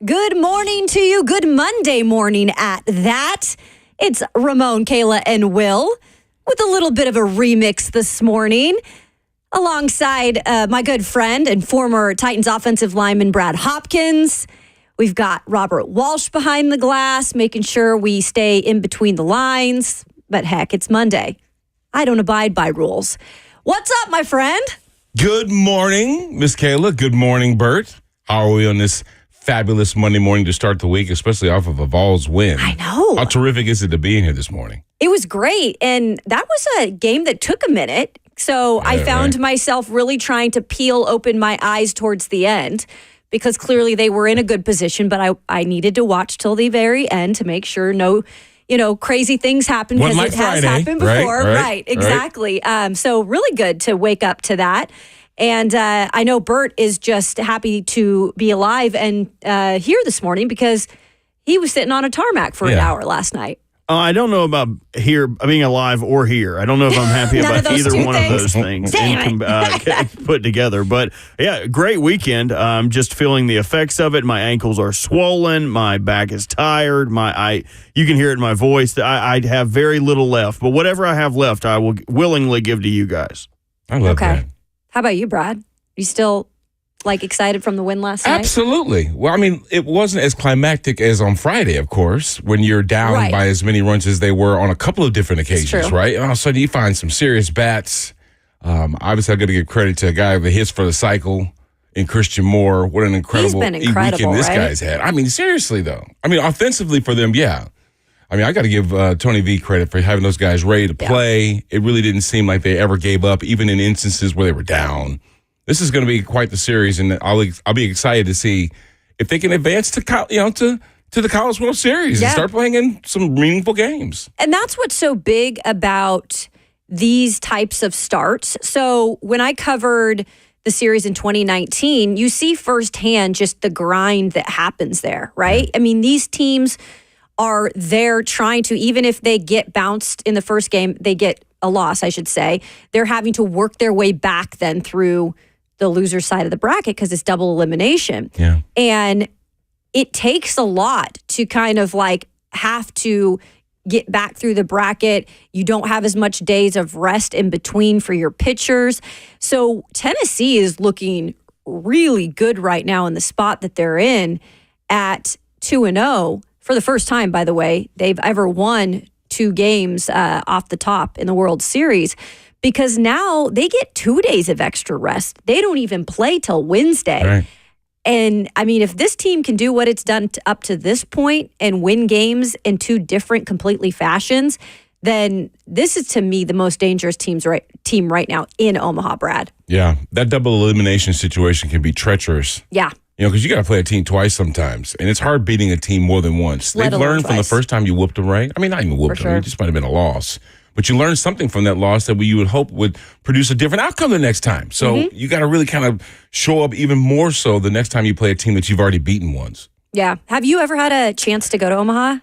Good morning to you. Good Monday morning at that. It's Ramon, Kayla, and Will with a little bit of a remix this morning alongside my good friend and former Titans offensive lineman Brad Hopkins. We've got Robert Walsh behind the glass, making sure we stay in between the lines. But heck, it's Monday. I don't abide by rules. What's up, my friend? Good morning, Miss Kayla. Good morning, Bert. How are we on this fabulous Monday morning to start the week, especially off of a Vols win? I know. How terrific is it to be in here this morning? It was great, and that was a game that took a minute. So I found myself really trying to peel open my eyes towards the end because clearly they were in a good position, but I needed to watch till the very end to make sure no crazy things happen because it has happened before. Right, exactly. So really good to wake up to that. And I know Bert is just happy to be alive and here this morning because he was sitting on a tarmac for an hour last night. I don't know about here being alive or here. I don't know if I'm happy about either one of those things put together. But yeah, great weekend. I'm just feeling the effects of it. My ankles are swollen. My back is tired. You can hear it in my voice. I have very little left. But whatever I have left, I will willingly give to you guys. I love that. How about you, Brad? You still excited from the win last night? Absolutely. Well, I mean, it wasn't as climactic as on Friday, of course, when you're down by as many runs as they were on a couple of different occasions, right? And all of a sudden you find some serious bats. Obviously, I've got to give credit to a guy that hits for the cycle in Christian Moore. What an incredible weekend this guy's had. I mean, seriously, though. I mean, offensively for them, yeah. I mean, I got to give Tony V credit for having those guys ready to play. It really didn't seem like they ever gave up, even in instances where they were down. This is going to be quite the series, and I'll be excited to see if they can advance to the College World Series and start playing in some meaningful games. And that's what's so big about these types of starts. So when I covered the series in 2019, you see firsthand just the grind that happens there, right? Yeah. I mean, these teams are there trying to, even if they get bounced in the first game, they get a loss, I should say, they're having to work their way back then through the loser side of the bracket because it's double elimination. Yeah. And it takes a lot to kind of have to get back through the bracket. You don't have as much days of rest in between for your pitchers. So Tennessee is looking really good right now in the spot that they're in at 2-0. For the first time, by the way, they've ever won 2 games off the top in the World Series because now they get 2 days of extra rest. They don't even play till Wednesday. Right. And, I mean, if this team can do what it's done up to this point and win games in 2 different completely fashions, then this is, to me, the most dangerous team right now in Omaha, Brad. Yeah, that double elimination situation can be treacherous. Yeah. Because you got to play a team twice sometimes, and it's hard beating a team more than once. They've learned from the first time you whooped them, right? I mean, not even whooped them. It just might have been a loss. But you learned something from that loss that you would hope would produce a different outcome the next time. So you got to really kind of show up even more so the next time you play a team that you've already beaten once. Yeah. Have you ever had a chance to go to Omaha?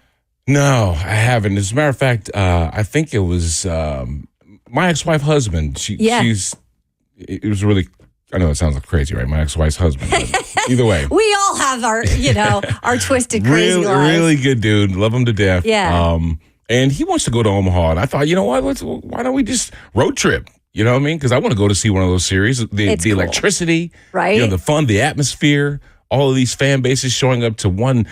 No, I haven't. As a matter of fact, I think it was my ex-wife husband. It was really... I know it sounds like crazy, right? My ex-wife's husband. But either way. We all have our, our twisted crazy lives. Really good dude. Love him to death. Yeah. And he wants to go to Omaha. And I thought, you know what? Why don't we just road trip? You know what I mean? Because I want to go to see one of those series. The cool. Electricity, right? The fun, the atmosphere, all of these fan bases showing up to one,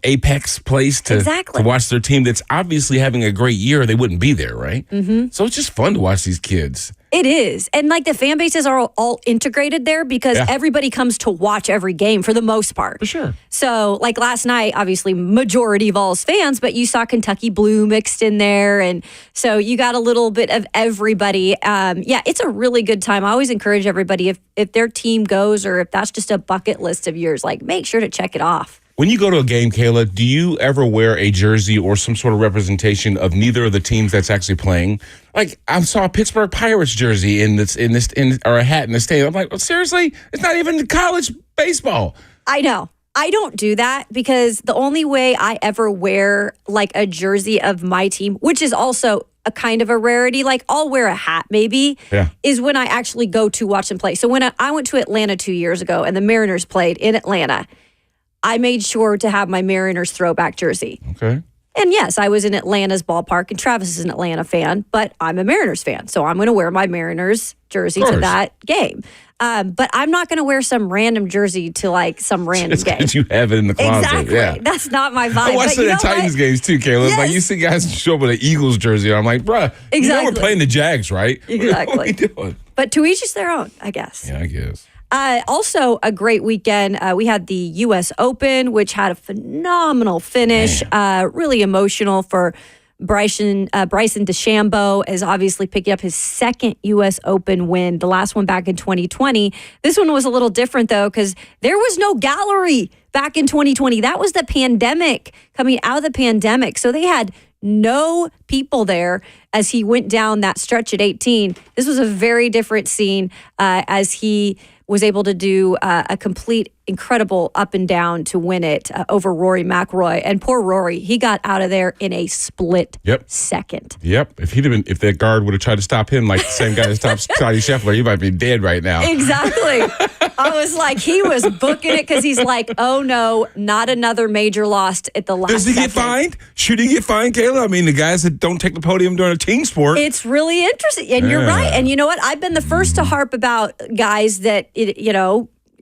apex place to watch their team that's obviously having a great year. They wouldn't be there, right? Mm-hmm. So it's just fun to watch these kids. It is. And the fan bases are all integrated there because everybody comes to watch every game for the most part. For sure. So last night, obviously majority Vols fans, but you saw Kentucky Blue mixed in there. And so you got a little bit of everybody. It's a really good time. I always encourage everybody if their team goes or if that's just a bucket list of yours, make sure to check it off. When you go to a game, Kayla, do you ever wear a jersey or some sort of representation of neither of the teams that's actually playing? I saw a Pittsburgh Pirates jersey or a hat in the stadium. I'm like, well, seriously? It's not even college baseball. I know. I don't do that because the only way I ever wear a jersey of my team, which is also a kind of a rarity, I'll wear a hat maybe, is when I actually go to watch them play. So when I went to Atlanta 2 years ago and the Mariners played in Atlanta, I made sure to have my Mariners throwback jersey. Okay. And yes, I was in Atlanta's ballpark, and Travis is an Atlanta fan, but I'm a Mariners fan, so I'm going to wear my Mariners jersey to that game. But I'm not going to wear some random jersey to like some random game. Because you have it in the closet. Exactly. Yeah. That's not my vibe. I watched it at Titans games too, Caleb. Yes. Like you see guys show up with an Eagles jersey. I'm like, bruh, you know we're playing the Jags, right? Exactly. What are we doing? But to each is their own, I guess. Yeah, I guess. Also, a great weekend. We had the U.S. Open, which had a phenomenal finish. Really emotional for Bryson DeChambeau is obviously picking up his second U.S. Open win, the last one back in 2020. This one was a little different, though, because there was no gallery back in 2020. That was the pandemic, coming out of the pandemic. So they had no people there as he went down that stretch at 18. This was a very different scene as he was able to do a complete incredible up and down to win it over Rory McIlroy. And poor Rory, he got out of there in a split second. Yep. If that guard would have tried to stop him like the same guy that stopped Scottie Scheffler, he might be dead right now. Exactly. I was like, he was booking it because he's like, oh no, not another major loss at the last Does he get fined? Should he get fined, Kayla? I mean, the guys that don't take the podium during a team sport. It's really interesting. And you're right. And you know what? I've been the first to harp about guys that,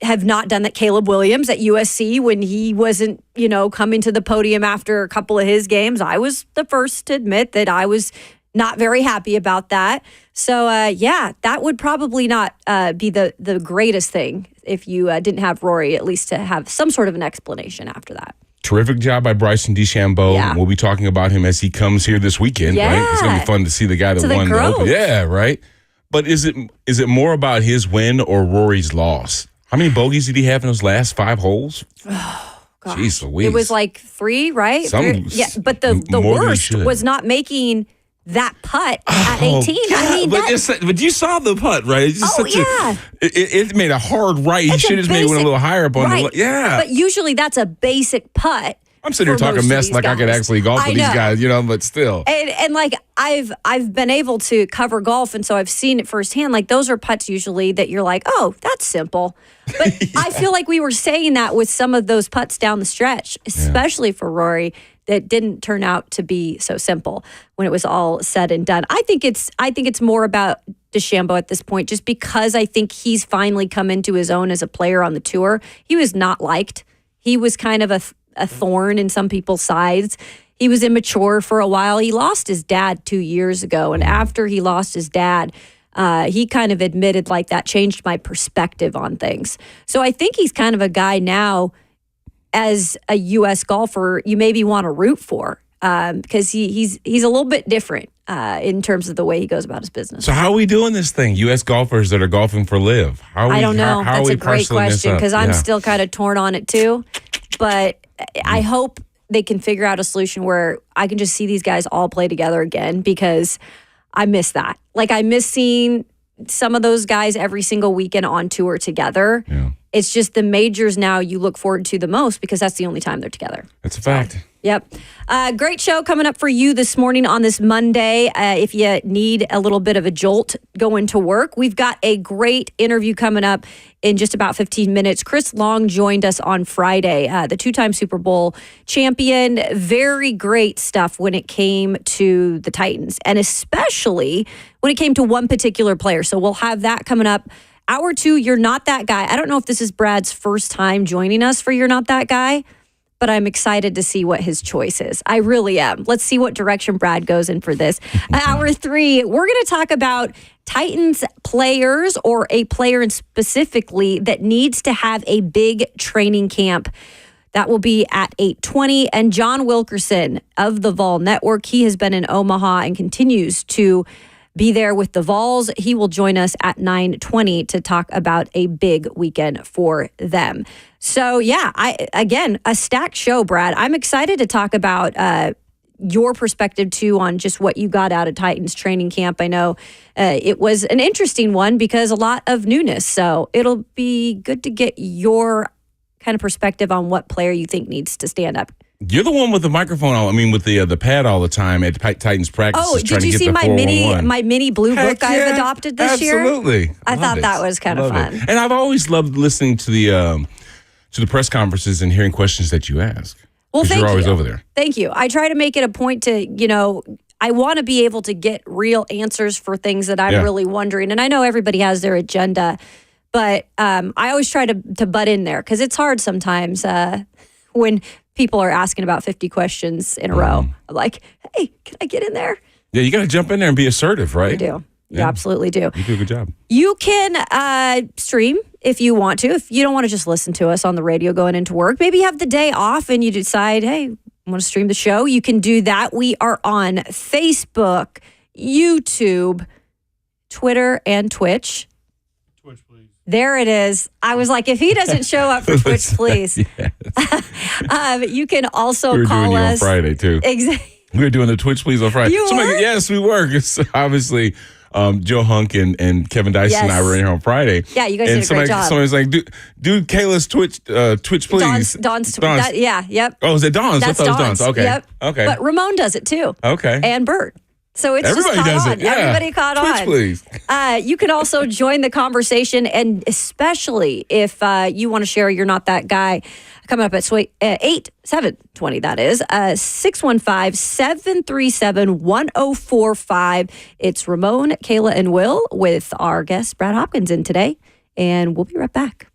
have not done that. Caleb Williams at USC, when he wasn't, coming to the podium after a couple of his games, I was the first to admit that I was not very happy about that. So, that would probably not be the greatest thing if you didn't have Rory, at least to have some sort of an explanation after that. Terrific job by Bryson DeChambeau. Yeah. We'll be talking about him as he comes here this weekend, right? It's going to be fun to see the guy that won the Open. Yeah, right? But is it more about his win or Rory's loss? How many bogeys did he have in those last 5 holes? Oh, gosh. Jeez Louise. It was like 3, right? But the worst was not making that putt at 18. God, but you saw the putt, right? It's just it made a hard right. He should have made one a little higher up on the But usually that's a basic putt. I'm sitting here talking mess like I could actually golf with these guys, but still. And like I've been able to cover golf, and so I've seen it firsthand. Like those are putts usually that you're like, oh, that's simple. But I feel like we were saying that with some of those putts down the stretch, especially for Rory, that didn't turn out to be so simple when it was all said and done. I think it's more about DeChambeau at this point, just because I think he's finally come into his own as a player on the tour. He was not liked. He was kind of a thorn in some people's sides. He was immature for a while. He lost his dad 2 years ago. And after he lost his dad, he kind of admitted like that changed my perspective on things. So I think he's kind of a guy now as a U.S. golfer you maybe want to root for because he's a little bit different in terms of the way he goes about his business. So how are we doing this thing? U.S. golfers that are golfing for LIV. I don't know. That's a great question because I'm still kind of torn on it too. But I hope they can figure out a solution where I can just see these guys all play together again because I miss that. Like I miss seeing some of those guys every single weekend on tour together. Yeah. It's just the majors now you look forward to the most because that's the only time they're together. That's a fact. Yep. Great show coming up for you this morning on this Monday. If you need a little bit of a jolt going to work, we've got a great interview coming up in just about 15 minutes. Chris Long joined us on Friday, the 2-time Super Bowl champion. Very great stuff when it came to the Titans, and especially when it came to one particular player. So we'll have that coming up. Hour 2, You're Not That Guy. I don't know if this is Brad's first time joining us for You're Not That Guy, but I'm excited to see what his choice is. I really am. Let's see what direction Brad goes in for this. Hour 3, we're going to talk about Titans players or a player specifically that needs to have a big training camp. That will be at 8:20. And John Wilkerson of the Vol Network, he has been in Omaha and continues to be there with the Vols. He will join us at 9:20 to talk about a big weekend for them. So, again, a stacked show, Brad. I'm excited to talk about your perspective, too, on just what you got out of Titans training camp. I know it was an interesting one because a lot of newness. So it'll be good to get your kind of perspective on what player you think needs to stand up. You're the one with the microphone, with the pad all the time at Titans practice. Oh, did you see my mini blue book I've adopted this year? Absolutely. I thought that was kind of fun. And I've always loved listening to to the press conferences and hearing questions that you ask. Well, thank you. You're always over there. Thank you. I try to make it a point to, I want to be able to get real answers for things that I'm really wondering. And I know everybody has their agenda, but I always try to butt in there because it's hard sometimes when people are asking about 50 questions in a row. I'm like, hey, can I get in there? Yeah, you got to jump in there and be assertive, right? You do. You absolutely do. You do a good job. You can stream if you want to. If you don't want to just listen to us on the radio going into work, maybe you have the day off and you decide, hey, I want to stream the show. You can do that. We are on Facebook, YouTube, Twitter, and Twitch. Twitch, please. There it is. I was like, if he doesn't show up for Twitch, please. You can also call us. On Friday, too. Exactly. We were doing the Twitch Please on Friday. You were? Yes, we were. It's obviously, Joe Hunk and Kevin Dyson and I were in here on Friday. Yeah, you guys did a great job. Somebody's like, do Kayla's Twitch Please. Dawn's. Yep. Oh, is it Dawn's? That's I thought it was Dawn's. Dawn's. Okay. Yep. Okay. But Ramon does it too. Okay. And Bert. So it's Everybody just caught does on. it. Yeah. Everybody caught Twitch on. Please. You can also join the conversation, and especially if you want to share You're Not That Guy, coming up at 7:20, that is, 615-737-1045. It's Ramon, Kayla, and Will with our guest, Brad Hopkins, in today, and we'll be right back.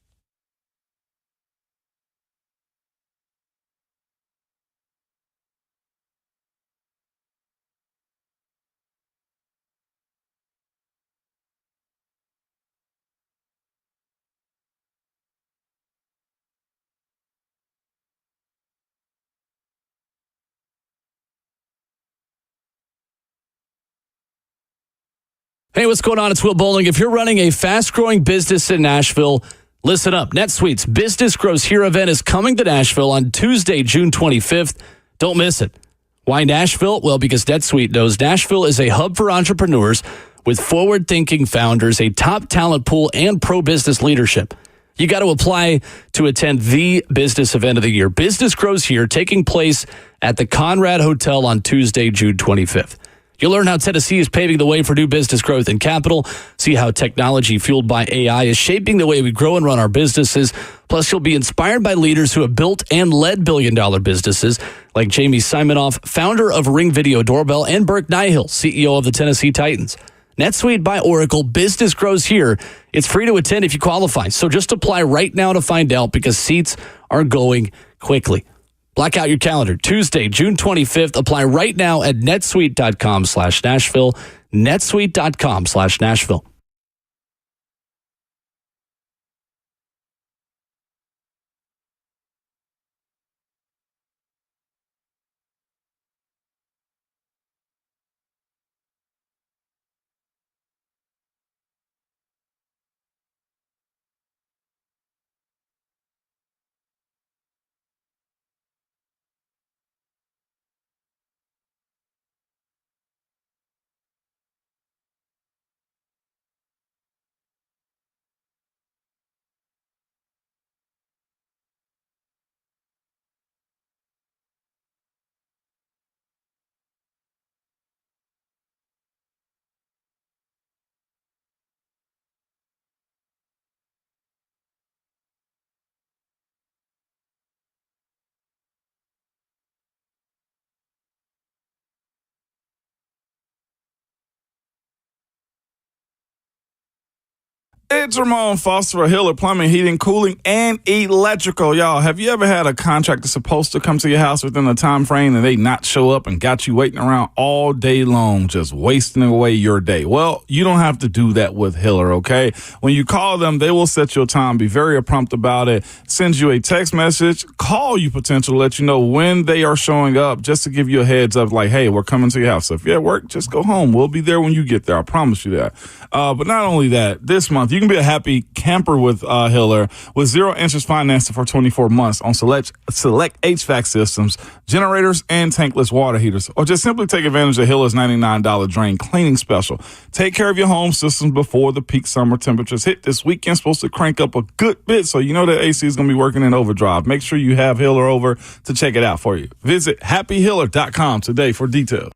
Hey, what's going on? It's Will Bowling. If you're running a fast-growing business in Nashville, listen up. NetSuite's Business Grows Here event is coming to Nashville on Tuesday, June 25th. Don't miss it. Why Nashville? Well, because NetSuite knows Nashville is a hub for entrepreneurs with forward-thinking founders, a top talent pool, and pro-business leadership. You got to apply to attend the business event of the year. Business Grows Here, taking place at the Conrad Hotel on Tuesday, June 25th. You'll learn how Tennessee is paving the way for new business growth and capital, see how technology fueled by AI is shaping the way we grow and run our businesses. Plus, you'll be inspired by leaders who have built and led billion-dollar businesses, like Jamie Simonoff, founder of Ring Video Doorbell, and Burke Nihill, CEO of the Tennessee Titans. NetSuite by Oracle, Business Grows Here. It's free to attend if you qualify. So just apply right now to find out because seats are going quickly. Block out your calendar. Tuesday, June 25th. Apply right now at netsuite.com/Nashville. netsuite.com/Nashville. It's Ramon Foster of Hiller Plumbing, Heating, Cooling, and Electrical. Y'all, have you ever had a contractor supposed to come to your house within a time frame and they not show up and got you waiting around all day long, just wasting away your day? Well, you don't have to do that with Hiller, okay? When you call them, they will set your time, be very prompt about it, send you a text message, call you potentially, let you know when they are showing up, just to give you a heads up like, hey, we're coming to your house. So if you're at work, just go home. We'll be there when you get there. I promise you that. But not only that, this month, you can be a happy camper with Hiller with 0 interest financing for 24 months on select HVAC systems, generators, and tankless water heaters. Or just simply take advantage of Hiller's $99 drain cleaning special. Take care of your home systems before the peak summer temperatures hit this weekend. Supposed to crank up a good bit, so you know that AC is going to be working in overdrive. Make sure you have Hiller over to check it out for you. Visit happyhiller.com today for details.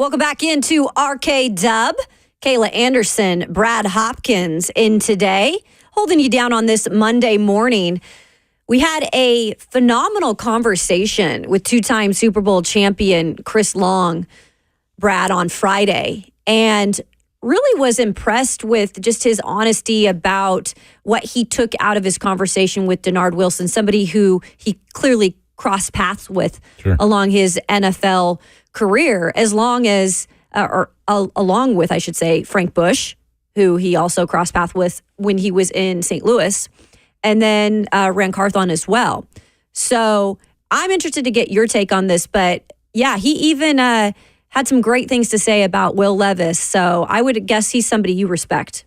Welcome back into RKW. Kayla Anderson, Brad Hopkins in today, holding you down on this Monday morning. We had a phenomenal conversation with two-time Super Bowl champion Chris Long, Brad, on Friday, and really was impressed with just his honesty about what he took out of his conversation with Denard Wilson, somebody who he clearly crossed paths with along his NFL career, along with, I should say, Frank Bush, who he also crossed paths with when he was in St. Louis, and then Ran Carthon as well. So I'm interested to get your take on this, but yeah, he even had some great things to say about Will Levis. So I would guess he's somebody you respect.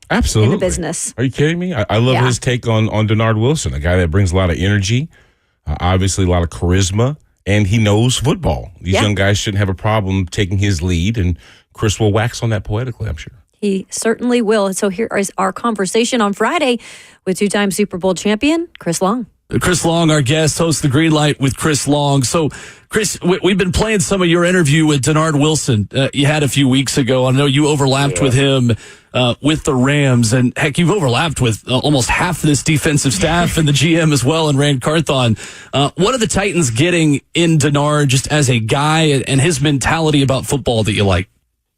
Absolutely. In the business. Are you kidding me? I love his take on Denard Wilson, a guy that brings a lot of energy, obviously a lot of charisma, and he knows football. These young guys shouldn't have a problem taking his lead, and Chris will wax on that poetically, I'm sure. He certainly will. And so here is our conversation on Friday with two-time Super Bowl champion Chris Long. Chris Long, our guest, hosts The Green Light with Chris Long. So, Chris, we've been playing some of your interview with Denard Wilson you had a few weeks ago. I know you overlapped with him with the Rams, and heck, you've overlapped with almost half this defensive staff and the GM as well, and Ran Carthon. What are the Titans getting in Denard just as a guy and his mentality about football that you like?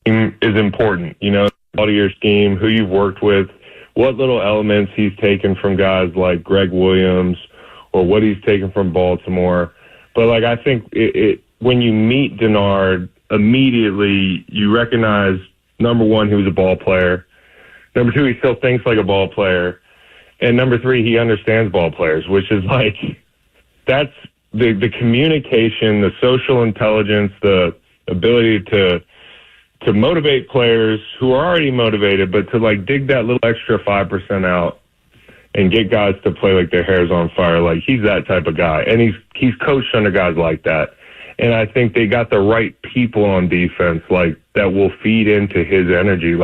Is important, all of your scheme, who you've worked with, what little elements he's taken from guys like Greg Williams, or what he's taken from Baltimore. But, I think when you meet Denard, immediately you recognize, number one, he was a ball player. Number two, he still thinks like a ball player. And number three, he understands ball players, which is that's the communication, the social intelligence, the ability to motivate players who are already motivated, but to, dig that little extra 5% out and get guys to play like their hair's on fire. He's that type of guy. And he's coached under guys like that. And I think they got the right people on defense, that will feed into his energy.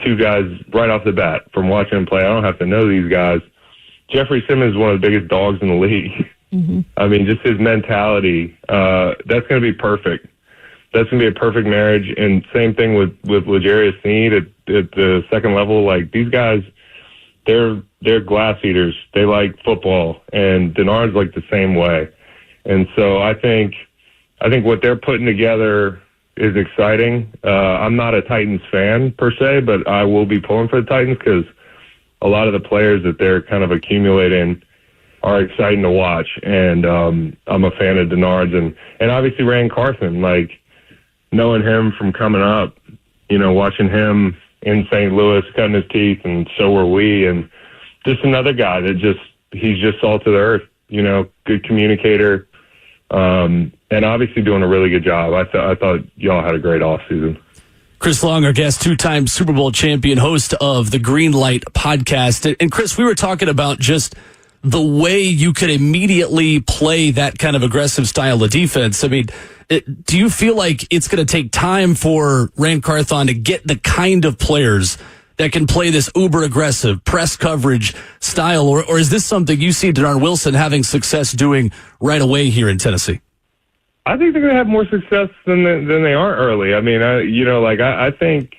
Two guys right off the bat from watching him play. I don't have to know these guys. Jeffrey Simmons is one of the biggest dogs in the league. Mm-hmm. I mean, just his mentality, that's going to be perfect. That's going to be a perfect marriage. And same thing with L'Jarius Sneed at the second level. These guys, they're glass eaters. They like football, and Denard's the same way. And so I think what they're putting together is exciting. I'm not a Titans fan per se, but I will be pulling for the Titans because a lot of the players that they're kind of accumulating are exciting to watch. And I'm a fan of Denard's and obviously Ran Carthon, knowing him from coming up, watching him in St. Louis cutting his teeth, and so were we. And just another guy that he's just salt of the earth, good communicator, and obviously doing a really good job. I thought y'all had a great offseason. Chris Long, our guest, two-time Super Bowl champion, host of the Green Light podcast. And Chris, we were talking about just the way you could immediately play that kind of aggressive style of defense. I mean, do you feel like it's going to take time for Ran Carthon to get the kind of players that can play this uber aggressive press coverage style, or is this something you see Denard Wilson having success doing right away here in Tennessee? I think they're going to have more success than they are early. I mean, I think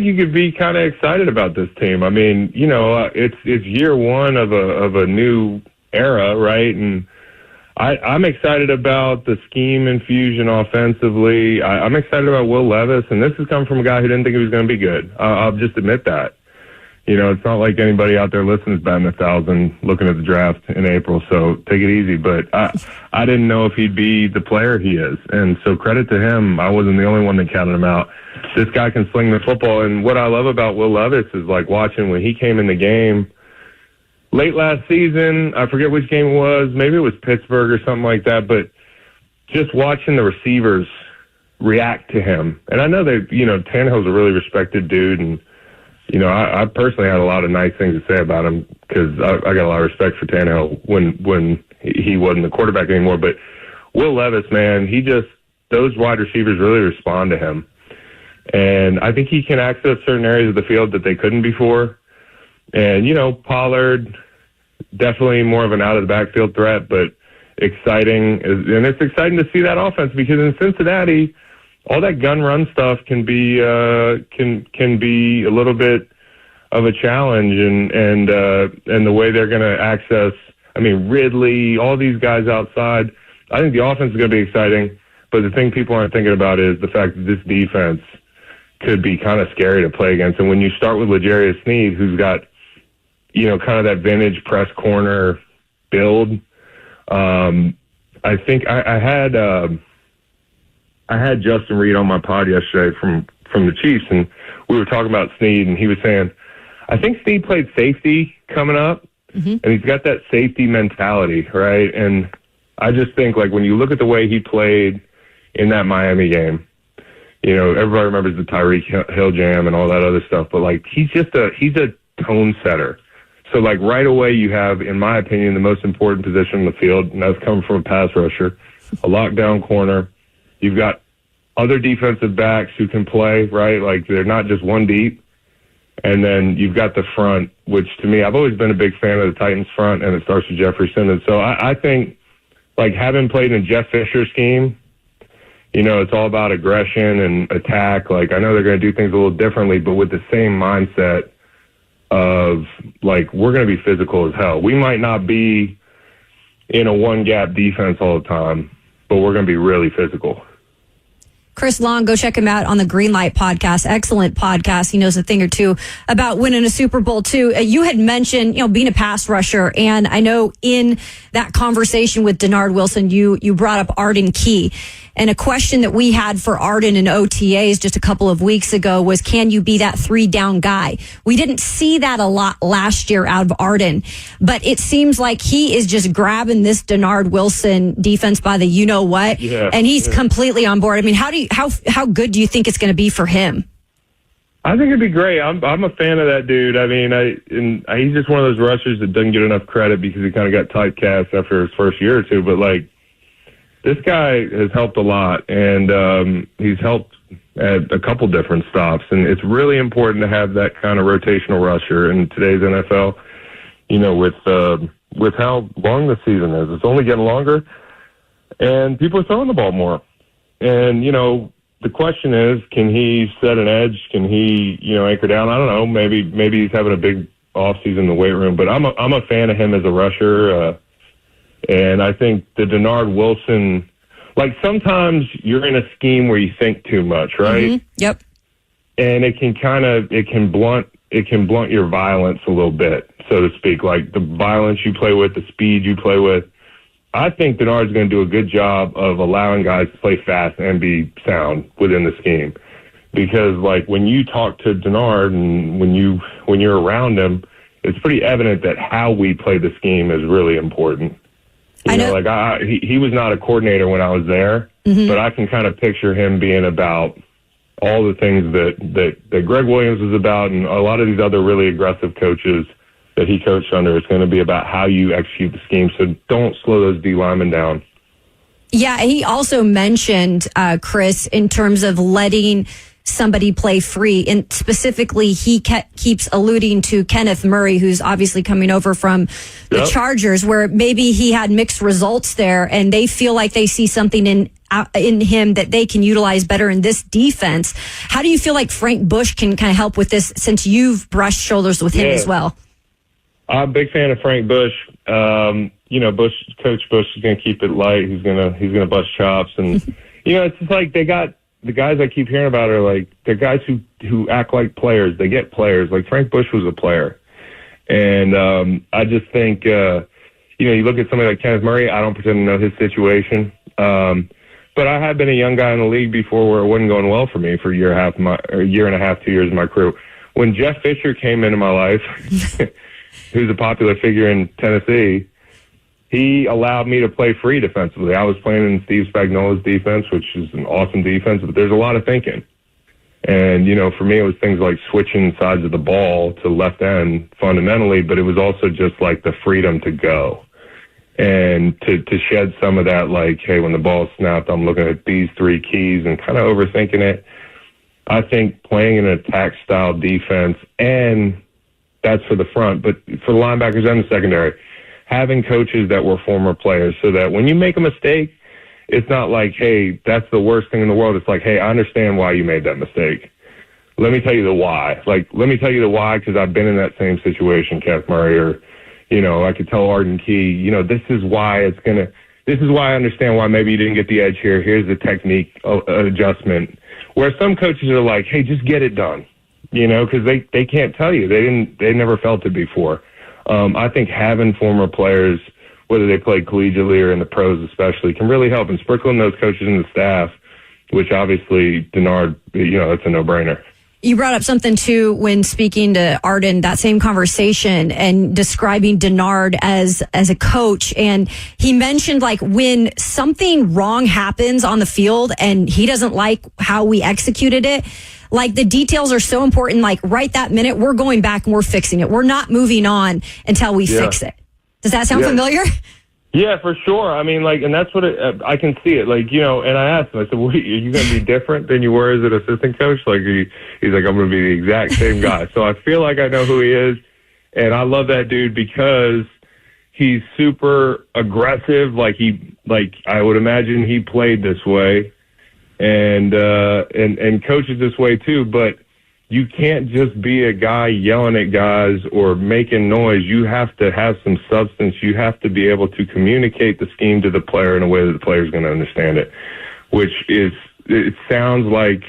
you could be kind of excited about this team. I mean, it's year one of a new era, right? And I'm excited about the scheme infusion offensively. I'm excited about Will Levis, and this has come from a guy who didn't think he was going to be good. I'll just admit that. It's not like anybody out there listening is batting 1,000 looking at the draft in April, so take it easy. But I didn't know if he'd be the player he is, and so credit to him. I wasn't the only one that counted him out. This guy can sling the football, and what I love about Will Levis is watching when he came in the game late last season. I forget which game it was. Maybe it was Pittsburgh or something like that, but just watching the receivers react to him. And I know that, Tannehill's a really respected dude, and I personally had a lot of nice things to say about him because I got a lot of respect for Tannehill when he wasn't the quarterback anymore. But Will Levis, man, those wide receivers really respond to him. And I think he can access certain areas of the field that they couldn't before. And, Pollard, definitely more of an out-of-the-backfield threat. But exciting. And it's exciting to see that offense because in Cincinnati, all that gun run stuff can be can be a little bit of a challenge, and the way they're going to access. I mean, Ridley, all these guys outside. I think the offense is going to be exciting, but the thing people aren't thinking about is the fact that this defense could be kind of scary to play against. And when you start with L'Jarius Sneed, who's got, kind of that vintage press corner build, I think I had Justin Reed on my pod yesterday from the Chiefs, and we were talking about Sneed, and he was saying, I think Sneed played safety coming up, and he's got that safety mentality, right? And I just think, like, when you look at the way he played in that Miami game, everybody remembers the Tyreek Hill jam and all that other stuff, but, like, he's a tone setter. So, like, right away you have, in my opinion, the most important position in the field, and that's coming from a pass rusher, a lockdown corner. You've got other defensive backs who can play, right? Like, they're not just one deep. And then you've got the front, which, to me, I've always been a big fan of the Titans front, and it starts with Jeffrey Simmons. So I think, like, having played in Jeff Fisher's scheme, it's all about aggression and attack. Like, I know they're going to do things a little differently, but with the same mindset of, like, we're going to be physical as hell. We might not be in a one-gap defense all the time, but we're going to be really physical. Chris Long, go check him out on the Greenlight podcast. Excellent podcast. He knows a thing or two about winning a Super Bowl too. You had mentioned, being a pass rusher, and I know in that conversation with Denard Wilson, you brought up Arden Key. And a question that we had for Arden in OTAs just a couple of weeks ago was, can you be that 3-down guy? We didn't see that a lot last year out of Arden, but it seems like he is just grabbing this Denard Wilson defense by the you-know-what, and he's completely on board. I mean, how good do you think it's going to be for him? I think it'd be great. I'm a fan of that dude. I mean, he's just one of those rushers that doesn't get enough credit because he kind of got typecast after his first year or two, but, like, this guy has helped a lot, and he's helped at a couple different stops. And it's really important to have that kind of rotational rusher in today's NFL, with how long the season is. It's only getting longer, and people are throwing the ball more. And, the question is, can he set an edge? Can he, anchor down? I don't know. Maybe he's having a big offseason in the weight room. But I'm a fan of him as a rusher. And I think the Denard Wilson, like, sometimes you're in a scheme where you think too much, right? Mm-hmm. Yep. And it can blunt your violence a little bit, so to speak. Like, the violence you play with, the speed you play with. I think Denard's going to do a good job of allowing guys to play fast and be sound within the scheme. Because, like, when you talk to Denard and when you're around him, it's pretty evident that how we play the scheme is really important. He was not a coordinator when I was there, but I can kind of picture him being about all the things that Greg Williams was about, and a lot of these other really aggressive coaches that he coached under. It's going to be about how you execute the scheme. So don't slow those D linemen down. Yeah, he also mentioned, Chris, in terms of letting somebody play free. And specifically, he keeps alluding to Kenneth Murray, who's obviously coming over from the Chargers, where maybe he had mixed results there, and they feel like they see something in him that they can utilize better in this defense. How do you feel like Frank Bush can kind of help with this, since you've brushed shoulders with him as well? I'm a big fan of Frank Bush. Coach Bush is going to keep it light. He's going to bust chops, and it's just like they got the guys I keep hearing about are like they're guys who act like players. They get players. Like Frank Bush was a player, and I just think you look at somebody like Kenneth Murray. I don't pretend to know his situation, but I have been a young guy in the league before where it wasn't going well for me for a year and a half, 2 years of my career. When Jeff Fisher came into my life. Who's a popular figure in Tennessee, he allowed me to play free defensively. I was playing in Steve Spagnuolo's defense, which is an awesome defense, but there's a lot of thinking. And, for me, it was things like switching sides of the ball to left end fundamentally, but it was also just like the freedom to go and to shed some of that, like, hey, when the ball's snapped, I'm looking at these three keys and kind of overthinking it. I think playing an attack-style defense, and that's for the front, but for the linebackers and the secondary, having coaches that were former players so that when you make a mistake, it's not like, hey, that's the worst thing in the world. It's like, hey, I understand why you made that mistake. Let me tell you the why. Like, let me tell you the why, because I've been in that same situation, Kath Murray, or, I could tell Arden Key, this is why I understand why maybe you didn't get the edge here. Here's the technique adjustment. Where some coaches are like, hey, just get it done, because they can't tell you. They never felt it before. I think having former players, whether they play collegiately or in the pros especially, can really help. And sprinkling those coaches in the staff, which obviously Denard, it's a no-brainer. You brought up something, too, when speaking to Arden, that same conversation, and describing Denard as a coach. And he mentioned, like, when something wrong happens on the field and he doesn't like how we executed it, like, the details are so important. Like, right that minute, we're going back and we're fixing it. We're not moving on until we fix it. Does that sound familiar? Yeah, for sure. I mean, and that's what I can see it. And I asked him, I said, well, are you going to be different than you were as an assistant coach? He's like, I'm going to be the exact same guy. So I feel like I know who he is. And I love that dude because he's super aggressive. I would imagine he played this way and coaches this way too. But you can't just be a guy yelling at guys or making noise. You have to have some substance. You have to be able to communicate the scheme to the player in a way that the player is going to understand it, it sounds like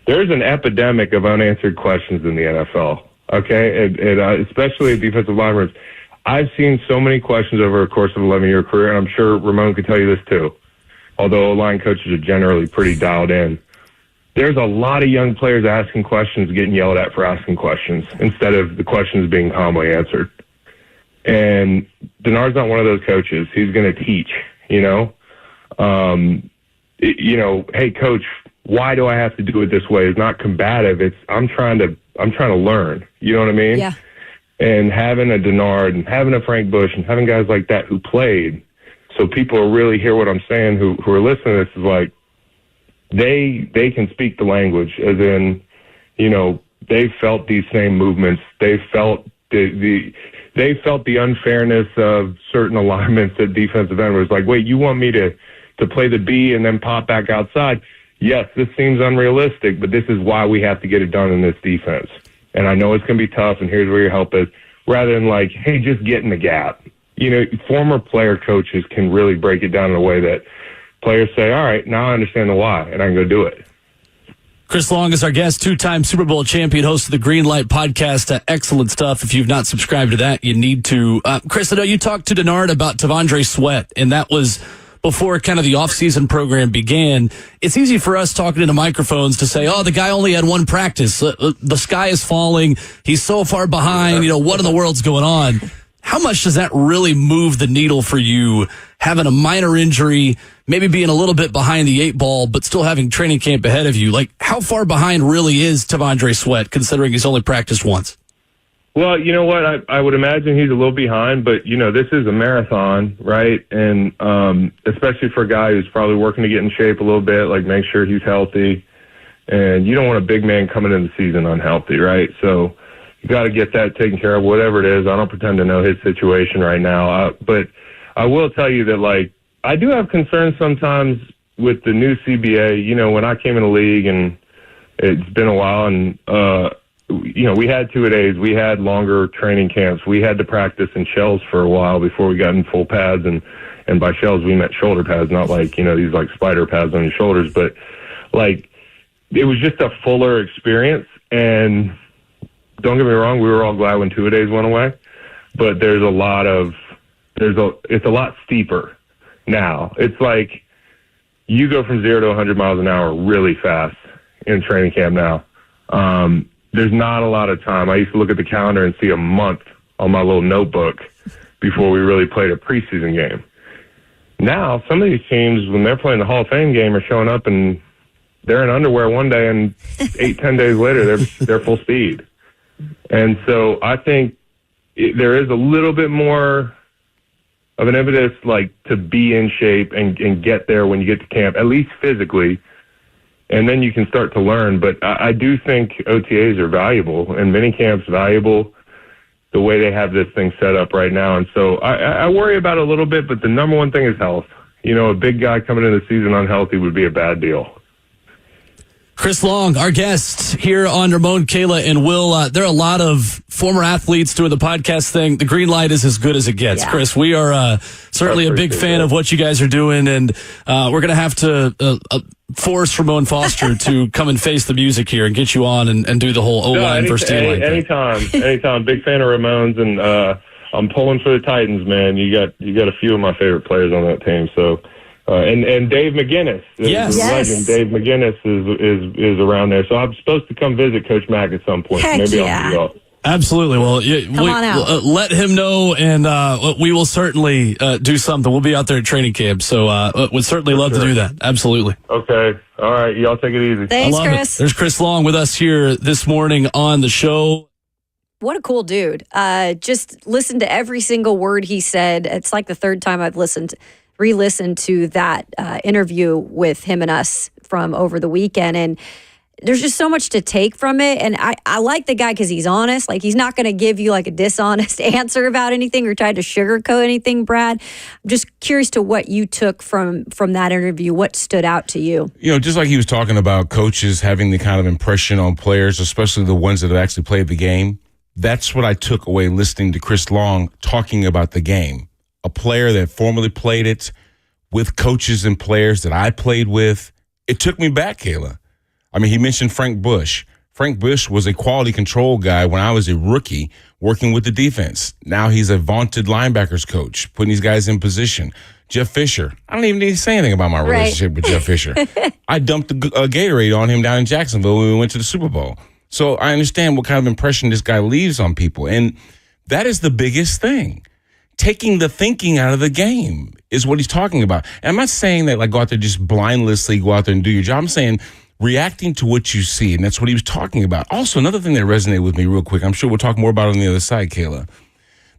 there's an epidemic of unanswered questions in the NFL, okay? And especially at defensive line rooms. I've seen so many questions over a course of an 11-year career, and I'm sure Ramon could tell you this too, although line coaches are generally pretty dialed in. There's a lot of young players asking questions, getting yelled at for asking questions instead of the questions being calmly answered. And Denard's not one of those coaches. He's going to teach, hey, coach, why do I have to do it this way? It's not combative. I'm trying to learn. You know what I mean? Yeah. And having a Denard and having a Frank Bush and having guys like that who played, so people really hear what I'm saying who are listening to this, is like, they can speak the language, as in, they felt these same movements. They felt the unfairness of certain alignments at defensive end. Where it's like, wait, you want me to play the B and then pop back outside? Yes, this seems unrealistic, but this is why we have to get it done in this defense. And I know it's going to be tough, and here's where your help is. Rather than like, hey, just get in the gap. Former player coaches can really break it down in a way that players say, all right, now I understand the why, and I can go do it. Chris Long is our guest, two-time Super Bowl champion, host of the Green Light podcast. Excellent stuff. If you've not subscribed to that, you need to. Chris, I know you talked to Denard about T'Vondre Sweat, and that was before kind of the off-season program began. It's easy for us talking into microphones to say, oh, the guy only had one practice. The sky is falling. He's so far behind. What in the world's going on? How much does that really move the needle for you, having a minor injury, maybe being a little bit behind the 8 ball, but still having training camp ahead of you? Like, how far behind really is T'Vondre Sweat, considering he's only practiced once? Well, you know what? I would imagine he's a little behind, but, this is a marathon, right? And especially for a guy who's probably working to get in shape a little bit, like make sure he's healthy. And you don't want a big man coming into the season unhealthy, right? So you got to get that taken care of, whatever it is. I don't pretend to know his situation right now. But I will tell you that, I do have concerns sometimes with the new CBA. When I came in the league, and it's been a while, and, we had 2-a-days. We had longer training camps. We had to practice in shells for a while before we got in full pads. And by shells, we meant shoulder pads, not these spider pads on your shoulders. But, it was just a fuller experience. And don't get me wrong, we were all glad when 2-a-days went away, but it's a lot steeper now. It's like you go from 0 to 100 miles an hour really fast in training camp now. There's not a lot of time. I used to look at the calendar and see a month on my little notebook before we really played a preseason game. Now, some of these teams, when they're playing the Hall of Fame game, are showing up and they're in underwear one day, and 8-10 days later, they're full speed. And so I think there is a little bit more of an impetus, to be in shape and get there when you get to camp, at least physically, and then you can start to learn. But I do think OTAs are valuable, and mini camp's valuable. the way they have this thing set up right now. And so I worry about it a little bit, but the number one thing is health. A big guy coming into the season unhealthy would be a bad deal. Chris Long, our guest here on Ramon, Kayla, and Will. There are a lot of former athletes doing the podcast thing. The green light is as good as it gets. Yeah. Chris, we are certainly a big fan of what you guys are doing, and we're going to have to force Ramon Foster to come and face the music here and get you on and do the whole O-line versus D-line thing. Anytime. Big fan of Ramon's, and I'm pulling for the Titans, man. You got a few of my favorite players on that team, so... and Dave McGinnis, yes. Legend. Dave McGinnis is around there. So I'm supposed to come visit Coach Mack at some point. Heck Maybe yeah. I'll do that. Absolutely. Well, come on out. Let him know, and we will certainly do something. We'll be out there at training camp, so we'd certainly love to do that. Absolutely. Okay. All right. Y'all take it easy. Thanks, Chris. There's Chris Long with us here this morning on the show. What a cool dude. Just listen to every single word he said. It's like the third time I've re-listened to that interview with him and us from over the weekend, and there's just so much to take from it. And I like the guy because he's honest. Like, he's not going to give you like a dishonest answer about anything or try to sugarcoat anything. Brad, I'm just curious to what you took from that interview. What stood out to you? Just like he was talking about coaches having the kind of impression on players, especially the ones that have actually played the game. That's what I took away listening to Chris Long talking about the game. A player that formerly played it with coaches and players that I played with. It took me back, Kayla. I mean, he mentioned Frank Bush. Frank Bush was a quality control guy when I was a rookie working with the defense. Now he's a vaunted linebackers coach, putting these guys in position. Jeff Fisher. I don't even need to say anything about my relationship with Jeff Fisher. I dumped a Gatorade on him down in Jacksonville when we went to the Super Bowl. So I understand what kind of impression this guy leaves on people. And that is the biggest thing. Taking the thinking out of the game is what he's talking about. And I'm not saying that, like, go out there just blindlessly go out there and do your job. I'm saying reacting to what you see, and that's what he was talking about. Also, another thing that resonated with me real quick, I'm sure we'll talk more about it on the other side, Kayla,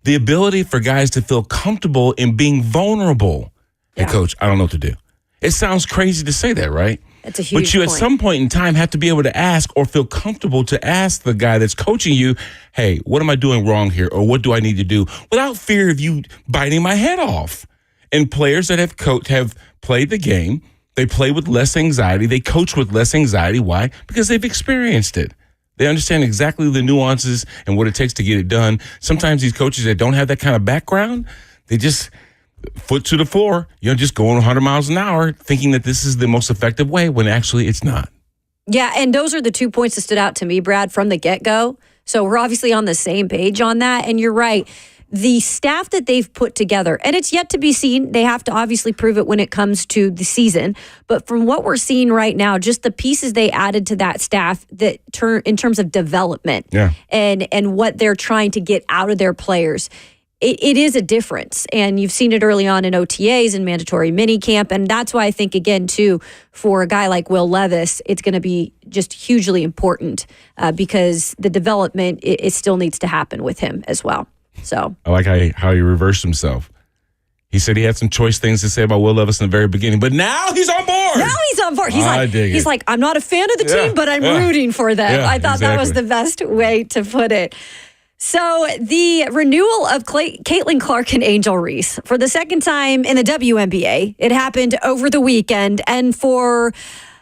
the ability for guys to feel comfortable in being vulnerable. Yeah. Hey, Coach, I don't know what to do. It sounds crazy to say that, right? That's a huge But you point. At some point in time have to be able to ask or feel comfortable to ask the guy that's coaching you, hey, what am I doing wrong here? Or what do I need to do? Without fear of you biting my head off. And players that have played the game, they play with less anxiety. They coach with less anxiety. Why? Because they've experienced it. They understand exactly the nuances and what it takes to get it done. Sometimes these coaches that don't have that kind of background, they just foot to the floor, just going 100 miles an hour, thinking that this is the most effective way when actually it's not. Yeah, and those are the 2 points that stood out to me, Brad, from the get-go. So we're obviously on the same page on that. And you're right. The staff that they've put together, and it's yet to be seen. They have to obviously prove it when it comes to the season. But from what we're seeing right now, just the pieces they added to that staff that in terms of development and what they're trying to get out of their players, it is a difference. And you've seen it early on in OTAs and mandatory minicamp. And that's why I think, again, too, for a guy like Will Levis, it's going to be just hugely important because the development, it still needs to happen with him as well. So I like how he reversed himself. He said he had some choice things to say about Will Levis in the very beginning, but now he's on board. He's like, I'm not a fan of the team, but I'm rooting for them. Yeah, I thought that was the best way to put it. So the renewal of Caitlyn Clark and Angel Reese for the second time in the WNBA. It happened over the weekend. And for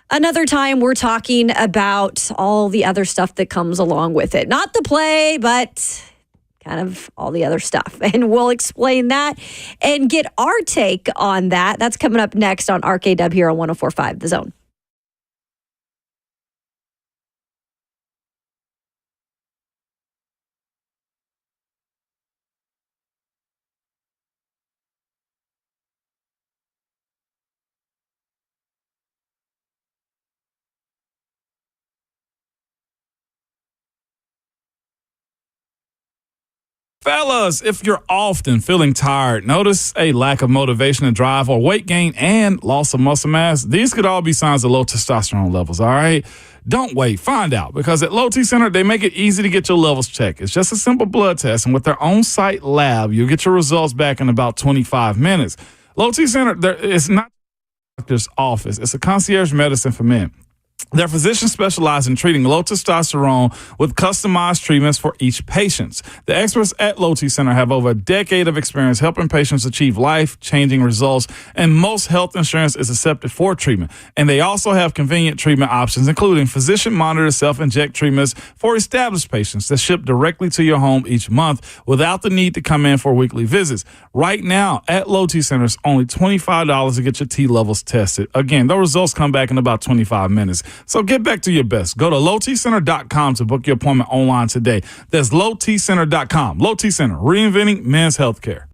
another time, we're talking about all the other stuff that comes along with it. Not the play, but kind of all the other stuff. And we'll explain that and get our take on that. That's coming up next on RKW here on 104.5 The Zone. Fellas, if you're often feeling tired, notice a lack of motivation and drive, or weight gain and loss of muscle mass, these could all be signs of low testosterone levels, all right? Don't wait. Find out, because at Low T Center, they make it easy to get your levels checked. It's just a simple blood test, and with their on-site lab, you'll get your results back in about 25 minutes. Low T Center, it's not a doctor's office. It's a concierge medicine for men. Their physicians specialize in treating low testosterone with customized treatments for each patient. The experts at Low T Center have over a decade of experience helping patients achieve life-changing results, and most health insurance is accepted for treatment. And they also have convenient treatment options, including physician-monitored self-inject treatments for established patients that ship directly to your home each month without the need to come in for weekly visits. Right now, at Low T Center, it's only $25 to get your T levels tested. Again, the results come back in about 25 minutes. So get back to your best. Go to lowtcenter.com to book your appointment online today. That's lowtcenter.com. Low T Center, reinventing men's healthcare.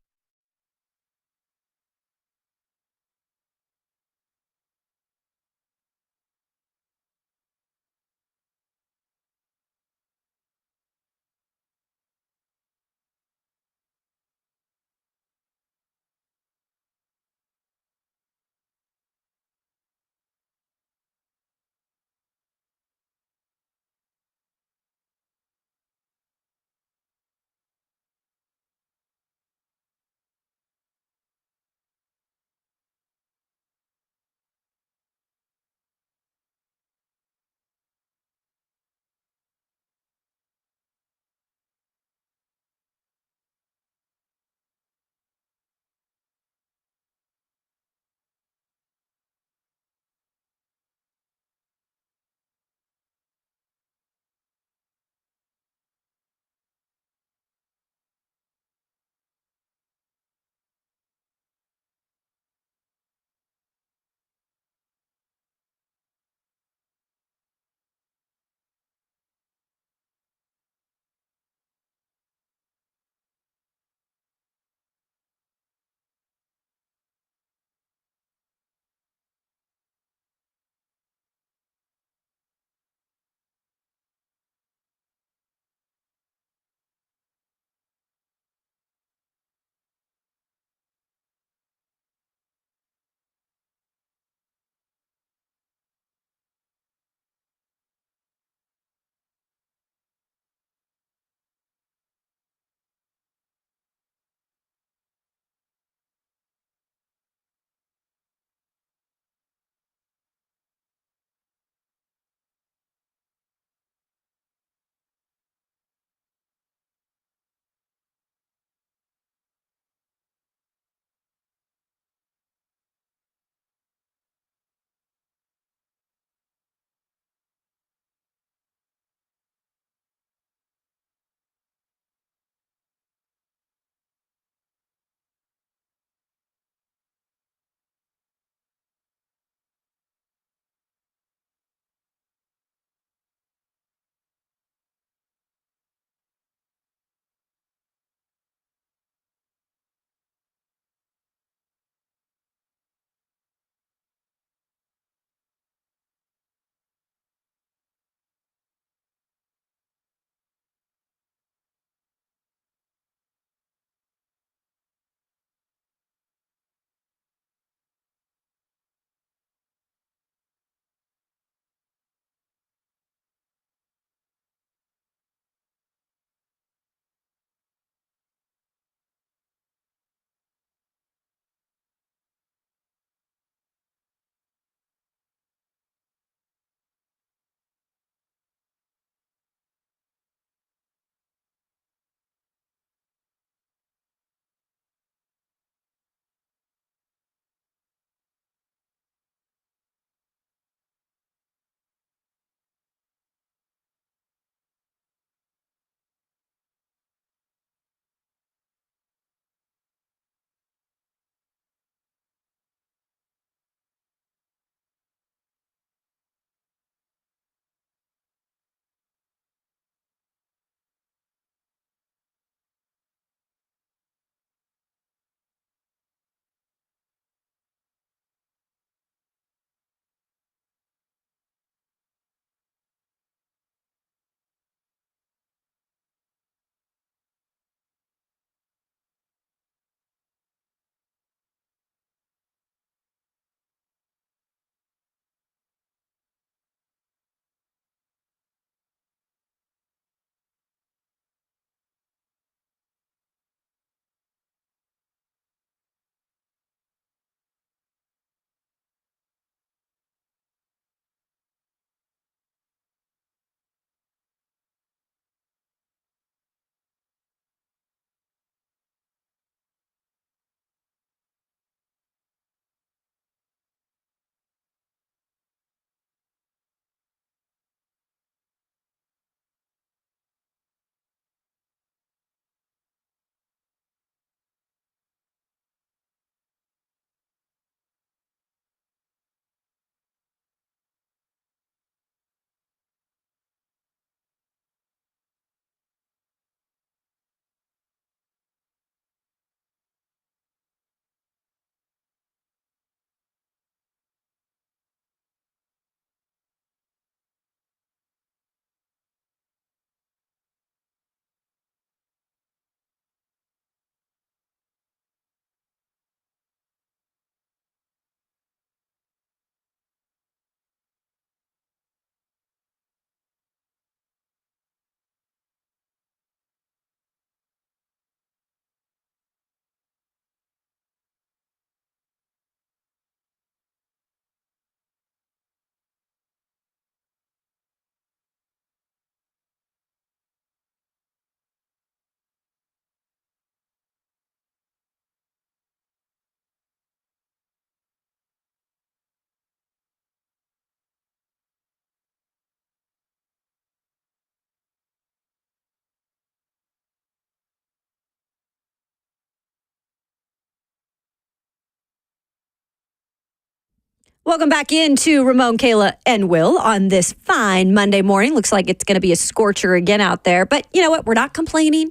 Welcome back into Ramon, Kayla, and Will on this fine Monday morning. Looks like it's going to be a scorcher again out there. But you know what? We're not complaining.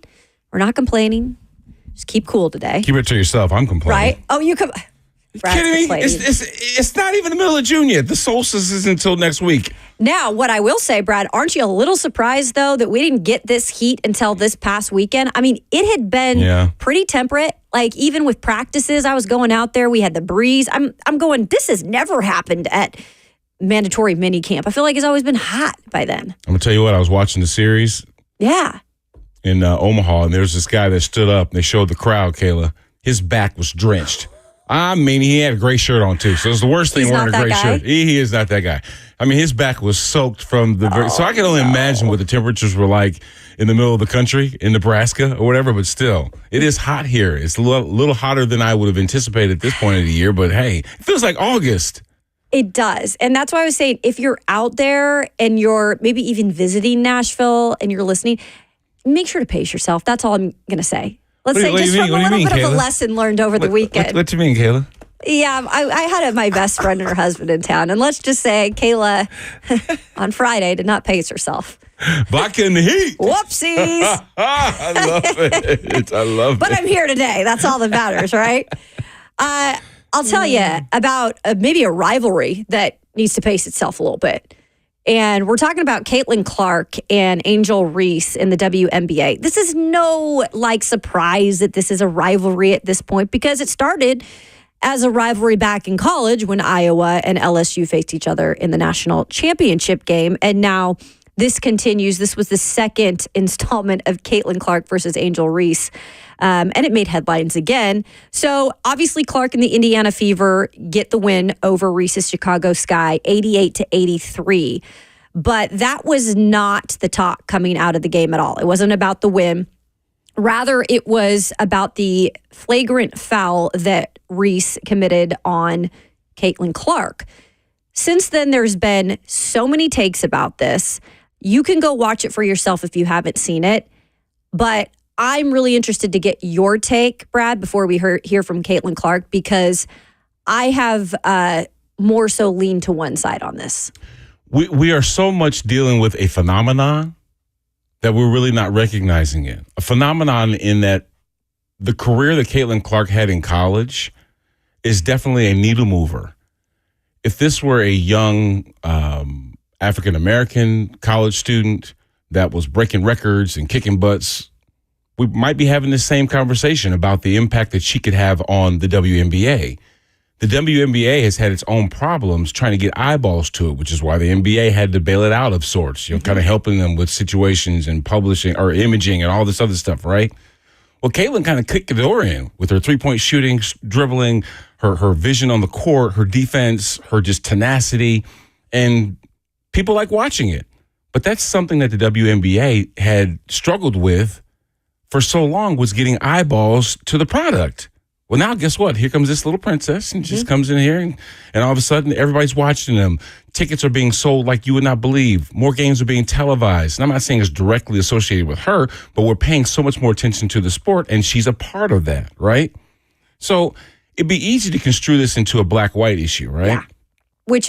Just keep cool today. Keep it to yourself. I'm complaining. Right? Oh, you come. Kidding me? It's not even the middle of June yet. The solstice is until next week. Now, what I will say, Brad, aren't you a little surprised, though, that we didn't get this heat until this past weekend? I mean, it had been pretty temperate. Like, even with practices, I was going out there. We had the breeze. I'm going, this has never happened at mandatory mini camp. I feel like it's always been hot by then. I'm going to tell you what, I was watching the series. Yeah. In Omaha, and there was this guy that stood up, and they showed the crowd, Kayla. His back was drenched. I mean, he had a gray shirt on, too. So it's the worst thing wearing a gray shirt. He is not that guy. I mean, his back was soaked from the... so I can only imagine what the temperatures were like in the middle of the country, in Nebraska or whatever, but still, it is hot here. It's a little hotter than I would have anticipated at this point of the year, but hey, it feels like August. It does. And that's why I was saying, if you're out there and you're maybe even visiting Nashville and you're listening, make sure to pace yourself. That's all I'm going to say. Let's say just from a little bit of a lesson learned over the weekend. What do you mean, Kayla? Yeah, I had my best friend and her husband in town. And let's just say Kayla on Friday did not pace herself. Back in the heat. Whoopsies. I love it. I love it. But I'm here today. That's all that matters, right? I'll tell you about maybe a rivalry that needs to pace itself a little bit. And we're talking about Caitlyn Clark and Angel Reese in the WNBA. This is no surprise that this is a rivalry at this point because it started as a rivalry back in college when Iowa and LSU faced each other in the national championship game. And now this continues. This was the second installment of Caitlyn Clark versus Angel Reese. And it made headlines again. So obviously Clark and the Indiana Fever get the win over Reese's Chicago Sky, 88-83. But that was not the talk coming out of the game at all. It wasn't about the win. Rather, it was about the flagrant foul that Reese committed on Caitlyn Clark. Since then, there's been so many takes about this. You can go watch it for yourself if you haven't seen it. But I'm really interested to get your take, Brad, before we hear from Caitlyn Clark, because I have more so leaned to one side on this. We are so much dealing with a phenomenon that we're really not recognizing it. A phenomenon in that the career that Caitlyn Clark had in college is definitely a needle mover. If this were a young African-American college student that was breaking records and kicking butts, we might be having the same conversation about the impact that she could have on the WNBA. The WNBA has had its own problems trying to get eyeballs to it, which is why the NBA had to bail it out of sorts, kind of helping them with situations and publishing or imaging and all this other stuff, right? Well, Caitlyn kind of kicked the door in with her three-point shooting, dribbling, her vision on the court, her defense, her just tenacity, and people like watching it. But that's something that the WNBA had struggled with for so long, was getting eyeballs to the product. Well, now guess what? Here comes this little princess and just comes in here and all of a sudden everybody's watching them. Tickets are being sold like you would not believe. More games are being televised. And I'm not saying it's directly associated with her, but we're paying so much more attention to the sport and she's a part of that, right? So it'd be easy to construe this into a black-white issue, right? Yeah. Which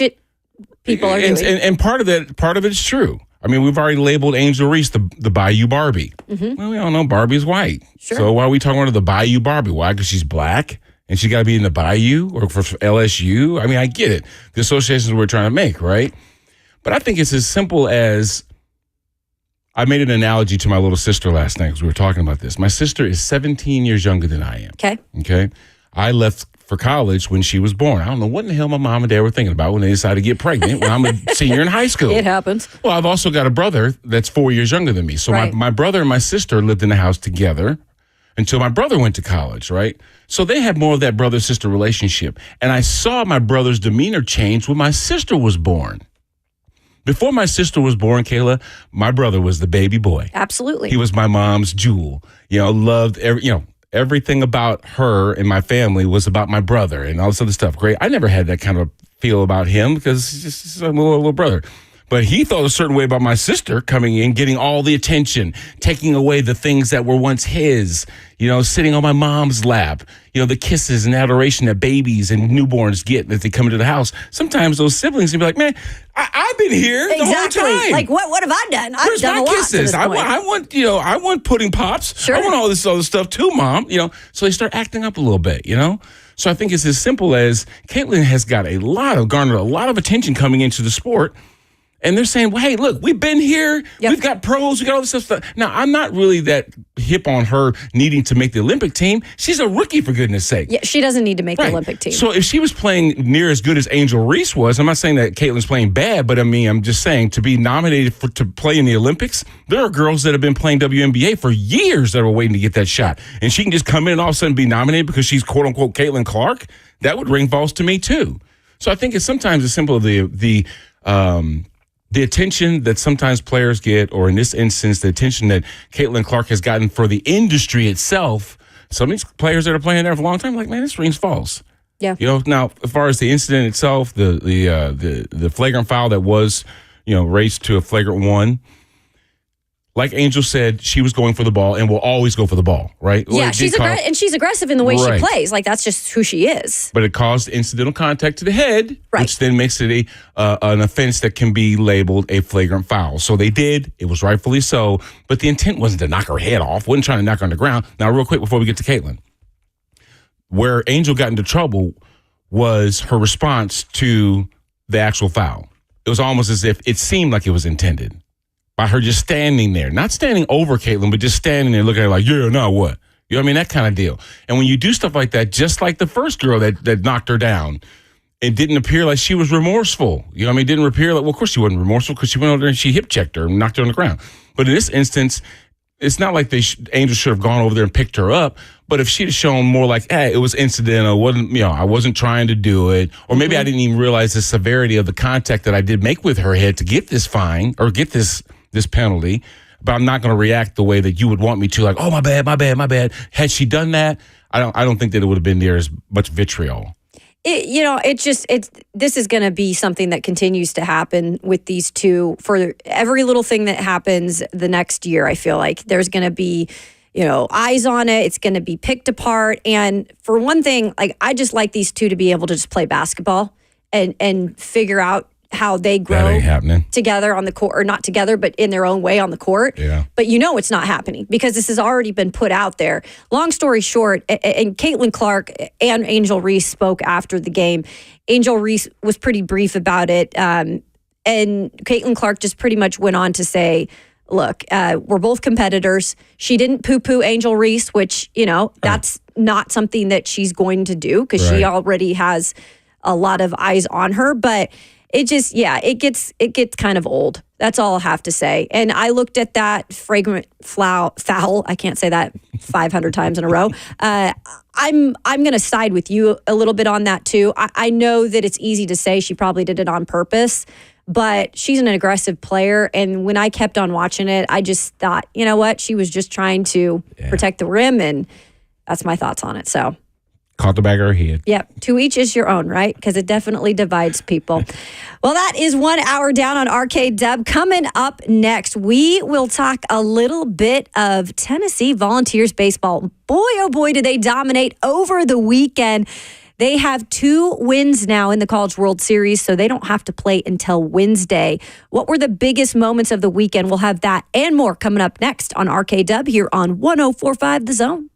people are doing. And part of it is true. I mean, we've already labeled Angel Reese the Bayou Barbie. Mm-hmm. Well, we all know Barbie's white. Sure. So why are we talking about the Bayou Barbie? Why? Because she's black and she got to be in the Bayou or for LSU? I mean, I get it. The associations we're trying to make, right? But I think it's as simple as, I made an analogy to my little sister last night because we were talking about this. My sister is 17 years younger than I am. Okay. I left for college when she was born. I don't know what in the hell my mom and dad were thinking about when they decided to get pregnant when I'm a senior in high school. It happens. Well, I've also got a brother that's 4 years younger than me. So my brother and my sister lived in the house together until my brother went to college, right? So they had more of that brother-sister relationship. And I saw my brother's demeanor change when my sister was born. Before my sister was born, Kayla, my brother was the baby boy. Absolutely. He was my mom's jewel. Loved everything about her and my family was about my brother and all this other stuff. Great. I never had that kind of feel about him because he's just a little brother. But he felt a certain way about my sister coming in, getting all the attention, taking away the things that were once his, sitting on my mom's lap, the kisses and adoration that babies and newborns get as they come into the house. Sometimes those siblings can be like, man, I've been here the whole time. Like, what have I done? Where's I've done my a lot kisses? I want pudding pops. Sure. I want all this other stuff too, Mom. So they start acting up a little bit, So I think it's as simple as Caitlyn has got garnered a lot of attention coming into the sport. And they're saying, well, hey, look, we've been here. Yep. We've got pros. We got all this stuff. Now, I'm not really that hip on her needing to make the Olympic team. She's a rookie, for goodness sake. Yeah, she doesn't need to make the Olympic team. So if she was playing near as good as Angel Reese was, I'm not saying that Caitlyn's playing bad, but I'm just saying to be nominated to play in the Olympics, there are girls that have been playing WNBA for years that are waiting to get that shot. And she can just come in and all of a sudden be nominated because she's quote-unquote Caitlyn Clark. That would ring false to me, too. So I think it's sometimes as simple as the attention that sometimes players get, or in this instance, the attention that Caitlyn Clark has gotten for the industry itself. Some of these players that are playing there for a long time, like, man, this rings false. Yeah. Now, as far as the incident itself, the flagrant foul that was, raised to a flagrant one. Like Angel said, she was going for the ball and will always go for the ball, right? Yeah, she's aggressive in the way she plays. Like, that's just who she is. But it caused incidental contact to the head, right, which then makes it an offense that can be labeled a flagrant foul. So they did. It was rightfully so. But the intent wasn't to knock her head off. Wasn't trying to knock her on the ground. Now, real quick before we get to Caitlyn. Where Angel got into trouble was her response to the actual foul. It was almost as if it seemed like it was intended. By her just standing there, not standing over Caitlyn, but just standing there looking at her like, yeah, now what? You know what I mean? That kind of deal. And when you do stuff like that, just like the first girl that knocked her down, it didn't appear like she was remorseful. You know what I mean? It didn't appear like, well, of course she wasn't remorseful because she went over there and she hip checked her and knocked her on the ground. But in this instance, it's not like Angel should have gone over there and picked her up. But if she'd have shown more like, hey, it was incidental, I wasn't trying to do it, or maybe I didn't even realize the severity of the contact that I did make with her head to get this fine or get this penalty, but I'm not going to react the way that you would want me to, like, oh, my bad. Had she done that, I don't think that it would have been near as much vitriol. This is going to be something that continues to happen with these two. For every little thing that happens the next year, I feel like there's going to be, eyes on it. It's going to be picked apart. And for one thing, like, I just like these two to be able to just play basketball and figure out how they grow together on the court, or not together, but in their own way on the court. Yeah. But it's not happening because this has already been put out there. Long story short, and Caitlyn Clark and Angel Reese spoke after the game. Angel Reese was pretty brief about it. And Caitlyn Clark just pretty much went on to say, look, we're both competitors. She didn't poo-poo Angel Reese, which, that's not something that she's going to do because she already has a lot of eyes on her. But it just, it gets kind of old. That's all I'll have to say. And I looked at that flagrant foul. I can't say that 500 times in a row. I'm going to side with you a little bit on that too. I know that it's easy to say she probably did it on purpose, but she's an aggressive player. And when I kept on watching it, I just thought, you know what? She was just trying to protect the rim, and that's my thoughts on it. So. Caught the back of her head. Yep. To each is your own, right? Because it definitely divides people. Well, that is 1 hour down on RKW. Coming up next, we will talk a little bit of Tennessee Volunteers baseball. Boy, oh boy, did they dominate over the weekend. They have 2 wins now in the College World Series, so they don't have to play until Wednesday. What were the biggest moments of the weekend? We'll have that and more coming up next on RKW here on 104.5 The Zone.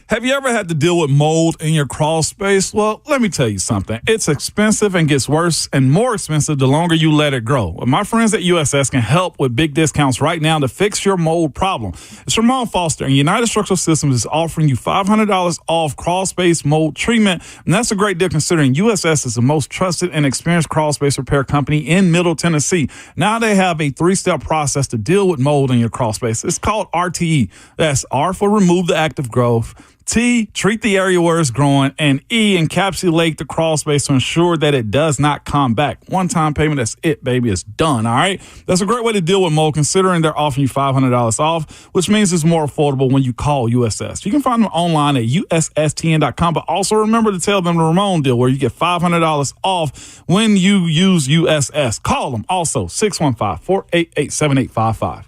Have you ever had to deal with mold in your crawl space? Well, let me tell you something. It's expensive and gets worse and more expensive the longer you let it grow. Well, my friends at USS can help with big discounts right now to fix your mold problem. It's Ramon Foster, and United Structural Systems is offering you $500 off crawl space mold treatment, and that's a great deal considering USS is the most trusted and experienced crawl space repair company in Middle Tennessee. Now they have a 3-step process to deal with mold in your crawl space. It's called RTE. That's R for remove the active growth, T, treat the area where it's growing, and E, encapsulate the crawl space to ensure that it does not come back. One-time payment, that's it, baby. It's done, all right? That's a great way to deal with mold, considering they're offering you $500 off, which means it's more affordable when you call USS. You can find them online at USSTN.com, but also remember to tell them the Ramon deal, where you get $500 off when you use USS. Call them also, 615-488-7855.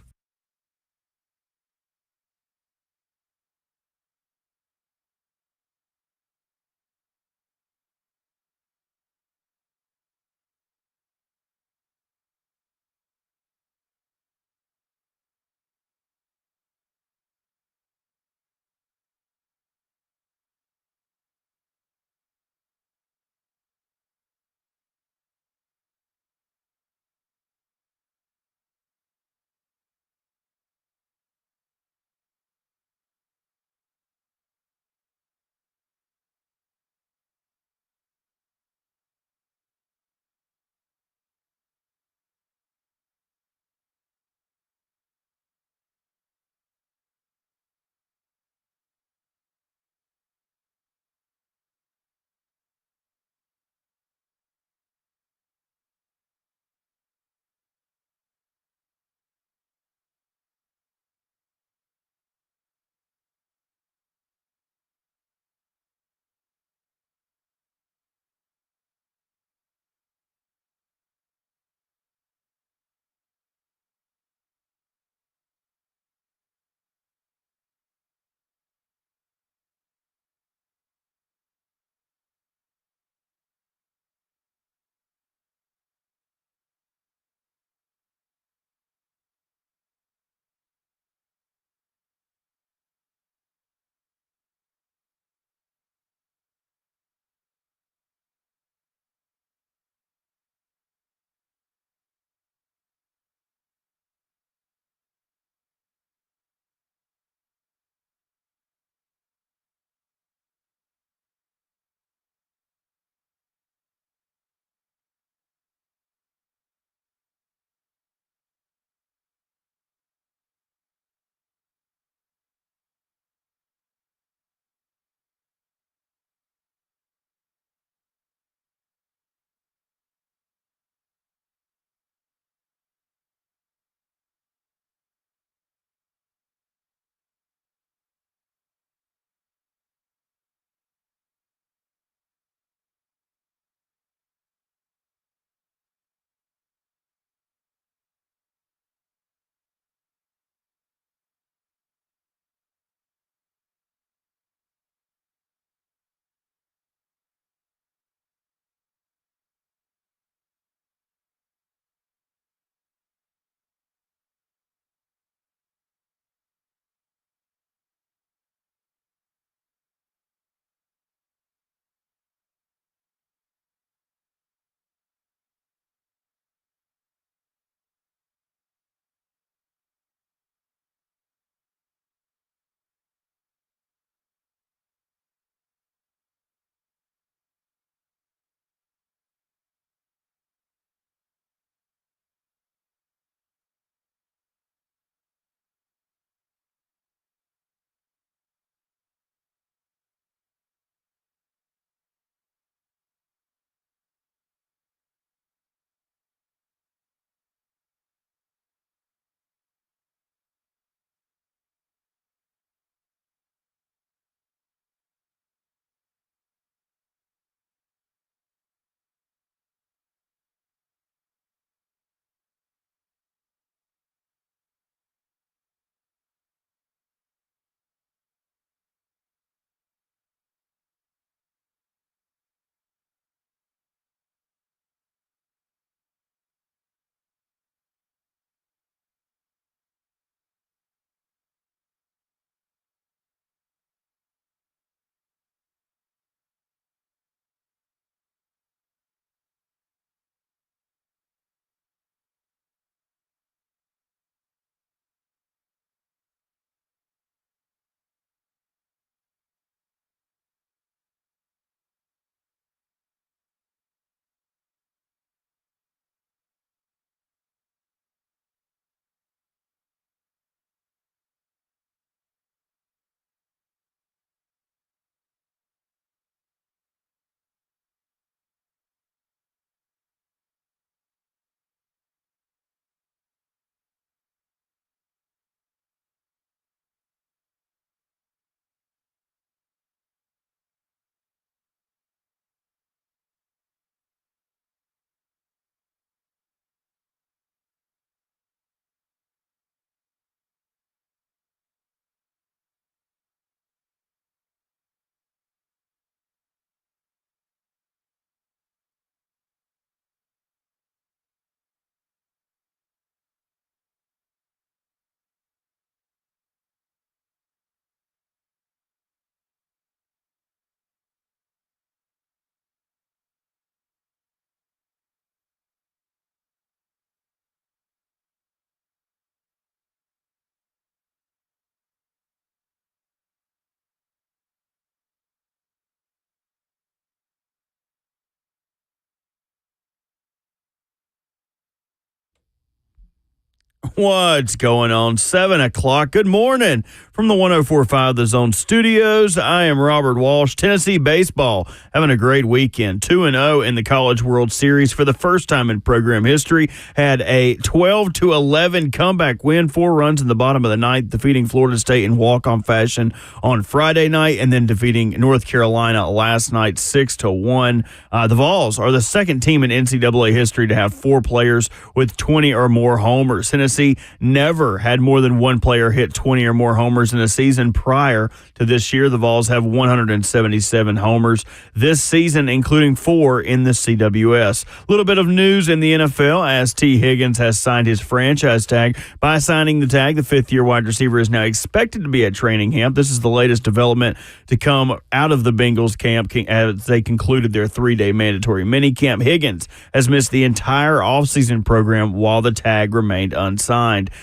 What's going on? 7 o'clock. Good morning from the 104.5 The Zone Studios. I am Robert Walsh. Tennessee baseball having a great weekend. 2-0 in the College World Series for the first time in program history. Had a 12-11 comeback win, 4 runs in the bottom of the ninth, defeating Florida State in walk-on fashion on Friday night, and then defeating North Carolina last night 6-1. The Vols are the second team in NCAA history to have 4 players with 20 or more homers. Tennessee never had more than one player hit 20 or more homers in a season prior to this year. The Vols have 177 homers this season, including 4 in the CWS. A little bit of news in the NFL as T. Higgins has signed his franchise tag. By signing the tag, the fifth-year wide receiver is now expected to be at training camp. This is the latest development to come out of the Bengals camp as they concluded their 3-day mandatory minicamp. Higgins has missed the entire offseason program while the tag remained unsigned.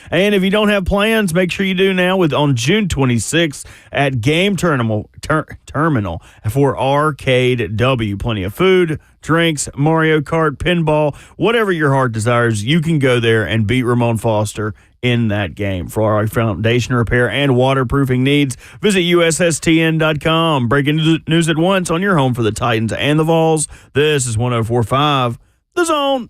And if you don't have plans, make sure you do now on June 26th at Game Terminal for RKW. Plenty of food, drinks, Mario Kart, pinball, whatever your heart desires, you can go there and beat Ramon Foster in that game. For our foundation repair and waterproofing needs, visit USSTN.com. Breaking news at once on your home for the Titans and the Vols. This is 104.5 The Zone.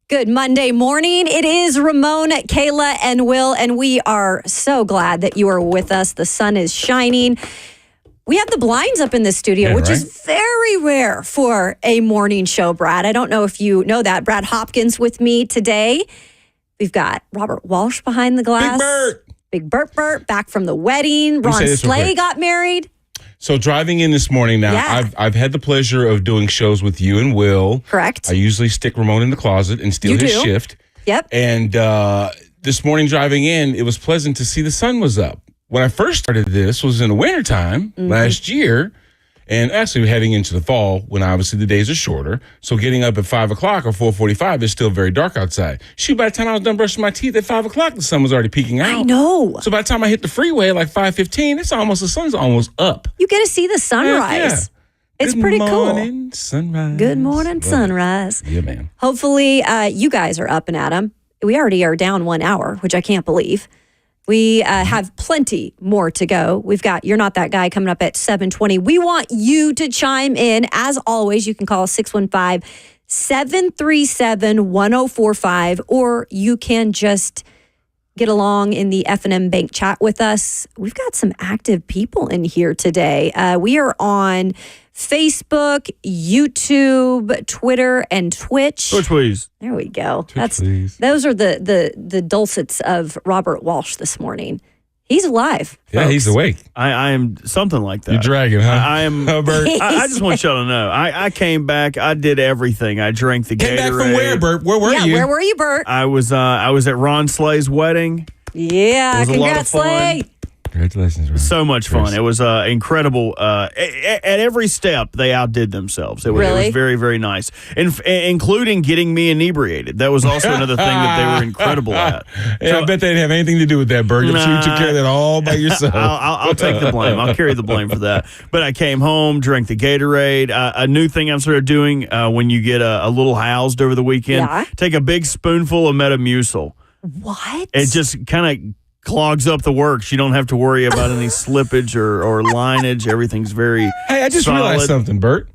Good Monday morning. It is Ramon, Kayla, and Will, and we are so glad that you are with us. The sun is shining. We have the blinds up in the studio, which is very rare for a morning show, Brad. I don't know if you know that. Brad Hopkins with me today. We've got Robert Walsh behind the glass. Big Bert back from the wedding. Ron Slay got married. So driving in this morning now, I've had the pleasure of doing shows with you and Will. Correct. I usually stick Ramon in the closet and steal his shift. Yep. And this morning driving in, it was pleasant to see the sun was up. When I first started this was in the wintertime last year, and actually heading into the fall when obviously the days are shorter. So getting up at 5 o'clock or 4:45 is still very dark outside. Shoot, by the time I was done brushing my teeth at 5 o'clock, the sun was already peeking out. I know. So by the time I hit the freeway at like 5:15, the sun's almost up. You get to see the sunrise. It's pretty cool. Good morning, sunrise. Good morning, sunrise. Yeah, man. Hopefully you guys are up and at 'em. We already are down 1 hour, which I can't believe. We have plenty more to go. We've got You're Not That Guy coming up at 7:20. We want you to chime in. As always, you can call 615-737-1045, or you can just get along in the F&M Bank chat with us. We've got some active people in here today. We are on Facebook, YouTube, Twitter, and Twitch. Twitch, please. There we go. Please. Those are the dulcets of Robert Walsh this morning. He's alive. Yeah, folks. he's awake. I am something like that. You're dragging, huh? I am. Bert. I just want y'all to know. I came back. I did everything. I drank the Gatorade. Came back from where, Bert? Where were you? Where were you, Bert? I was at Ron Slay's wedding. Yeah, it was congrats, a lot of fun. Slay. Congratulations, Ron. So much fun. It was incredible. At every step, they outdid themselves. It was very, very nice, including getting me inebriated. That was also another thing that they were incredible at. Yeah, so, I bet they didn't have anything to do with that, Bert. I'm sure you took care of that all by yourself. I'll take the blame. I'll carry the blame for that. But I came home, drank the Gatorade. A new thing I'm sort of doing when you get a little housed over the weekend, take a big spoonful of Metamucil. What? It just kind of clogs up the works. You don't have to worry about any slippage or lineage. Everything's very Hey, I just solid. realized something, Bert.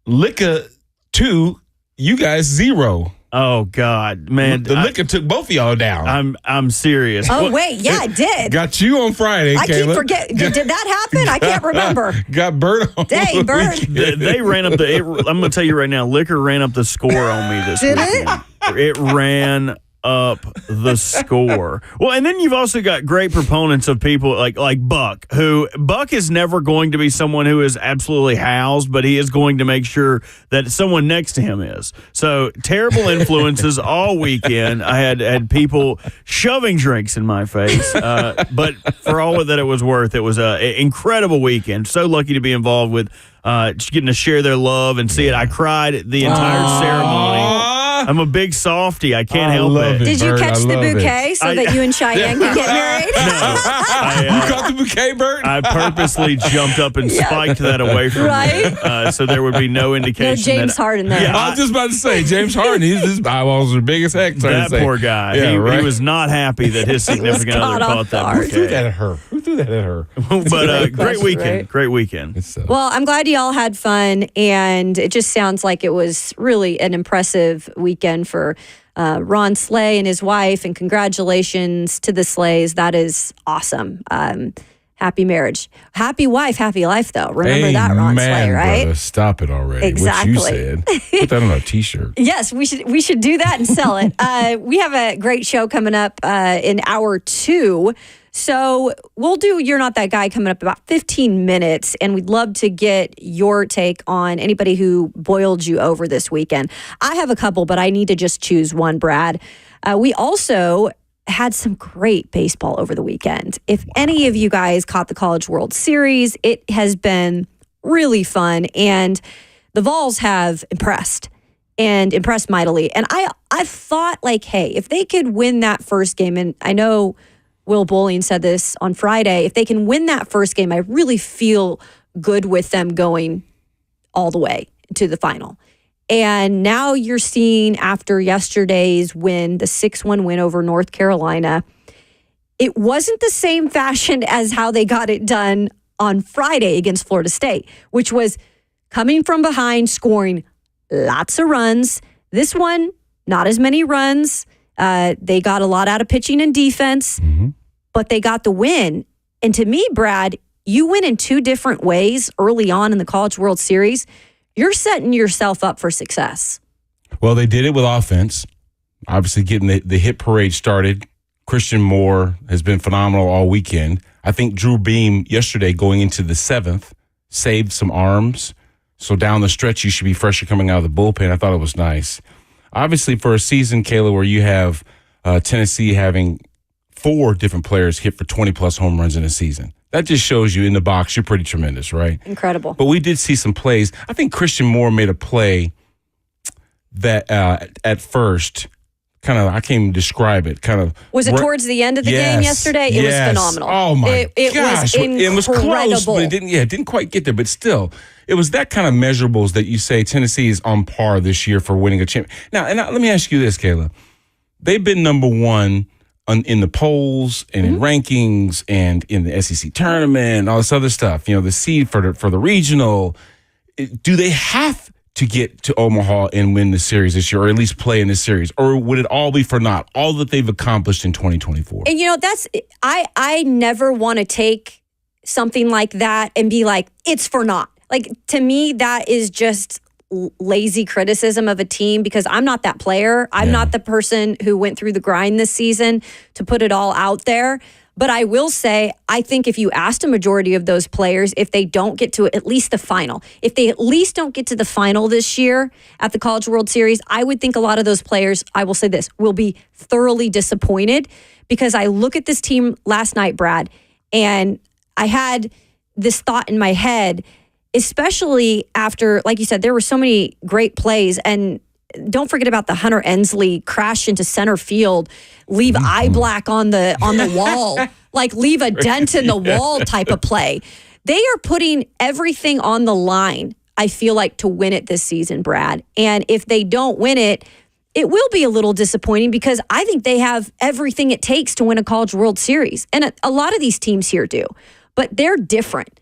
Liquor 2, you guys 0. Oh God, man! The liquor took both of y'all down. I'm serious. Oh wait, yeah, it did. Got you on Friday. I Kayla. keep forgetting. Did that happen? I can't remember. Got Bert on. Dang, Bert. They ran up I'm going to tell you right now. Liquor ran up the score on me this Did weekend. It ran up the score. Well, and then you've also got great proponents of people like Buck, who Buck is never going to be someone who is absolutely housed, but he is going to make sure that someone next to him is. So terrible influences all weekend. I had people shoving drinks in my face, but for all that it was worth, it was an incredible weekend. So lucky to be involved with just getting to share their love and see it. I cried the entire ceremony. I'm a big softie. I can't help it. Did you catch the bouquet so that you and Cheyenne could get married? No. You caught the bouquet, Bert? I purposely jumped up and spiked that away from me, so there would be no indication. No James Harden there. Yeah, I was just about to say, James Harden, his eyeballs are big as heck. That poor guy. Yeah, he was not happy that his significant other caught that bouquet. Who threw that at her? But great weekend. Right? Great weekend. Well, I'm glad you all had fun, and it just sounds like it was really an impressive weekend for Ron Slay and his wife, and congratulations to the Slays. That is awesome. Happy marriage. Happy wife, happy life, though. Remember that, Ron Slay, right? Brother, stop it already. Exactly. What you said. Put that on a T-shirt. Yes, we should do that and sell it. We have a great show coming up in hour 2. So we'll do You're Not That Guy coming up about 15 minutes, and we'd love to get your take on anybody who boiled you over this weekend. I have a couple, but I need to just choose one, Brad. We also had some great baseball over the weekend. If any of you guys caught the College World Series, it has been really fun, and the Vols have impressed mightily. And I thought, like, hey, if they could win that first game, and I know Will Bowling said this on Friday, if they can win that first game, I really feel good with them going all the way to the final. And now you're seeing, after yesterday's win, the 6-1 win over North Carolina, it wasn't the same fashion as how they got it done on Friday against Florida State, which was coming from behind, scoring lots of runs. This one, not as many runs. They got a lot out of pitching and defense, but they got the win. And to me, Brad, you win in 2 different ways early on in the College World Series. You're setting yourself up for success. Well, they did it with offense. Obviously, getting the hit parade started. Christian Moore has been phenomenal all weekend. I think Drew Beam yesterday going into the 7th saved some arms. So down the stretch, you should be fresher coming out of the bullpen. I thought it was nice. Obviously, for a season, Kayla, where you have Tennessee having 4 different players hit for 20-plus home runs in a season, that just shows you in the box you're pretty tremendous, right? Incredible. But we did see some plays. I think Christian Moore made a play that at first, kind of, I can't even describe it. Was it towards the end of the game yesterday? It was phenomenal. Oh my it gosh! Was incredible. It was close, but it didn't quite get there. But still, it was that kind of measurables that you say Tennessee is on par this year for winning a championship. Now, let me ask you this, Kayla. They've been number 1 in the polls and in rankings and in the SEC tournament and all this other stuff. You know, the seed for the regional. Do they have to get to Omaha and win the series this year, or at least play in this series? Or would it all be for naught, all that they've accomplished in 2024? And, that's I never want to take something like that and be like, it's for naught. Like, to me, that is just lazy criticism of a team, because I'm not that player. I'm not the person who went through the grind this season to put it all out there. But I will say, I think if you asked a majority of those players, if they don't get to at least the final, if they at least don't get to the final this year at the College World Series, I would think a lot of those players, I will say this, will be thoroughly disappointed, because I look at this team last night, Brad, and I had this thought in my head, especially after, like you said, there were so many great plays. And don't forget about the Hunter Ensley crash into center field, leave eye black on the wall, like leave a dent in the wall type of play. They are putting everything on the line, I feel like, to win it this season, Brad. And if they don't win it, it will be a little disappointing, because I think they have everything it takes to win a College World Series. And a lot of these teams here do, but they're different.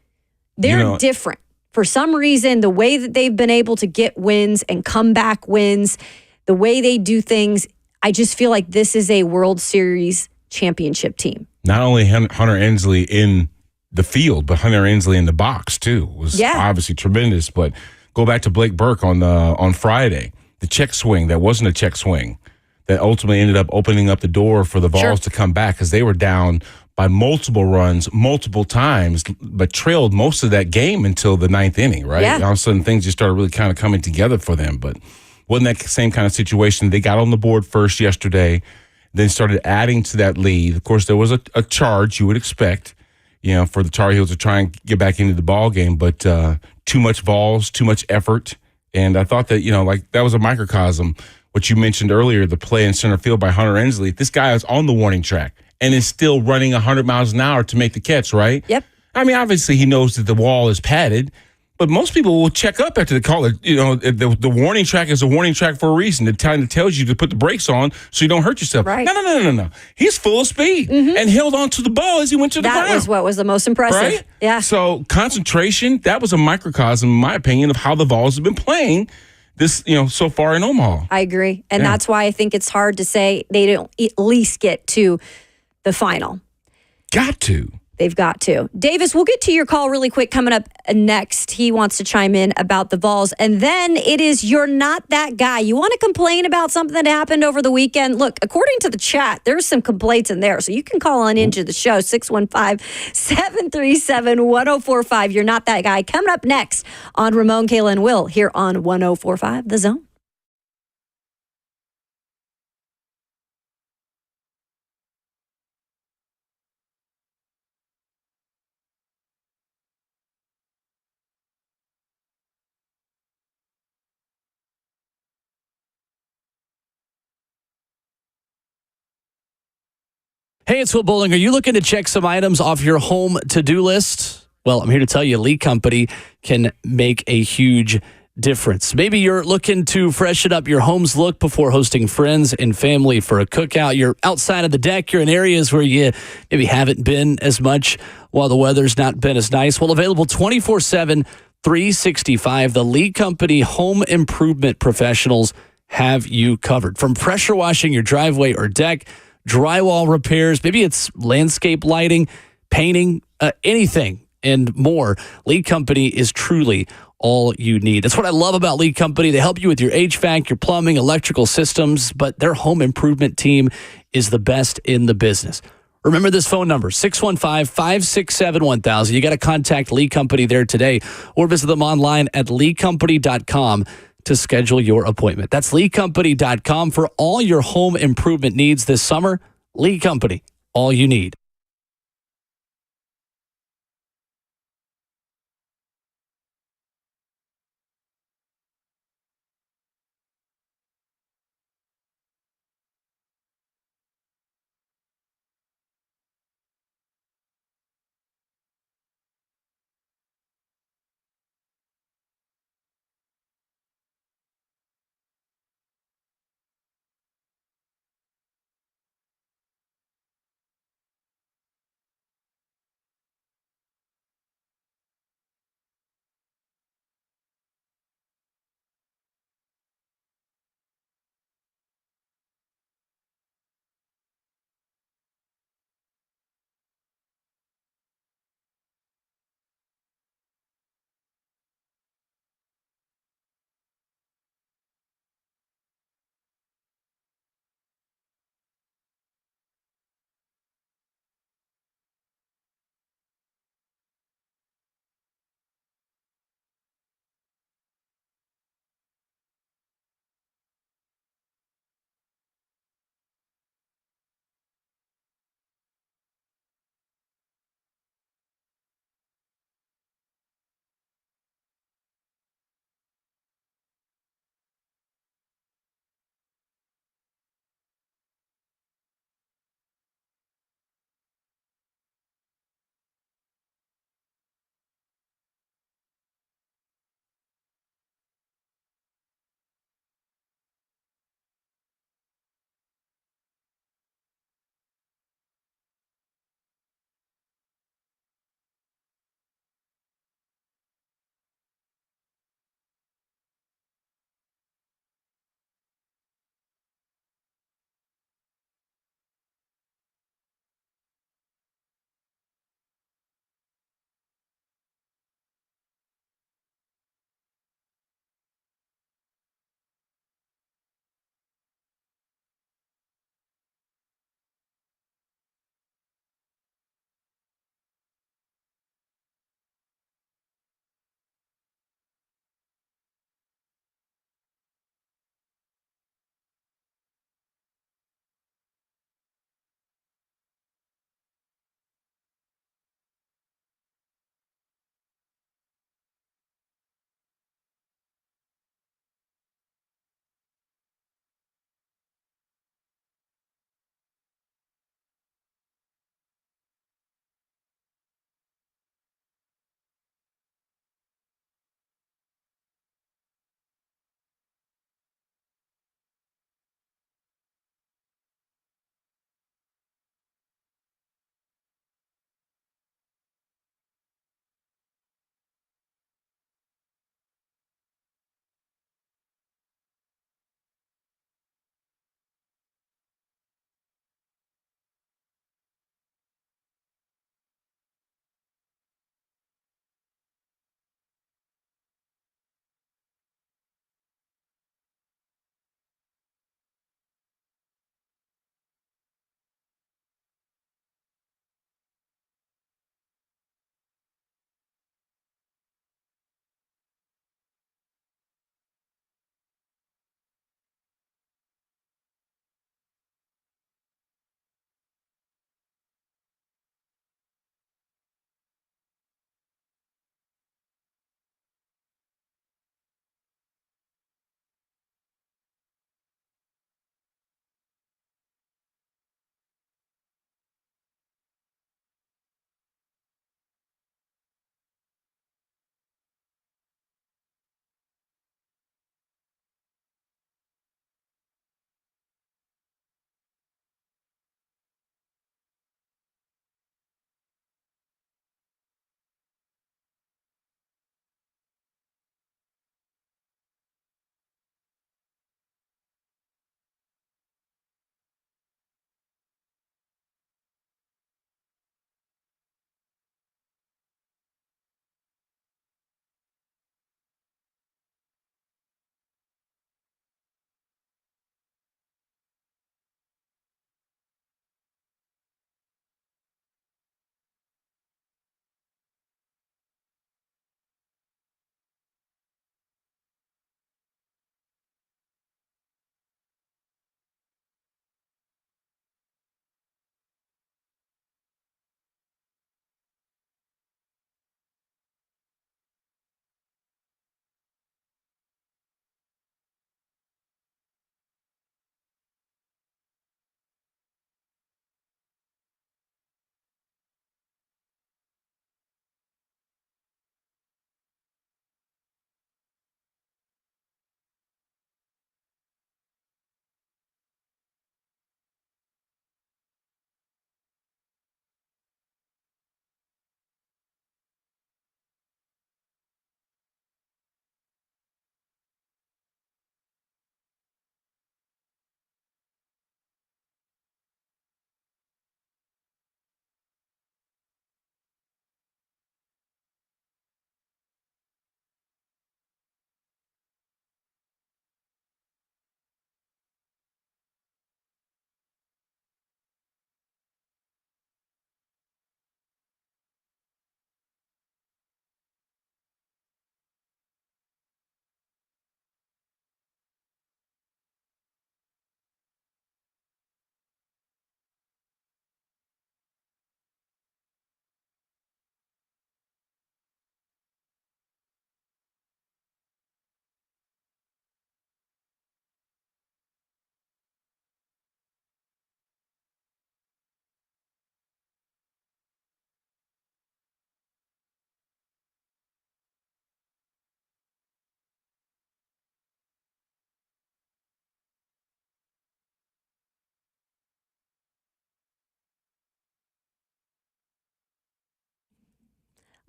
They're different. For some reason, the way that they've been able to get wins and comeback wins, the way they do things, I just feel like this is a World Series championship team. Not only Hunter Ensley in the field, but Hunter Ensley in the box, too, was obviously tremendous. But go back to Blake Burke on Friday. The check swing, that wasn't a check swing. that ultimately ended up opening up the door for the Vols to come back because they were down by multiple runs, multiple times, but trailed most of that game until the ninth inning, right? Yeah. All of a sudden, things just started really kind of coming together for them. But wasn't that same kind of situation? They got on the board first yesterday, then started adding to that lead. Of course, there was a charge you would expect, for the Tar Heels to try and get back into the ball game, but too much Vols, too much effort. And I thought that, that was a microcosm. What you mentioned earlier, the play in center field by Hunter Ensley, this guy is on the warning track and is still running 100 miles an hour to make the catch, right? Yep. I mean, obviously he knows that the wall is padded, but most people will check up after the call. The warning track is a warning track for a reason. It tells you to put the brakes on so you don't hurt yourself. Right. No. He's full of speed and held on to the ball as he went to the ground. That was what was the most impressive. Right? Yeah. So concentration, that was a microcosm, in my opinion, of how the Vols have been playing this, so far in Omaha. I agree. And that's why I think it's hard to say they don't at least get to the final. Got to. They've got to. Davis, we'll get to your call really quick coming up next. He wants to chime in about the Vols. And then it is You're Not That Guy. You want to complain about something that happened over the weekend? Look, according to the chat, there's some complaints in there. So you can call on into the show, 615-737-1045. You're Not That Guy. Coming up next on Ramon, Kayla, and Will here on 1045 The Zone. Hey, it's Will Bowling. Are you looking to check some items off your home to-do list? Well, I'm here to tell you, Lee Company can make a huge difference. Maybe you're looking to freshen up your home's look before hosting friends and family for a cookout. You're outside of the deck. You're in areas where you maybe haven't been as much while the weather's not been as nice. Well, available 24/7, 365. The Lee Company home improvement professionals have you covered. From pressure washing your driveway or deck, drywall repairs, maybe it's landscape lighting, painting, anything and more. Lee Company is truly all you need. That's what I love about Lee Company. They help you with your HVAC, your plumbing, electrical systems, but their home improvement team is the best in the business. Remember this phone number, 615-567-1000. You got to contact Lee Company there today or visit them online at leecompany.com to schedule your appointment. That's leecompany.com for all your home improvement needs this summer. Lee Company, all you need.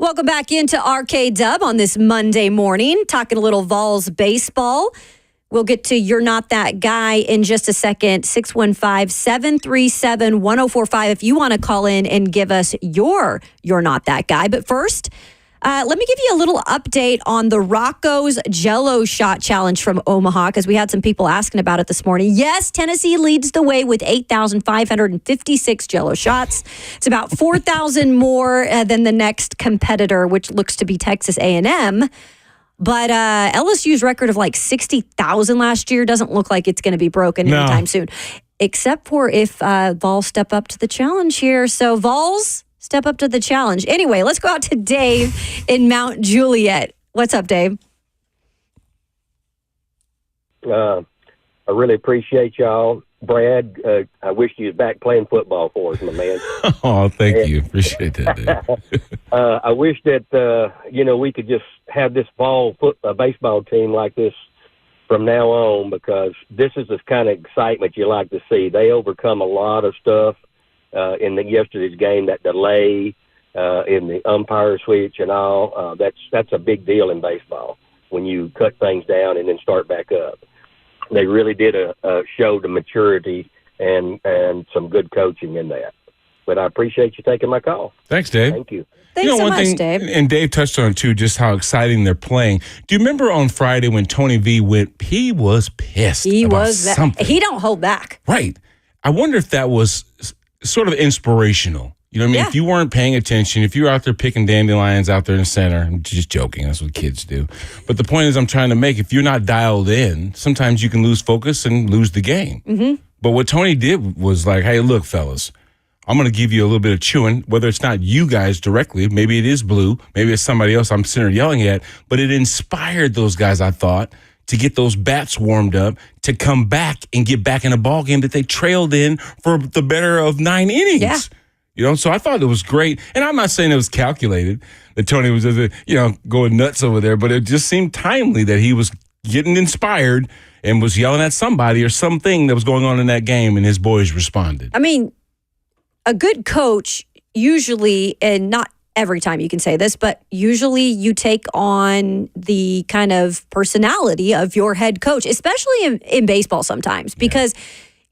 Welcome back into RKW on this Monday morning, talking a little Vols baseball. We'll get to You're Not That Guy in just a second. 615-737-1045 if you want to call in and give us You're Not That Guy. But first, let me give you a little update on the Rocco's Jell-O Shot Challenge from Omaha, because we had some people asking about it this morning. Yes, Tennessee leads the way with 8,556 Jell-O shots. It's about 4,000 more than the next competitor, which looks to be Texas A&M. But LSU's record of like 60,000 last year doesn't look like it's going to be broken anytime soon, except for if Vols step up to the challenge here. So Vols, step up to the challenge. Anyway, let's go out to Dave in Mount Juliet. What's up, Dave? I really appreciate y'all. Brad, I wish you was back playing football for us, my man. Oh, thank you. Appreciate that, Dave. I wish that, we could just have this baseball team like this from now on, because this is the kind of excitement you like to see. They overcome a lot of stuff in yesterday's game, that delay in the umpire switch and all. That's a big deal in baseball when you cut things down and then start back up. They really did show the maturity and some good coaching in that. But I appreciate you taking my call. Thanks, Dave. Thank you. Thanks so much, Dave. And Dave touched on, too, just how exciting they're playing. Do you remember on Friday when Tony V went, he was pissed about something. He don't hold back. Right. I wonder if that was sort of inspirational. You know what I mean? Yeah. If you weren't paying attention, if you were out there picking dandelions out there in the center, I'm just joking. That's what kids do. But the point is I'm trying to make, if you're not dialed in, sometimes you can lose focus and lose the game. Mm-hmm. But what Tony did was like, hey, look, fellas, I'm going to give you a little bit of chewing, whether it's not you guys directly. Maybe it is Blue. Maybe it's somebody else I'm sitting there yelling at. But it inspired those guys, I thought, to get those bats warmed up, to come back and get back in a ball game that they trailed in for the better of 9 innings. Yeah. So I thought it was great. And I'm not saying it was calculated, that Tony was, going nuts over there, but it just seemed timely that he was getting inspired and was yelling at somebody or something that was going on in that game, and his boys responded. I mean, a good coach usually, and not every time you can say this, but usually you take on the kind of personality of your head coach, especially in baseball sometimes, because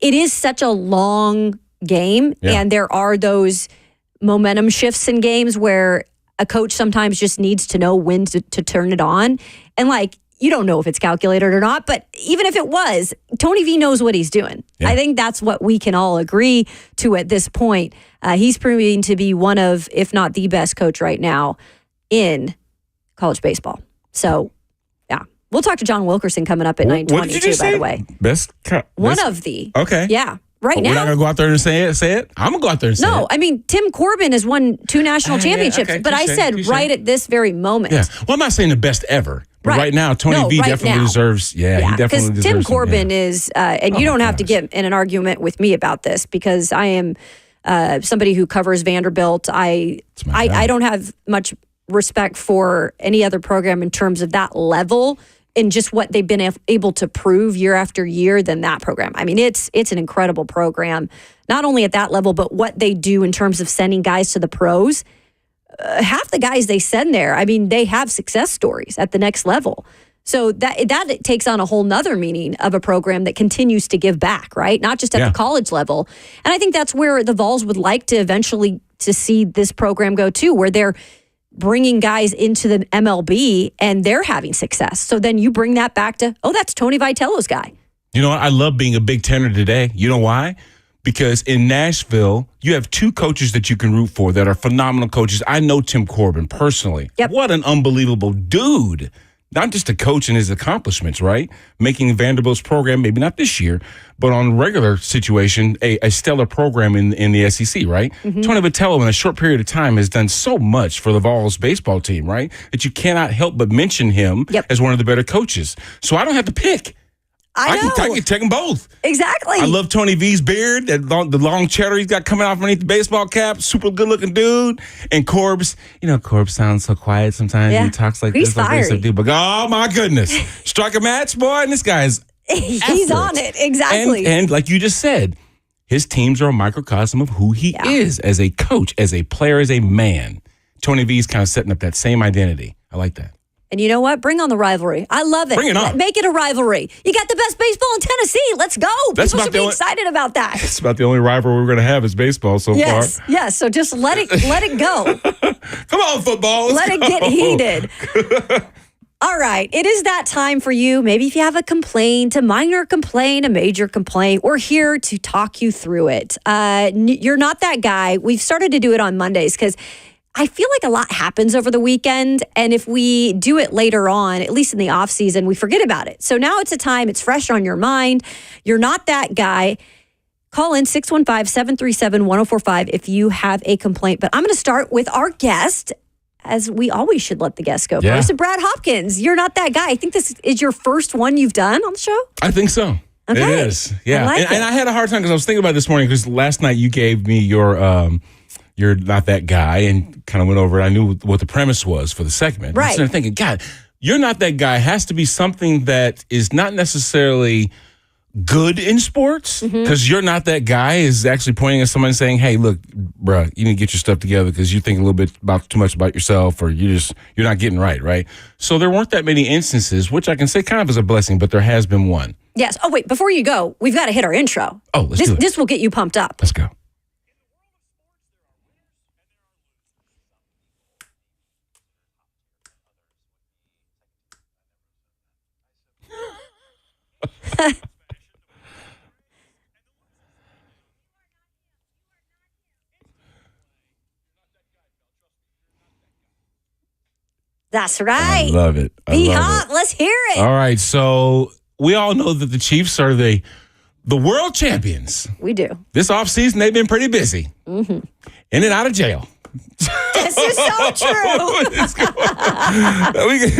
it is such a long game, and there are those momentum shifts in games where a coach sometimes just needs to know when to turn it on. And you don't know if it's calculated or not, but even if it was, Tony V knows what he's doing. Yeah. I think that's what we can all agree to at this point. He's proving to be one of, if not the best coach right now in college baseball. So, yeah. We'll talk to John Wilkerson coming up at 9:20 too, by the way. One of the. Okay. Yeah. Right now. We're not going to go out there and say it? I'm going to go out there and say it. No, I mean, Tim Corbin has won 2 national championships, but I said right at this very moment. Yeah. Well, I'm not saying the best ever. But right now, Tony V definitely deserves, he definitely deserves. Because Tim Corbin is, and you don't have to get in an argument with me about this, because I am somebody who covers Vanderbilt. I don't have much respect for any other program in terms of that level and just what they've been able to prove year after year than that program. I mean, it's an incredible program, not only at that level, but what they do in terms of sending guys to the pros. Half the guys they send there, I mean, they have success stories at the next level. So that takes on a whole nother meaning of a program that continues to give back, right? Not just at the college level. And I think that's where the Vols would like to eventually to see this program go to, where they're bringing guys into the MLB and they're having success. So then you bring that back to, that's Tony Vitello's guy. You know what? I love being a Big Tenner today. You know why? Because in Nashville, you have 2 coaches that you can root for that are phenomenal coaches. I know Tim Corbin personally. Yep. What an unbelievable dude. Not just a coach and his accomplishments, right? Making Vanderbilt's program, maybe not this year, but on regular situation, a stellar program in the SEC, right? Mm-hmm. Tony Vitello, in a short period of time, has done so much for the Vols baseball team, right? That you cannot help but mention him as one of the better coaches. So I don't have to pick. I can take them both. Exactly. I love Tony V's beard, the long cheddar he's got coming out from underneath the baseball cap. Super good-looking dude. And Corbs, Corbs sounds so quiet sometimes. Yeah. He talks like he's this. Fiery. But oh, my goodness. Strike a match, boy, and this guy's he's on it. Exactly. And like you just said, his teams are a microcosm of who he is as a coach, as a player, as a man. Tony V's kind of setting up that same identity. I like that. And you know what? Bring on the rivalry. I love it. Bring it on. Make it a rivalry. You got the best baseball in Tennessee. Let's go. People should be excited about that. It's about the only rivalry we're going to have is baseball so far. Yes. So just let it go. Come on, football. Let it get heated. All right. It is that time for you. Maybe if you have a complaint, a minor complaint, a major complaint, we're here to talk you through it. You're not that guy. We've started to do it on Mondays because I feel like a lot happens over the weekend, and if we do it later on, at least in the off season, we forget about it. So now it's a time, it's fresh on your mind. You're not that guy. Call in 615-737-1045 if you have a complaint. But I'm going to start with our guest, as we always should let the guests go first. So Brad Hopkins, you're not that guy. I think this is your first one you've done on the show? I think so. Okay. It is. Yeah. And I had a hard time because I was thinking about it this morning because last night you gave me your You're Not That Guy and kind of went over it. I knew what the premise was for the segment. Right. I'm thinking, God, You're Not That Guy has to be something that is not necessarily good in sports because You're Not That Guy is actually pointing at someone saying, hey, look, bruh, you need to get your stuff together because you think a little bit too much about yourself or you're not getting right? So there weren't that many instances, which I can say kind of is a blessing, but there has been one. Yes. Oh, wait, before you go, we've got to hit our intro. Oh, let's do it. This will get you pumped up. Let's go. That's right. I love it. Be hot. Let's hear it. All right. So we all know that the Chiefs are the world champions. We do. This offseason, they've been pretty busy. In and out of jail. This is so true.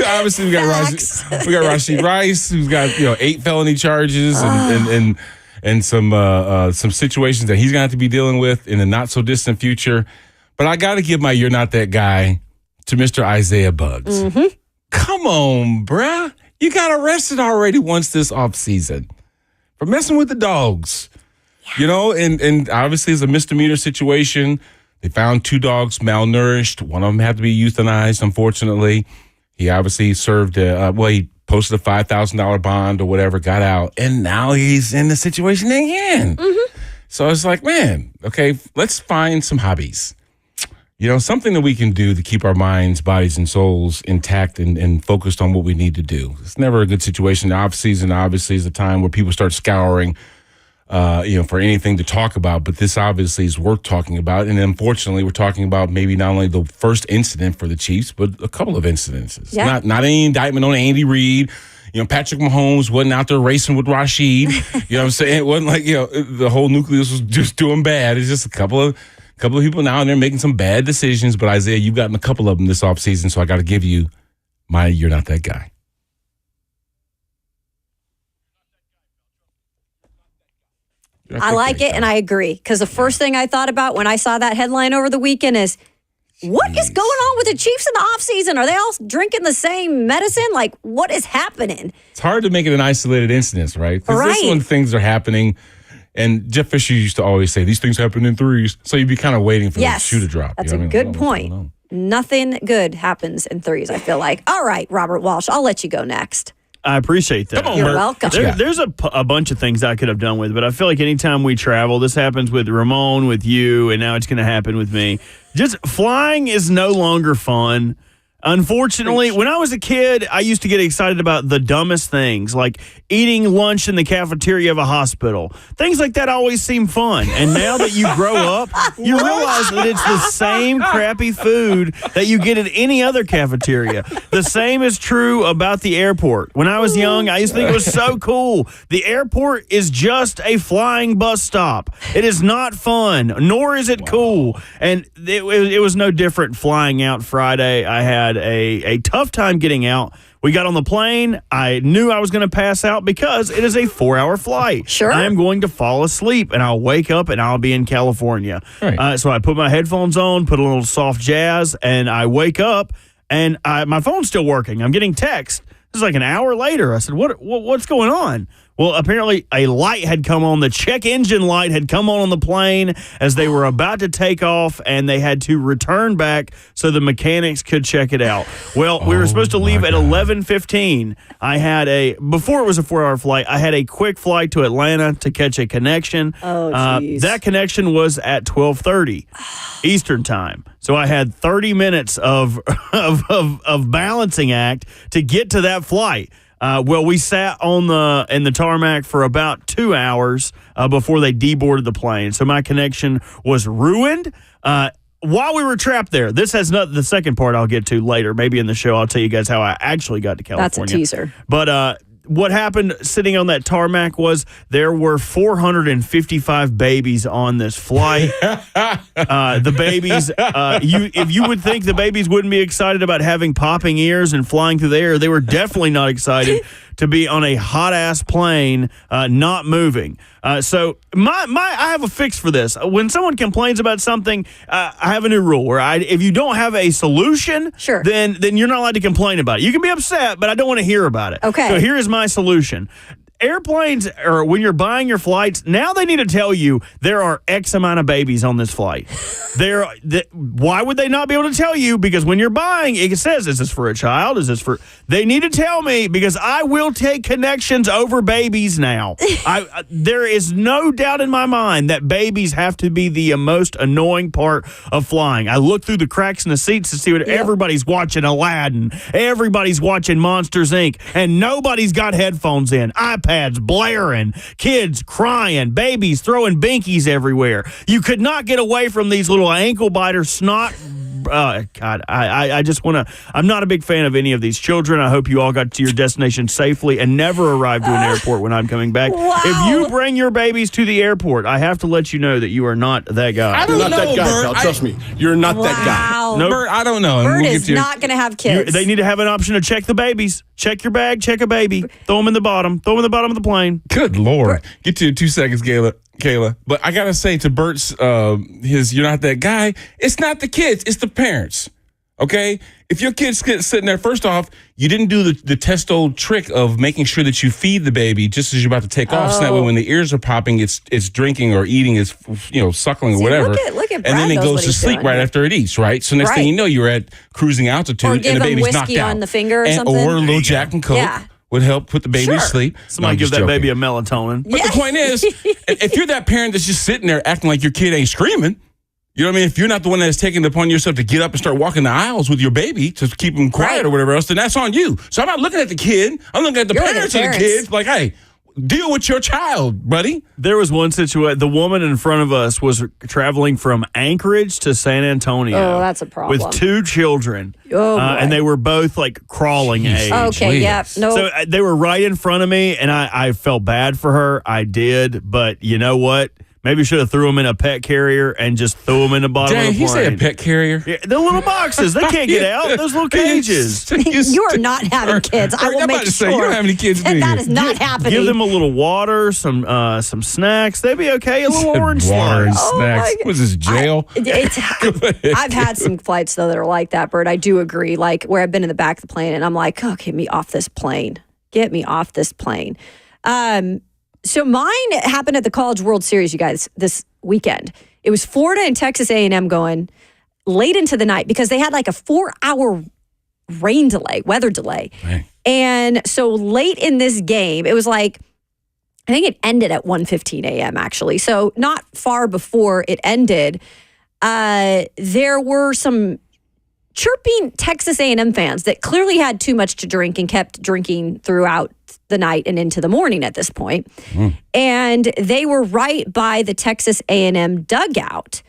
Obviously, we got Rashid Rice, who's got 8 felony charges and some situations that he's going to have to be dealing with in the not so distant future. But I got to give my You're Not That Guy to Mr. Isaiah Buggs. Come on, bruh. You got arrested already once this offseason for messing with the dogs. And obviously it's a misdemeanor situation. They found 2 dogs malnourished. One of them had to be euthanized, unfortunately. He obviously served, he posted a $5,000 bond or whatever, got out, and now he's in the situation again. So it's like, man, okay, let's find some hobbies. Something that we can do to keep our minds, bodies, and souls intact and focused on what we need to do. It's never a good situation. The off-season obviously is a time where people start scouring for anything to talk about, but this obviously is worth talking about. And unfortunately, we're talking about maybe not only the first incident for the Chiefs, but a couple of incidences. Yeah. Not any indictment on Andy Reid. Patrick Mahomes wasn't out there racing with Rashid. You know what I'm saying? It wasn't like, the whole nucleus was just doing bad. It's just a couple of people now and they're making some bad decisions. But Isaiah, you've gotten a couple of them this offseason, so I got to give you my You're Not That Guy. I like it, and I agree. Because the first thing I thought about when I saw that headline over the weekend is, what is going on with the Chiefs in the offseason? Are they all drinking the same medicine? Like, what is happening? It's hard to make it an isolated incident, right? Because this one, things are happening. And Jeff Fisher used to always say, these things happen in threes. So you'd be kind of waiting for the shoe to drop. That's a good point. Nothing good happens in threes, I feel like. All right, Robert Walsh, I'll let you go next. I appreciate that. Come on, You're welcome. There's a bunch of things I could have done with, but I feel like anytime we travel, this happens with Ramon, with you, and now it's going to happen with me. Just flying is no longer fun. Unfortunately, when I was a kid, I used to get excited about the dumbest things, like eating lunch in the cafeteria of a hospital. Things like that always seem fun. And now that you grow up, you realize that it's the same crappy food that you get at any other cafeteria. The same is true about the airport. When I was young, I used to think it was so cool. The airport is just a flying bus stop. It is not fun, nor is it cool. And it was no different flying out Friday. I had a tough time getting out. We got on the plane. I knew I was going to pass out because it is a 4-hour flight. Sure. I am going to fall asleep, and I'll wake up, and I'll be in California. Right. So I put my headphones on, put a little soft jazz, and I wake up, and my phone's still working. I'm getting text. This is like an hour later. I said, what's going on? Well, apparently a light had come on. The check engine light had come on the plane as they were about to take off, and they had to return back so the mechanics could check it out. Well, we were supposed to leave at 11:15. Before it was a 4-hour flight, I had a quick flight to Atlanta to catch a connection. Oh, jeez. That connection was at 12:30 Eastern time. So I had 30 minutes of balancing act to get to that flight. Well, we sat in the tarmac for about 2 hours before they deboarded the plane. So my connection was ruined while we were trapped there. This has the second part I'll get to later. Maybe in the show I'll tell you guys how I actually got to California. That's a teaser. But what happened sitting on that tarmac was there were 455 babies on this flight. The babies, if you would think the babies wouldn't be excited about having popping ears and flying through the air, they were definitely not excited to be on a hot-ass plane not moving. So I have a fix for this. When someone complains about something, I have a new rule where if you don't have a solution, sure, then you're not allowed to complain about it. You can be upset, but I don't want to hear about it. Okay. So here is my solution. Airplanes, or when you're buying your flights, now they need to tell you there are X amount of babies on this flight. Why would they not be able to tell you? Because when you're buying, it says, is this for a child? Is this for... They need to tell me, because I will take connections over babies now. There is no doubt in my mind that babies have to be the most annoying part of flying. I look through the cracks in the seats to see what everybody's watching Aladdin. Everybody's watching Monsters, Inc., and nobody's got headphones in. iPads blaring, kids crying, babies throwing binkies everywhere. You could not get away from these little ankle biter snot. God, I just want to... I'm not a big fan of any of these children. I hope you all got to your destination safely and never arrived to an airport when I'm coming back. Wow. If you bring your babies to the airport, I have to let you know that you are not that guy. You're not that guy, pal. Trust me. You're not that guy. Nope. Bert, I don't know. Bert is not going to have kids. They need to have an option to check the babies. Check your bag, check a baby. Throw them in the bottom. Throw them in the bottom of the plane. Good Lord. Get to you in 2 seconds, Kayla. But I got to say to Bert's, you're not that guy. It's not the kids. It's the parents. Okay? If your kid's sitting there, first off, you didn't do the testo trick of making sure that you feed the baby just as you're about to take off. So that way when the ears are popping, it's drinking or eating, it's suckling or whatever. Look at Brad, and then it goes to sleep right after it eats, right? So next thing you know, you're at cruising altitude and the baby's knocked out. On the finger or something. Or a little Jack and Coke. Yeah. Would help put the baby to sleep. Somebody give that baby a melatonin. But the point is, if you're that parent that's just sitting there acting like your kid ain't screaming, you know what I mean? If you're not the one that's taking it upon yourself to get up and start walking the aisles with your baby to keep them quiet or whatever else, then that's on you. So I'm not looking at the kid. I'm looking at the parents of the kids. Like, hey, deal with your child, buddy. There was one situation. The woman in front of us was traveling from Anchorage to San Antonio. Oh, that's a problem. With 2 children. Oh, boy. And they were both like crawling age. Okay, yeah. No. So they were right in front of me, and I felt bad for her. I did. But you know what? Maybe should have threw them in a pet carrier and just threw them in the bottom of the plane. He said a pet carrier. Yeah, the little boxes. They can't get out. Those little cages. You are not having kids. I will make sure. You don't have any kids, do you? That is not happening. Give them a little water, some snacks. They'd be okay. A little orange water and slice. snacks. What is this, jail? I've had some flights, though, that are like that, Bert. I do agree. Like, where I've been in the back of the plane, and I'm like, oh, get me off this plane. Get me off this plane. So mine happened at the College World Series, you guys, this weekend. It was Florida and Texas A&M going late into the night because they had like a 4-hour weather delay. Right. And so late in this game, it was like, I think it ended at 1:15 a.m. actually. So not far before it ended, there were some chirping Texas A&M fans that clearly had too much to drink and kept drinking throughout the night and into the morning at this point. And they were right by the Texas A&M dugout,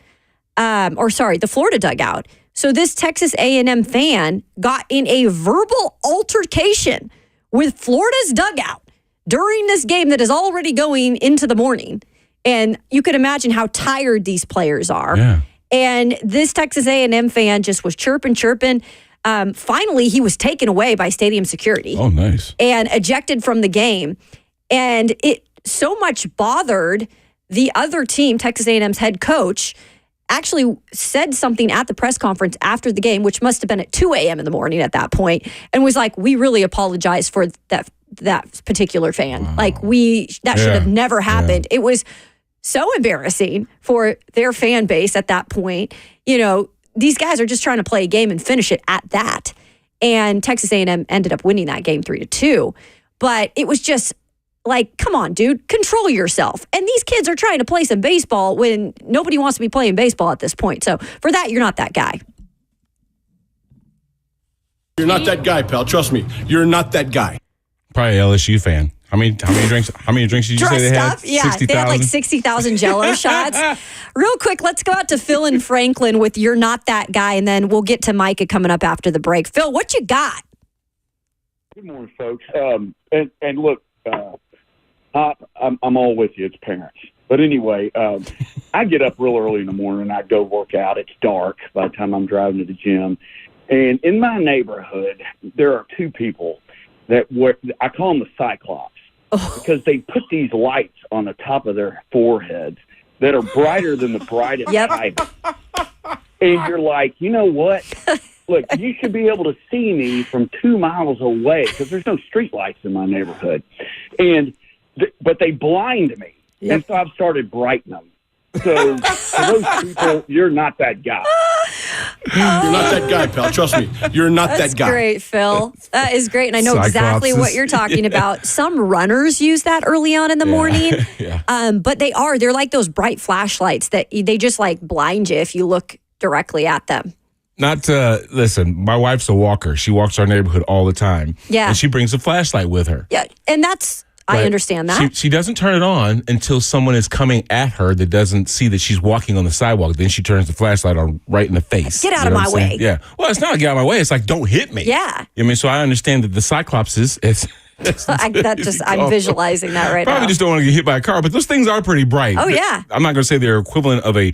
the Florida dugout. So this Texas A&M fan got in a verbal altercation with Florida's dugout during this game that is already going into the morning. And you can imagine how tired these players are. Yeah. And this Texas A&M fan just was chirping. Finally, he was taken away by stadium security. Oh, nice. And ejected from the game. And it so much bothered the other team, Texas A&M's head coach, actually said something at the press conference after the game, which must have been at 2 a.m. in the morning at that point, and was like, we really apologize for that that particular fan. Wow. Like that should have never happened. It was so embarrassing for their fan base at that point. You know, these guys are just trying to play a game and finish it at that. And Texas A&M ended up winning that game 3-2. But it was just like, come on, dude, control yourself. And these kids are trying to play some baseball when nobody wants to be playing baseball at this point. So for that, you're not that guy. You're not that guy, pal. Trust me. You're not that guy. Probably LSU fan. How many drinks did you say they had? Yeah, 60, they had like 60,000 Jell-O shots. Real quick, let's go out to Phil in Franklin with You're Not That Guy, and then we'll get to Micah coming up after the break. Phil, what you got? Good morning, folks. And look, Pop, I'm all with you. It's parents. But anyway, I get up real early in the morning and I go work out. It's dark by the time I'm driving to the gym. And in my neighborhood, there are two people that I call them the Cyclops. Because they put these lights on the top of their foreheads that are brighter than the brightest diamond. And you're like, you know what? Look, you should be able to see me from 2 miles away because there's no street lights in my neighborhood. But they blind me. Yep. And so I've started brightening them. So for those people, you're not that guy. You're not that guy, pal. Trust me. You're not that guy. That's great, Phil. That is great. And I know exactly what you're talking about. Some runners use that early on in the morning. But they're like those bright flashlights that they just like blind you if you look directly at them. Listen, my wife's a walker. She walks our neighborhood all the time. Yeah. And she brings a flashlight with her. Yeah. And I understand that. She doesn't turn it on until someone is coming at her that doesn't see that she's walking on the sidewalk. Then she turns the flashlight on right in the face. Get out of my way. Yeah. Well, it's not get out of my way. It's like, don't hit me. Yeah. I mean, so I understand that the Cyclops is I'm visualizing that right now. Probably just don't want to get hit by a car, but those things are pretty bright. Oh, yeah. I'm not going to say they're equivalent of a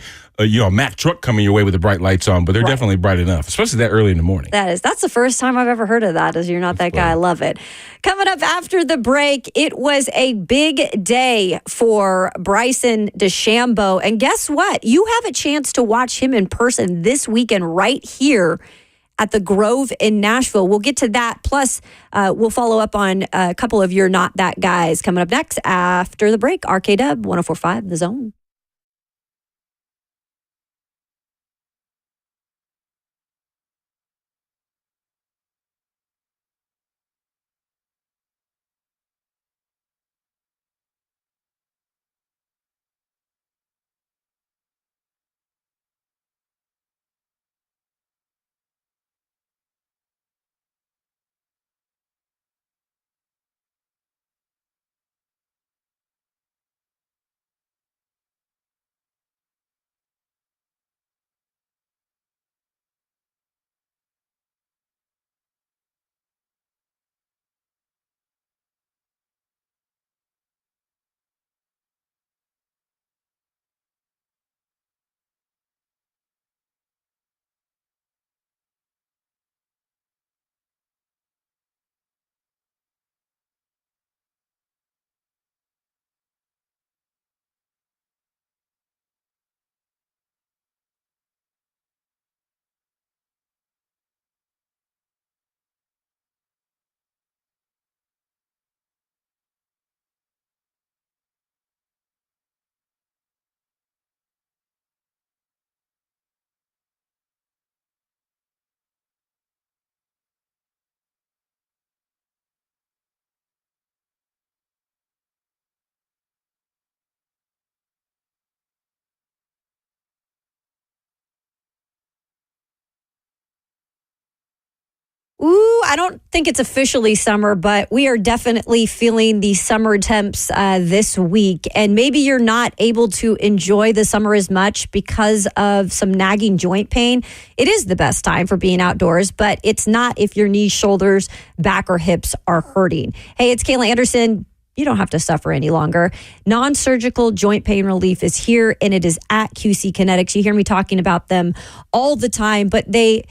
Mack truck coming your way with the bright lights on, but they're definitely bright enough, especially that early in the morning. That's the first time I've ever heard of that, You're Not That Guy. I love it. Coming up after the break, it was a big day for Bryson DeChambeau. And guess what? You have a chance to watch him in person this weekend right here at the Grove in Nashville. We'll get to that. Plus, we'll follow up on a couple of You're Not That Guys coming up next after the break. RKW 104.5 The Zone. Ooh, I don't think it's officially summer, but we are definitely feeling the summer temps this week. And maybe you're not able to enjoy the summer as much because of some nagging joint pain. It is the best time for being outdoors, but it's not if your knees, shoulders, back, or hips are hurting. Hey, it's Caitlyn Anderson. You don't have to suffer any longer. Non-surgical joint pain relief is here, and it is at QC Kinetics. You hear me talking about them all the time, but they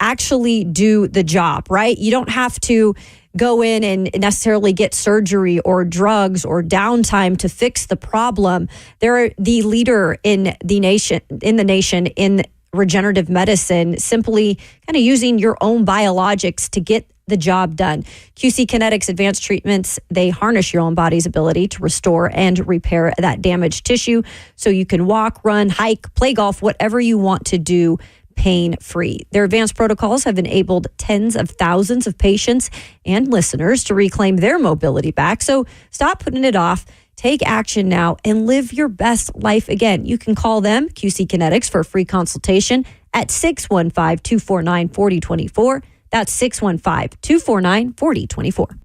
actually do the job, right? You don't have to go in and necessarily get surgery or drugs or downtime to fix the problem. They're the leader in the nation in regenerative medicine, simply kind of using your own biologics to get the job done. QC Kinetics advanced treatments, they harness your own body's ability to restore and repair that damaged tissue so you can walk, run, hike, play golf, whatever you want to do pain-free. Their advanced protocols have enabled tens of thousands of patients and listeners to reclaim their mobility back. So stop putting it off. Take action now and live your best life again. You can call them, QC Kinetics, for a free consultation at 615-249-4024. That's 615-249-4024.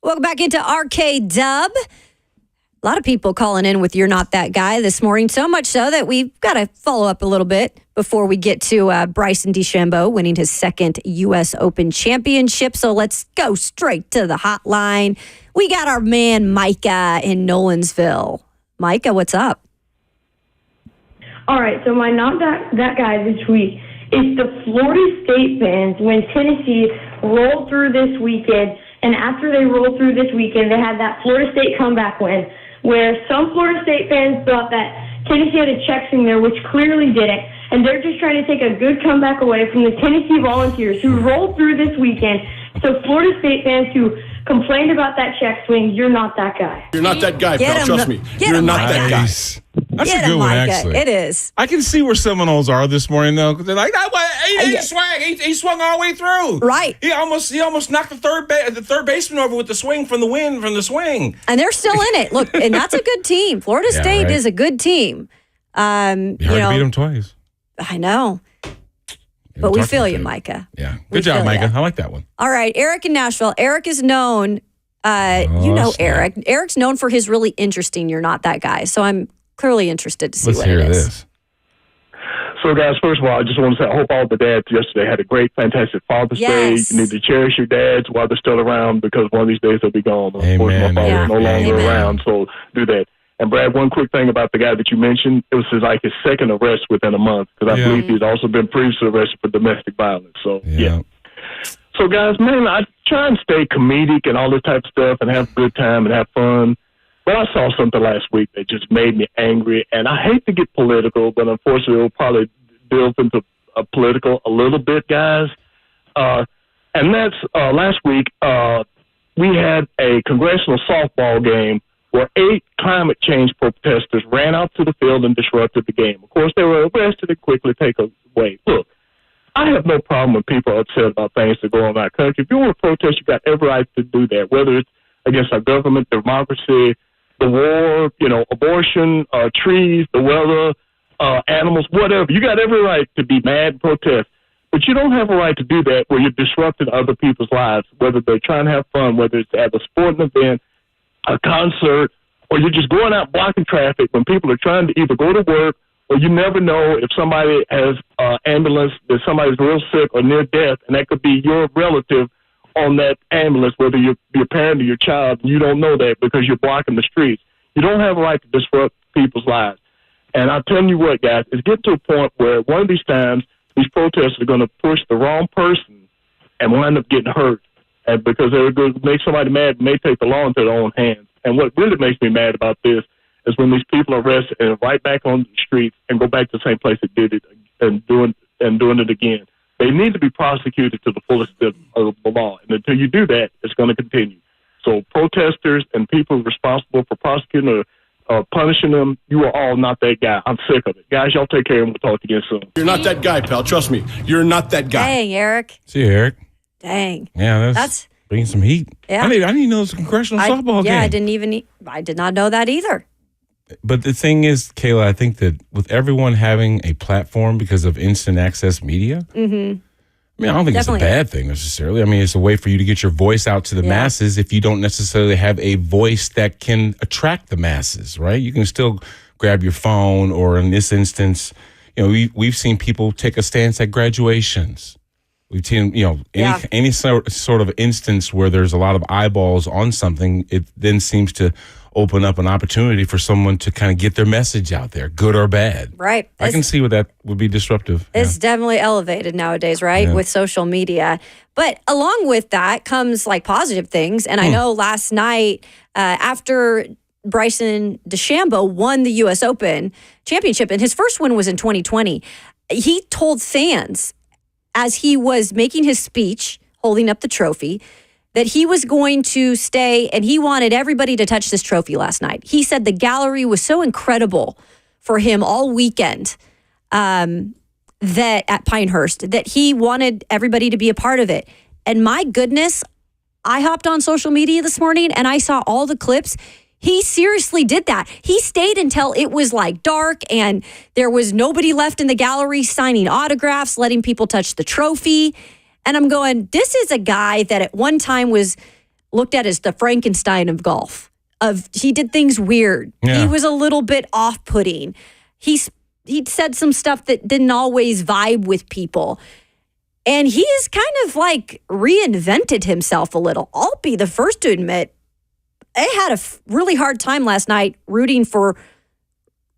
Welcome back into RKW. A lot of people calling in with You're Not That Guy this morning, so much so that we've got to follow up a little bit before we get to Bryson DeChambeau winning his second U.S. Open championship. So let's go straight to the hotline. We got our man Micah in Nolensville. Micah, what's up? All right, so my Not That Guy this week is the Florida State fans when Tennessee rolled through this weekend. And after they rolled through this weekend, they had that Florida State comeback win, where some Florida State fans thought that Tennessee had a check swing there, which clearly didn't. And they're just trying to take a good comeback away from the Tennessee Volunteers who rolled through this weekend. So Florida State fans who complained about that check swing, you're not that guy. You're not that guy, pal. Trust me. You're not that guy. That's a good one, actually. It is. I can see where Seminoles are this morning, though, because they're like, he swung all the way through. Right. He almost knocked the third baseman over with the swing from the swing. And they're still in it. Look, and that's a good team. Florida State is a good team. You hard to beat them twice. I know. But we feel you, Micah. Yeah. Good job, Micah. I like that one. All right. Eric in Nashville. Eric is known, Eric. Eric's known for his really interesting You're Not That Guy. So I'm clearly interested to see what it is. Let's hear this. So, guys, first of all, I just want to say I hope all the dads yesterday had a great, fantastic Father's Day. You need to cherish your dads while they're still around because one of these days they'll be gone. Of course, my father is no longer around, so do that. And, Brad, one quick thing about the guy that you mentioned, it was his second arrest within a month because I believe he's also been previously arrested for domestic violence. So, So, guys, man, I try and stay comedic and all this type of stuff and have a good time and have fun. But I saw something last week that just made me angry, and I hate to get political, but unfortunately it'll probably delve into political a little bit, guys. And that's last week we had a congressional softball game where 8 climate change protesters ran out to the field and disrupted the game. Of course, they were arrested and quickly taken away. Look, I have no problem when people are upset about things that go on in our country. If you want to protest, you've got every right to do that, whether it's against our government, democracy, the war, abortion, trees, the weather, animals, whatever. You got every right to be mad and protest. But you don't have a right to do that where you're disrupting other people's lives, whether they're trying to have fun, whether it's at a sporting event, a concert, or you're just going out blocking traffic when people are trying to either go to work or you never know if somebody has ambulance, that somebody's real sick or near death, and that could be your relative on that ambulance, whether you're your parent or your child, and you don't know that because you're blocking the streets. You don't have a right to disrupt people's lives. And I'll tell you what, guys, it's getting to a point where one of these times these protesters are going to push the wrong person and wind up getting hurt. And because they're going to make somebody mad, may take the law into their own hands. And what really makes me mad about this is when these people are arrested and right back on the streets and go back to the same place that did it and doing it again. They need to be prosecuted to the fullest of the law. And until you do that, it's going to continue. So protesters and people responsible for prosecuting or punishing them, you are all not that guy. I'm sick of it. Guys, y'all take care and we'll talk again soon. You're not that guy, pal. Trust me. You're not that guy. Dang, Eric. See you, Eric. Dang. Yeah, that's bringing some heat. Yeah. I didn't even know it was a congressional softball game. Yeah, I did not know that either. But the thing is, Kayla, I think that with everyone having a platform because of instant access media, I mean, I don't think it's a bad thing necessarily. I mean, it's a way for you to get your voice out to the masses if you don't necessarily have a voice that can attract the masses, right? You can still grab your phone, or in this instance, we've seen people take a stance at graduations. We've seen, any sort of instance where there's a lot of eyeballs on something, it then seems to open up an opportunity for someone to kind of get their message out there, good or bad. Right. I can see what that would be disruptive. It's definitely elevated nowadays, right, with social media. But along with that comes like positive things. And I know last night after Bryson DeChambeau won the U.S. Open championship, and his first win was in 2020, he told fans as he was making his speech, holding up the trophy, that he was going to stay and he wanted everybody to touch this trophy last night. He said the gallery was so incredible for him all weekend that at Pinehurst that he wanted everybody to be a part of it. And my goodness, I hopped on social media this morning and I saw all the clips. He seriously did that. He stayed until it was like dark and there was nobody left in the gallery signing autographs, letting people touch the trophy. And I'm going, this is a guy that at one time was looked at as the Frankenstein of golf. He did things weird. Yeah. He was a little bit off-putting. He said some stuff that didn't always vibe with people. And he has kind of like reinvented himself a little. I'll be the first to admit, I had a really hard time last night rooting for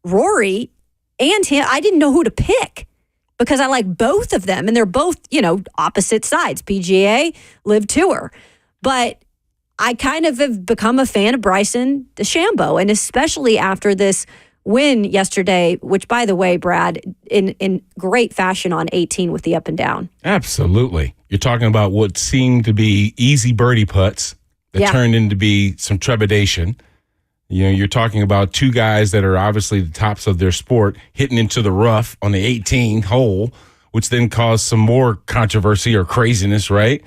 Rory and him. I didn't know who to pick because I like both of them. And they're both, opposite sides, PGA, Live Tour. But I kind of have become a fan of Bryson DeChambeau, and especially after this win yesterday, which, by the way, Brad, in great fashion on 18 with the up and down. Absolutely. You're talking about what seemed to be easy birdie putts that turned into be some trepidation. You're talking about two guys that are obviously the tops of their sport hitting into the rough on the 18 hole, which then caused some more controversy or craziness, right?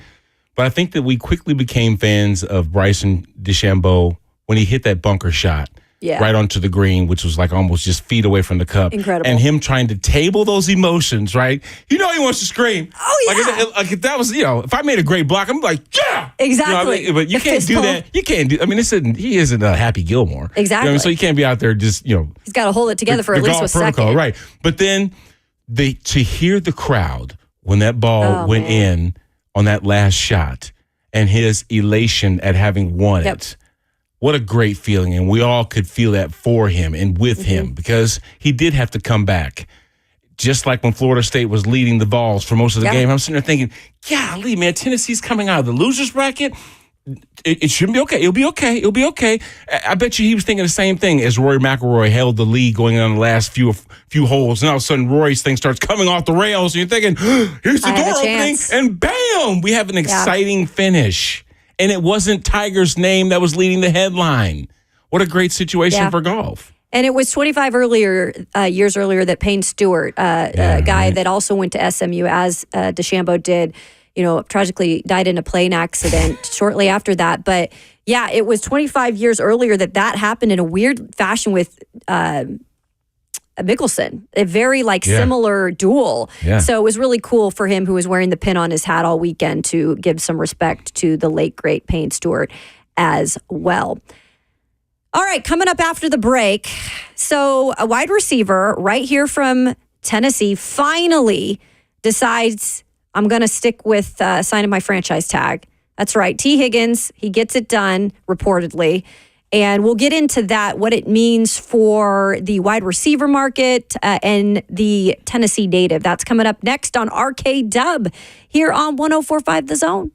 But I think that we quickly became fans of Bryson DeChambeau when he hit that bunker shot right onto the green, which was like almost just feet away from the cup. Incredible. And him trying to table those emotions, right? He wants to scream. Oh, yeah. Like if that was, if I made a great block, I'm like, yeah! Exactly. But you can't do that. You can't do, he isn't a Happy Gilmore. Exactly. So you can't be out there just, He's got to hold it together for at least a second. Right. But then to hear the crowd when that ball went in on that last shot and his elation at having won it. What a great feeling. And we all could feel that for him and with him because he did have to come back. Just like when Florida State was leading the Vols for most of the game. I'm sitting there thinking, golly, man, Tennessee's coming out of the loser's bracket. It shouldn't be okay. It'll be okay. It'll be okay. I bet you he was thinking the same thing as Rory McIlroy held the lead going on the last few holes. And all of a sudden, Rory's thing starts coming off the rails. And you're thinking, here's the door opening. And bam, we have an exciting finish. And it wasn't Tiger's name that was leading the headline. What a great situation for golf. And it was 25 years earlier that Payne Stewart, a guy that also went to SMU as DeChambeau did, tragically died in a plane accident shortly after that. But yeah, it was 25 years earlier that happened in a weird fashion with Wilkerson, a very similar duel. Yeah. So it was really cool for him, who was wearing the pin on his hat all weekend, to give some respect to the late, great Payne Stewart as well. All right, coming up after the break. So a wide receiver right here from Tennessee finally decides, I'm going to stick with signing my franchise tag. That's right. T. Higgins, he gets it done, reportedly. And we'll get into that, what it means for the wide receiver market and the Tennessee native. That's coming up next on RKW here on 104.5 The Zone.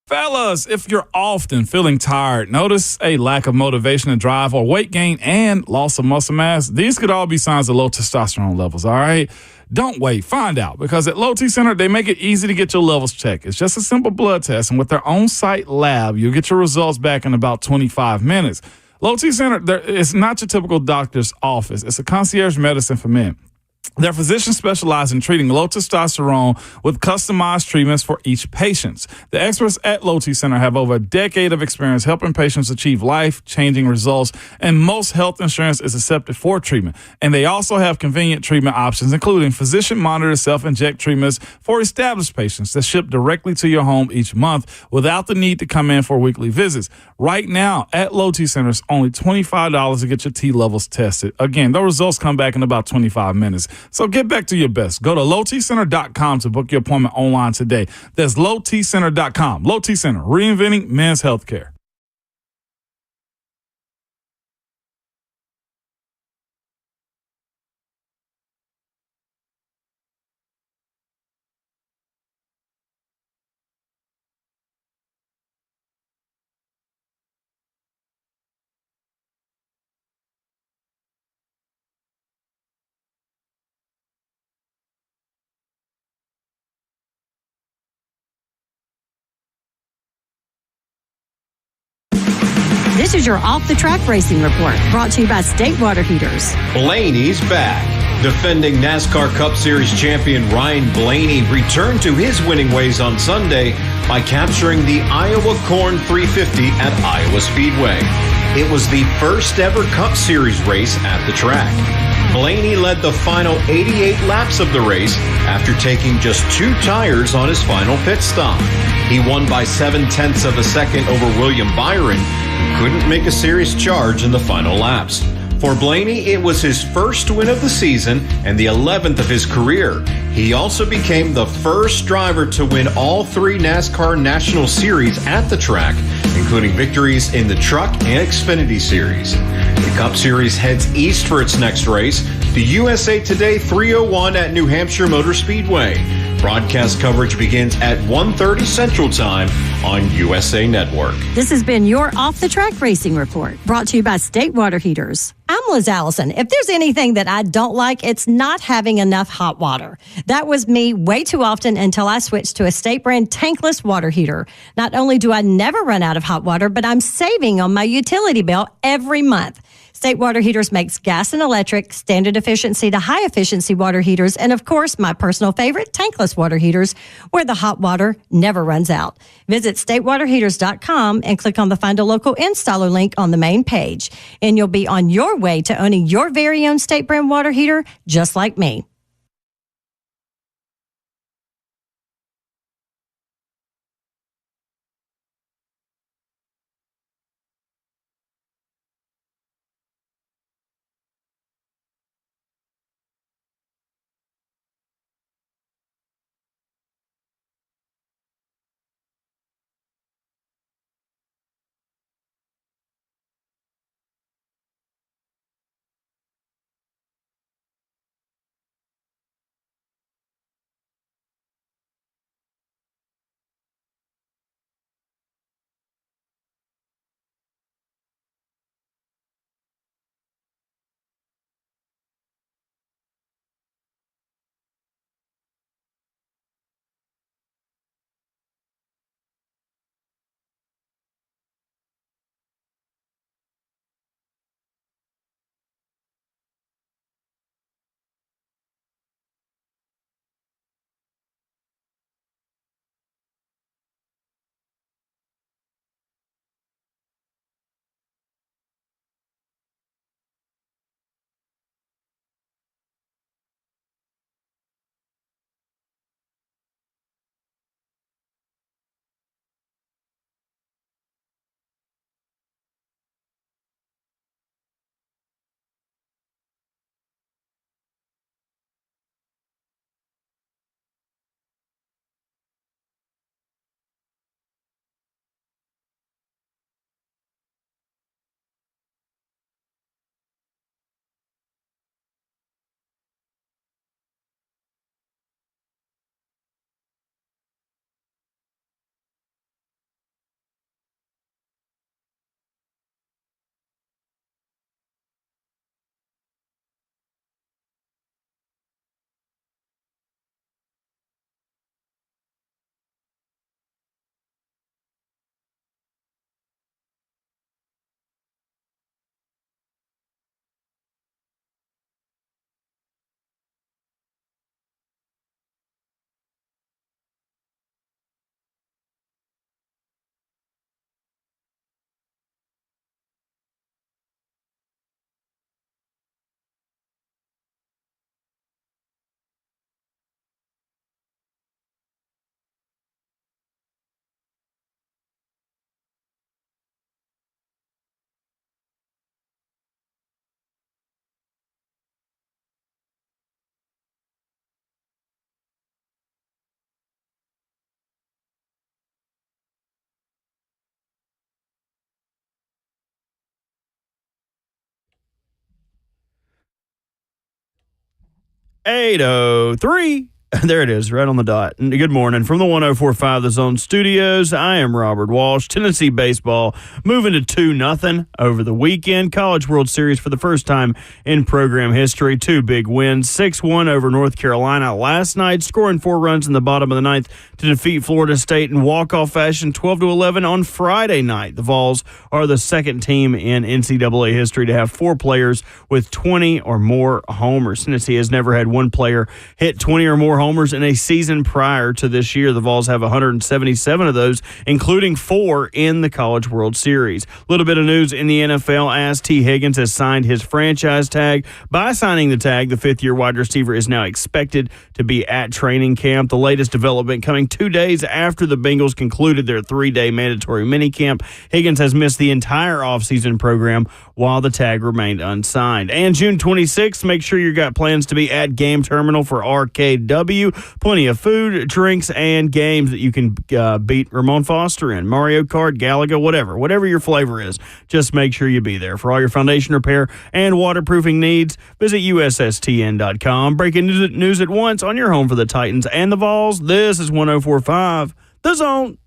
Fellas, if you're often feeling tired, notice a lack of motivation and drive, or weight gain and loss of muscle mass, these could all be signs of low testosterone levels, all right? Don't wait. Find out, because at Low T Center, they make it easy to get your levels checked. It's just a simple blood test, and with their on-site lab, you'll get your results back in about 25 minutes. Low T Center, it's not your typical doctor's office. It's a concierge medicine for men. Their physicians specialize in treating low testosterone with customized treatments for each patient. The experts at Low T Center have over a decade of experience helping patients achieve life-changing results, and most health insurance is accepted for treatment. And they also have convenient treatment options, including physician-monitored self-inject treatments for established patients that ship directly to your home each month without the need to come in for weekly visits. Right now, at Low T Center, it's only $25 to get your T levels tested. Again, the results come back in about 25 minutes. So get back to your best. Go to lowtcenter.com to book your appointment online today. That's lowtcenter.com. Low T Center, reinventing men's healthcare. This is your Off the Track Racing Report, brought to you by State Water Heaters. Blaney's back. Defending NASCAR Cup Series champion Ryan Blaney returned to his winning ways on Sunday by capturing the Iowa Corn 350 at Iowa Speedway. It was the first ever Cup Series race at the track. Blaney led the final 88 laps of the race after taking just 2 tires on his final pit stop. He won by 0.7 of a second over William Byron, who couldn't make a serious charge in the final laps. For Blaney, it was his first win of the season and the 11th of his career. He also became the first driver to win all 3 NASCAR National Series at the track, including victories in the Truck and Xfinity Series. The Cup Series heads east for its next race, the USA Today 301 at New Hampshire Motor Speedway. Broadcast coverage begins at 1:30 Central Time on USA Network. This has been your Off the Track Racing Report, brought to you by State Water Heaters. I'm Liz Allison. If there's anything that I don't like, it's not having enough hot water. That was me way too often until I switched to a State brand tankless water heater. Not only do I never run out of hot water, but I'm saving on my utility bill every month. State Water Heaters makes gas and electric, standard efficiency to high efficiency water heaters, and of course, my personal favorite, tankless water heaters, where the hot water never runs out. Visit statewaterheaters.com and click on the Find a Local Installer link on the main page, and you'll be on your way to owning your very own State brand water heater, just like me. #803 There it is, right on the dot. Good morning. From the 104.5 The Zone Studios, I am Robert Walsh. Tennessee baseball moving to 2-0 over the weekend. College World Series for the first time in program history. 2 big wins. 6-1 over North Carolina last night, scoring 4 runs in the bottom of the ninth to defeat Florida State in walk-off fashion 12-11 on Friday night. The Vols are the second team in NCAA history to have 4 players with 20 or more homers. Tennessee has never had one player hit 20 or more homers in a season prior to this year. The Vols have 177 of those, including 4 in the College World Series. A little bit of news in the NFL as T. Higgins has signed his franchise tag. By signing the tag, the 5th-year wide receiver is now expected to be at training camp. The latest development coming 2 days after the Bengals concluded their 3-day mandatory minicamp. Higgins has missed the entire offseason program while the tag remained unsigned. And June 26th, make sure you got plans to be at Game Terminal for RKW. Plenty of food, drinks, and games that you can beat Ramon Foster in. Mario Kart, Galaga, whatever your flavor is. Just make sure you be there. For all your foundation repair and waterproofing needs, visit USSTN.com. Breaking news at once on your home for the Titans and the Vols. This is 104.5 The Zone.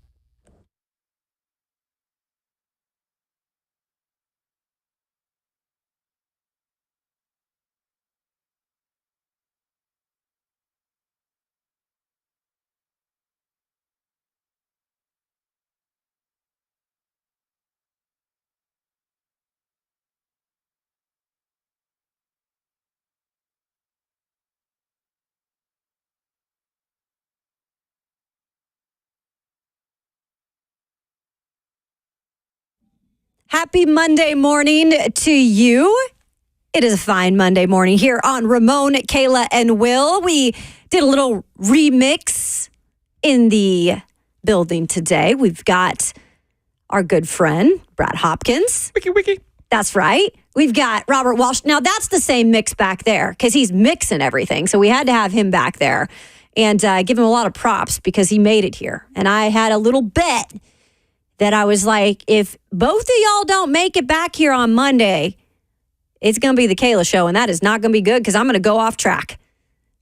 Happy Monday morning to you. It is a fine Monday morning here on Ramon, Kayla, and Will. We did a little remix in the building today. We've got our good friend, Brad Hopkins. Wiki. That's right. We've got Robert Walsh. Now, that's the same mix back there because he's mixing everything. So we had to have him back there and give him a lot of props because he made it here. And I had a little bet that I was like, if both of y'all don't make it back here on Monday, it's going to be the Kayla show, and that is not going to be good because I'm going to go off track.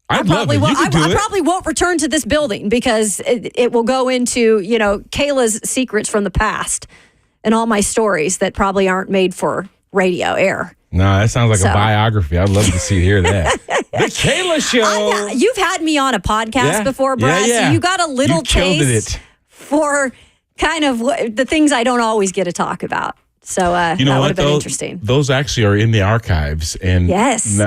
I probably won't return to this building because it will go into, Kayla's secrets from the past and all my stories that probably aren't made for radio air. No, that sounds like a biography. I'd love to hear that. The Kayla show. You've had me on a podcast before, Brad, so you got a little taste for kind of the things I don't always get to talk about. So that would have been interesting. Those actually are in the archives. And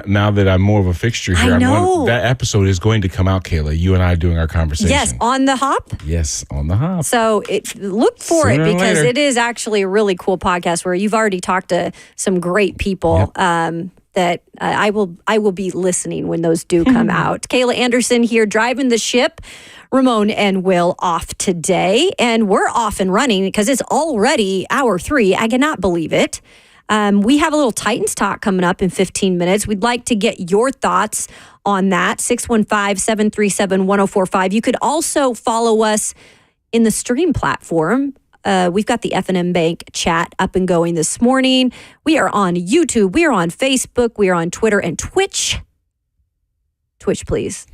now that I'm more of a fixture here, I know. That episode is going to come out, Kayla, you and I doing our conversation. Yes, on the hop. Yes, on the hop. So look for Sooner it because later. it is actually a really cool podcast where you've already talked to some great people that I will be listening when those do come out. Kayla Anderson here driving the ship. Ramon and Will off today, and we're off and running because it's already hour 3. I cannot believe it. We have a little Titans talk coming up in 15 minutes. We'd like to get your thoughts on that. 615-737-1045. You could also follow us in the stream platform. We've got the F&M Bank chat up and going this morning. We are on YouTube. We are on Facebook. We are on Twitter and Twitch. Twitch, please.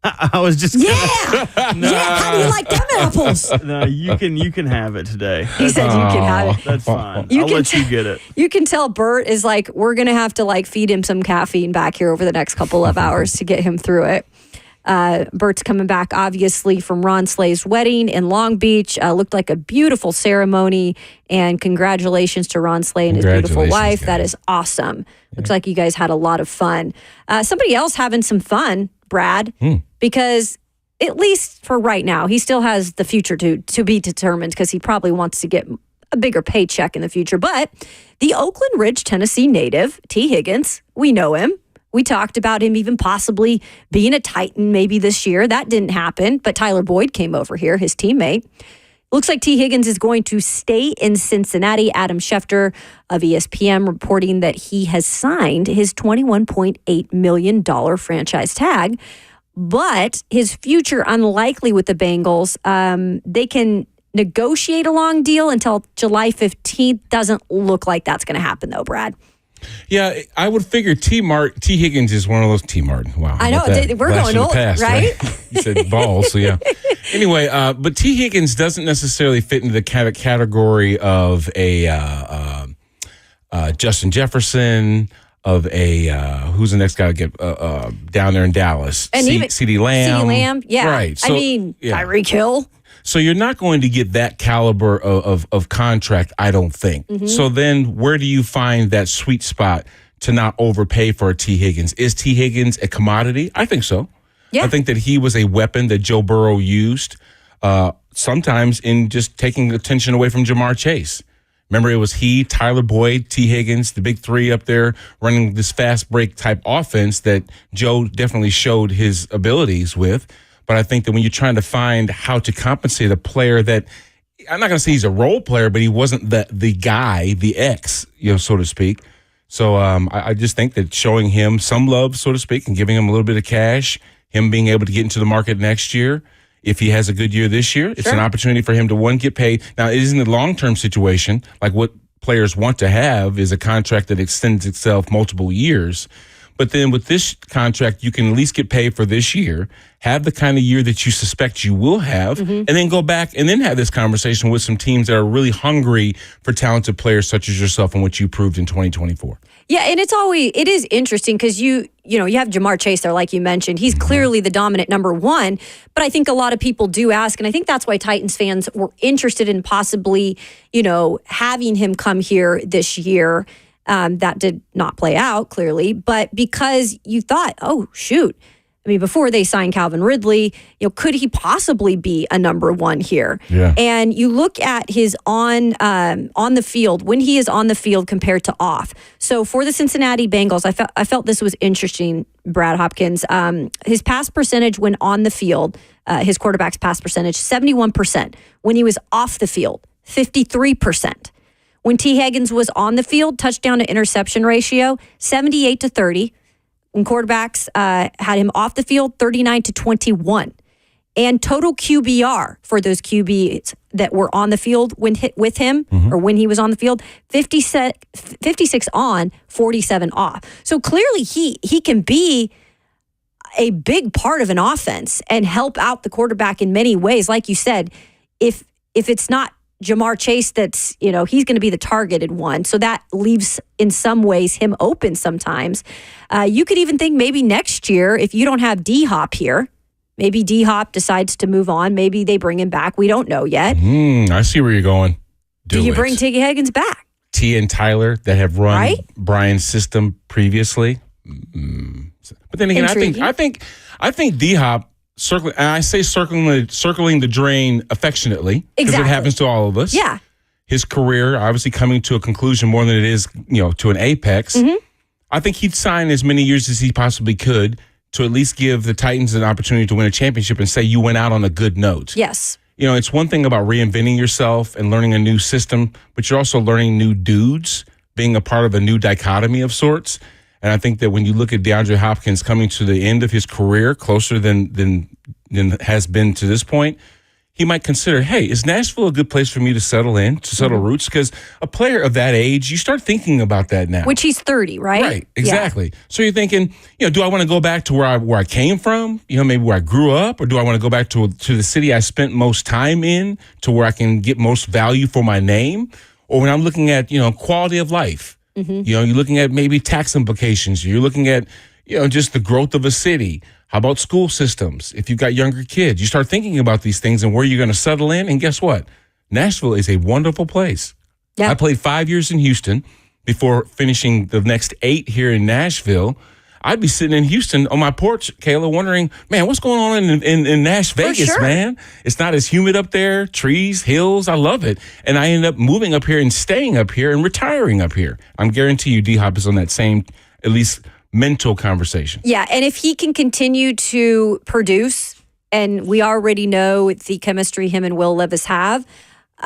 I was just How do you like them apples? No, you can have it today. He said you can have it. That's fine. I'll let you get it. You can tell Bert is like, we're gonna have to feed him some caffeine back here over the next couple of hours to get him through it. Bert's coming back obviously from Ron Slay's wedding in Long Beach. Looked like a beautiful ceremony, and congratulations to Ron Slay and his beautiful wife. Guys. That is awesome. Yeah. Looks like you guys had a lot of fun. Somebody else having some fun, Brad, because at least for right now, he still has the future to be determined because he probably wants to get a bigger paycheck in the future. But the Oakland Ridge, Tennessee native, T. Higgins, we know him. We talked about him even possibly being a Titan maybe this year. That didn't happen, but Tyler Boyd came over here, his teammate. Looks like T. Higgins is going to stay in Cincinnati. Adam Schefter of ESPN reporting that he has signed his $21.8 million franchise tag, but his future unlikely with the Bengals. They can negotiate a long deal until July 15th. Doesn't look like that's going to happen though, Brad. Yeah, I would figure T. Higgins is one of those T. Martin. Wow. I know. We're going old, past, right? You said balls, so yeah. Anyway, but T. Higgins doesn't necessarily fit into the category of a Justin Jefferson, of a who's the next guy to get down there in Dallas? And CeeDee Lamb. CeeDee Lamb, yeah. Right. So, Tyreek Hill. So you're not going to get that caliber of contract, I don't think. Mm-hmm. So then where do you find that sweet spot to not overpay for a T. Higgins? Is T. Higgins a commodity? I think so. Yeah. I think that he was a weapon that Joe Burrow used sometimes in just taking attention away from Jamar Chase. Remember, it was he, Tyler Boyd, T. Higgins, the big three up there running this fast break type offense that Joe definitely showed his abilities with. But I think that when you're trying to find how to compensate a player that, I'm not going to say he's a role player, but he wasn't the guy, the X, so to speak. So I just think that showing him some love, so to speak, and giving him a little bit of cash, him being able to get into the market next year, if he has a good year this year, it's an opportunity for him to, one, get paid. Now, it isn't a long-term situation. Like what players want to have is a contract that extends itself multiple years. But then with this contract, you can at least get paid for this year, have the kind of year that you suspect you will have, and then go back and then have this conversation with some teams that are really hungry for talented players such as yourself and what you proved in 2024. Yeah, and it is interesting because you have Jamar Chase there, like you mentioned. He's clearly the dominant number one, but I think a lot of people do ask, and I think that's why Titans fans were interested in possibly, having him come here this year. That did not play out, clearly, but because you thought, oh, shoot. I mean, before they signed Calvin Ridley, could he possibly be a number one here? Yeah. And you look at his on the field, when he is on the field compared to off. So for the Cincinnati Bengals, I felt this was interesting, Brad Hopkins. His pass percentage when on the field, his quarterback's pass percentage, 71%. When he was off the field, 53%. When T. Higgins was on the field, touchdown to interception ratio, 78-30. When quarterbacks had him off the field, 39-21. And total QBR for those QBs that were on the field with him, or when he was on the field, 56 on, 47 off. So clearly he can be a big part of an offense and help out the quarterback in many ways. Like you said, if it's not Jamar Chase, that's, he's going to be the targeted one. So that leaves, in some ways, him open sometimes. You could even think maybe next year, if you don't have D-Hop here, maybe D-Hop decides to move on. Maybe they bring him back. We don't know yet. I see where you're going. Do you bring T. Higgins back? T and Tyler that have run Brian's system previously. But then again, I think D-Hop, circling the drain affectionately, because it happens to all of us. Yeah. His career obviously coming to a conclusion more than it is, to an apex. I think he'd sign as many years as he possibly could to at least give the Titans an opportunity to win a championship and say you went out on a good note. Yes. It's one thing about reinventing yourself and learning a new system, but you're also learning new dudes, being a part of a new dichotomy of sorts. And I think that when you look at DeAndre Hopkins coming to the end of his career, closer than has been to this point, he might consider, hey, is Nashville a good place for me to settle roots? Because a player of that age, you start thinking about that now. Which he's 30, right? Right, exactly. Yeah. So you're thinking, do I want to go back to where I came from? Maybe where I grew up, or do I want to go back to the city I spent most time in, to where I can get most value for my name? Or when I'm looking at, quality of life. You're looking at maybe tax implications. You're looking at, just the growth of a city. How about school systems? If you've got younger kids, you start thinking about these things and where you're going to settle in. And guess what? Nashville is a wonderful place. Yeah. I played 5 years in Houston before finishing the next 8 here in Nashville. I'd be sitting in Houston on my porch, Kayla, wondering, man, what's going on in Nash Vegas, man? It's not as humid up there, trees, hills. I love it. And I ended up moving up here and staying up here and retiring up here. I'm guarantee you D-Hop is on that same, at least, mental conversation. Yeah, and if he can continue to produce, and we already know the chemistry him and Will Levis have,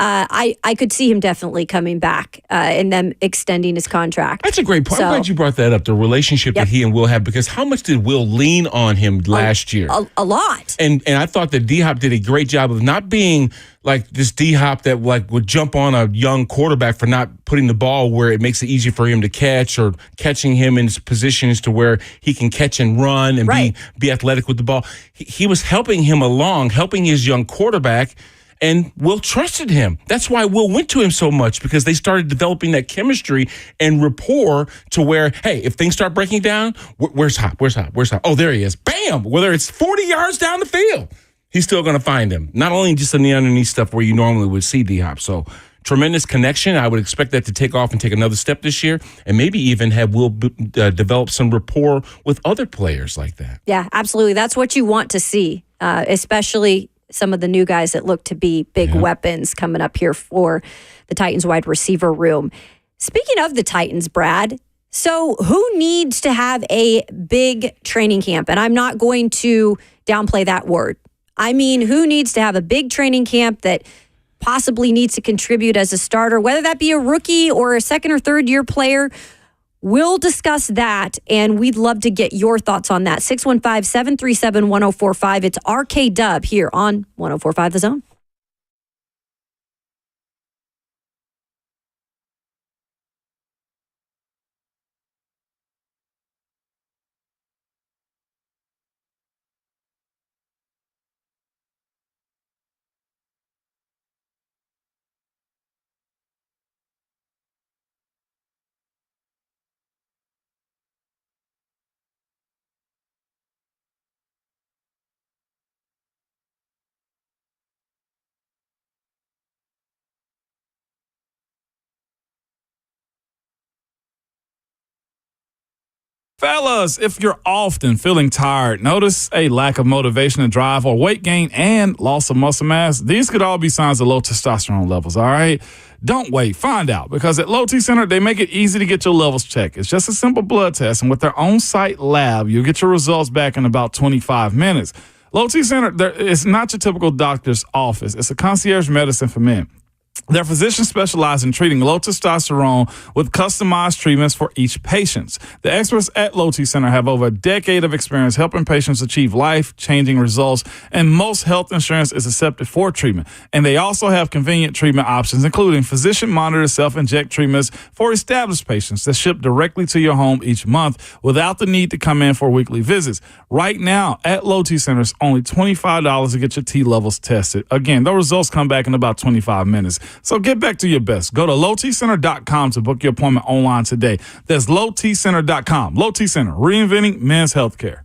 I could see him definitely coming back and them extending his contract. That's a great point. I'm glad you brought that up, the relationship that he and Will have, because how much did Will lean on him last year? A lot. And I thought that D-Hop did a great job of not being like this D-Hop that like would jump on a young quarterback for not putting the ball where it makes it easy for him to catch, or catching him in positions to where he can catch and run and be athletic with the ball. He was helping him along, helping his young quarterback, and Will trusted him. That's why Will went to him so much, because they started developing that chemistry and rapport to where, hey, if things start breaking down, where's Hop? Where's Hop? Where's Hop? Oh, there he is. Bam! Whether it's 40 yards down the field, he's still going to find him. Not only just in the underneath stuff where you normally would see D-Hop. So tremendous connection. I would expect that to take off and take another step this year, and maybe even have Will develop some rapport with other players like that. Yeah, absolutely. That's what you want to see, especially some of the new guys that look to be big weapons coming up here for the Titans wide receiver room. Speaking of the Titans, Brad, so who needs to have a big training camp? And I'm not going to downplay that word. I mean, who needs to have a big training camp that possibly needs to contribute as a starter, whether that be a rookie or a second or third year player? We'll discuss that, and we'd love to get your thoughts on that. 615-737-1045. It's RKW here on 1045 The Zone. Fellas, if you're often feeling tired, notice a lack of motivation to drive, or weight gain and loss of muscle mass, these could all be signs of low testosterone levels, all right? Don't wait. Find out, because at Low T Center, they make it easy to get your levels checked. It's just a simple blood test, and with their on-site lab, you'll get your results back in about 25 minutes. Low T Center, it's not your typical doctor's office. It's a concierge medicine for men. Their physicians specialize in treating low testosterone with customized treatments for each patient. The experts at Low T Center have over a decade of experience helping patients achieve life-changing results, and most health insurance is accepted for treatment. And they also have convenient treatment options, including physician-monitored self-inject treatments for established patients that ship directly to your home each month without the need to come in for weekly visits. Right now, at Low T Center, it's only $25 to get your T levels tested. Again, those results come back in about 25 minutes. So get back to your best. Go to lowtcenter.com to book your appointment online today. That's lowtcenter.com. Low T Center, reinventing men's healthcare.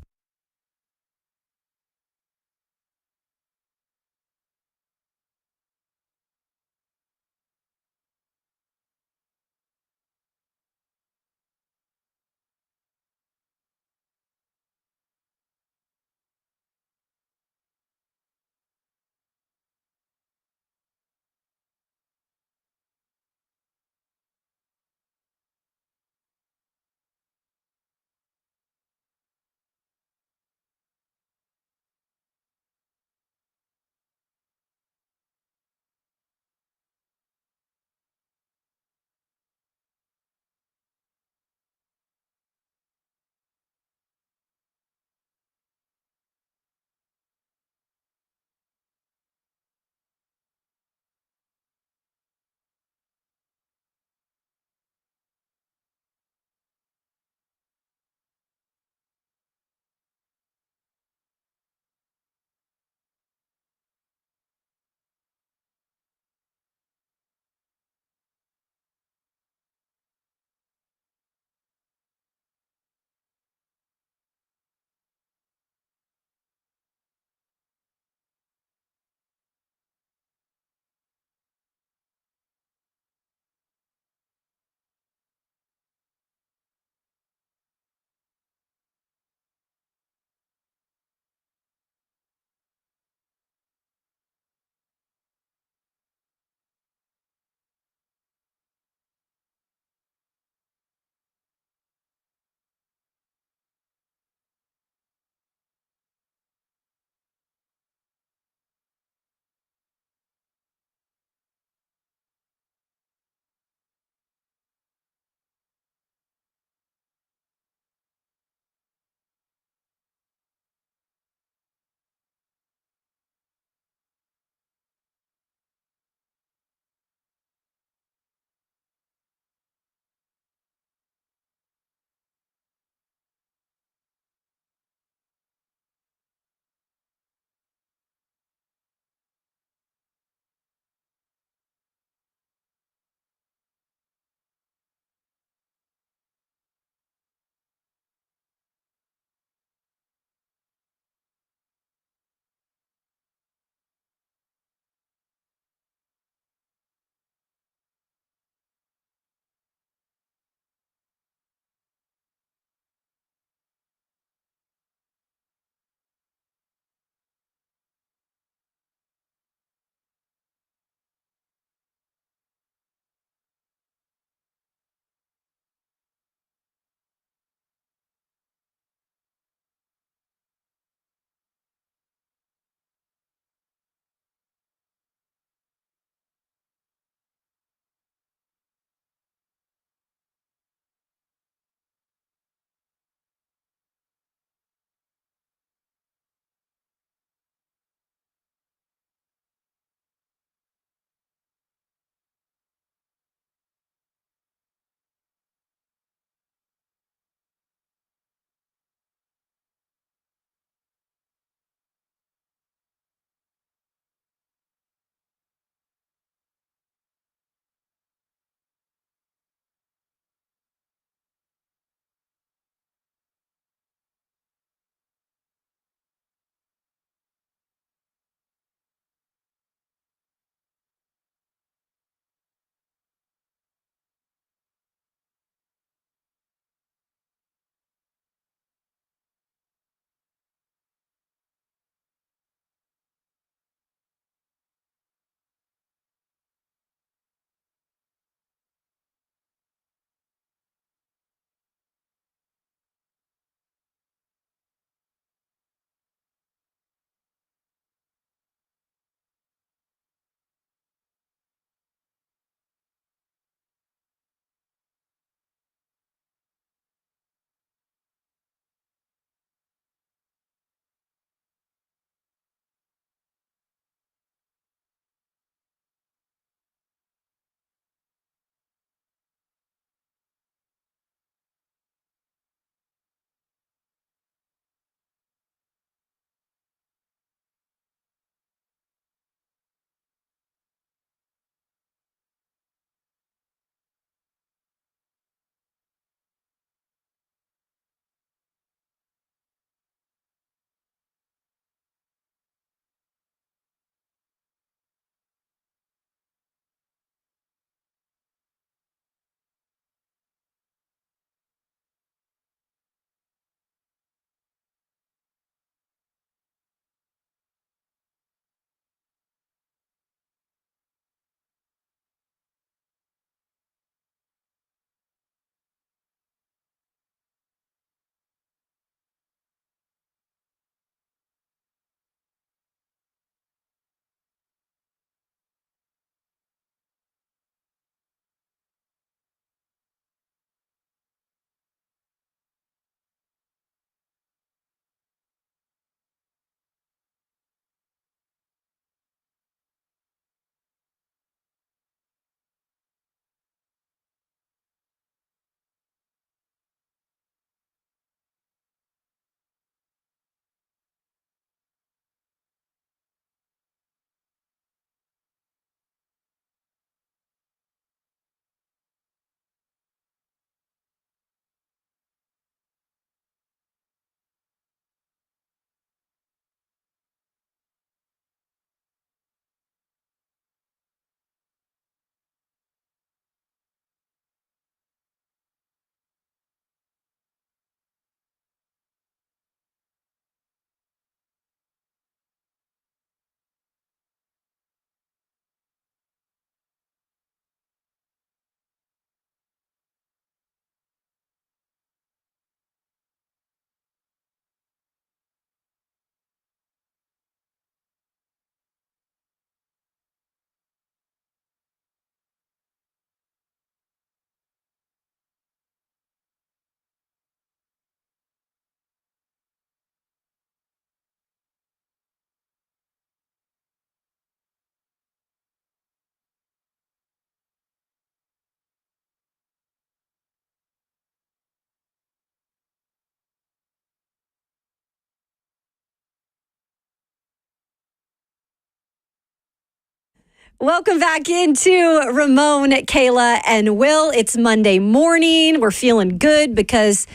Welcome back into Ramon, Kayla, and Will. It's Monday morning. We're feeling good because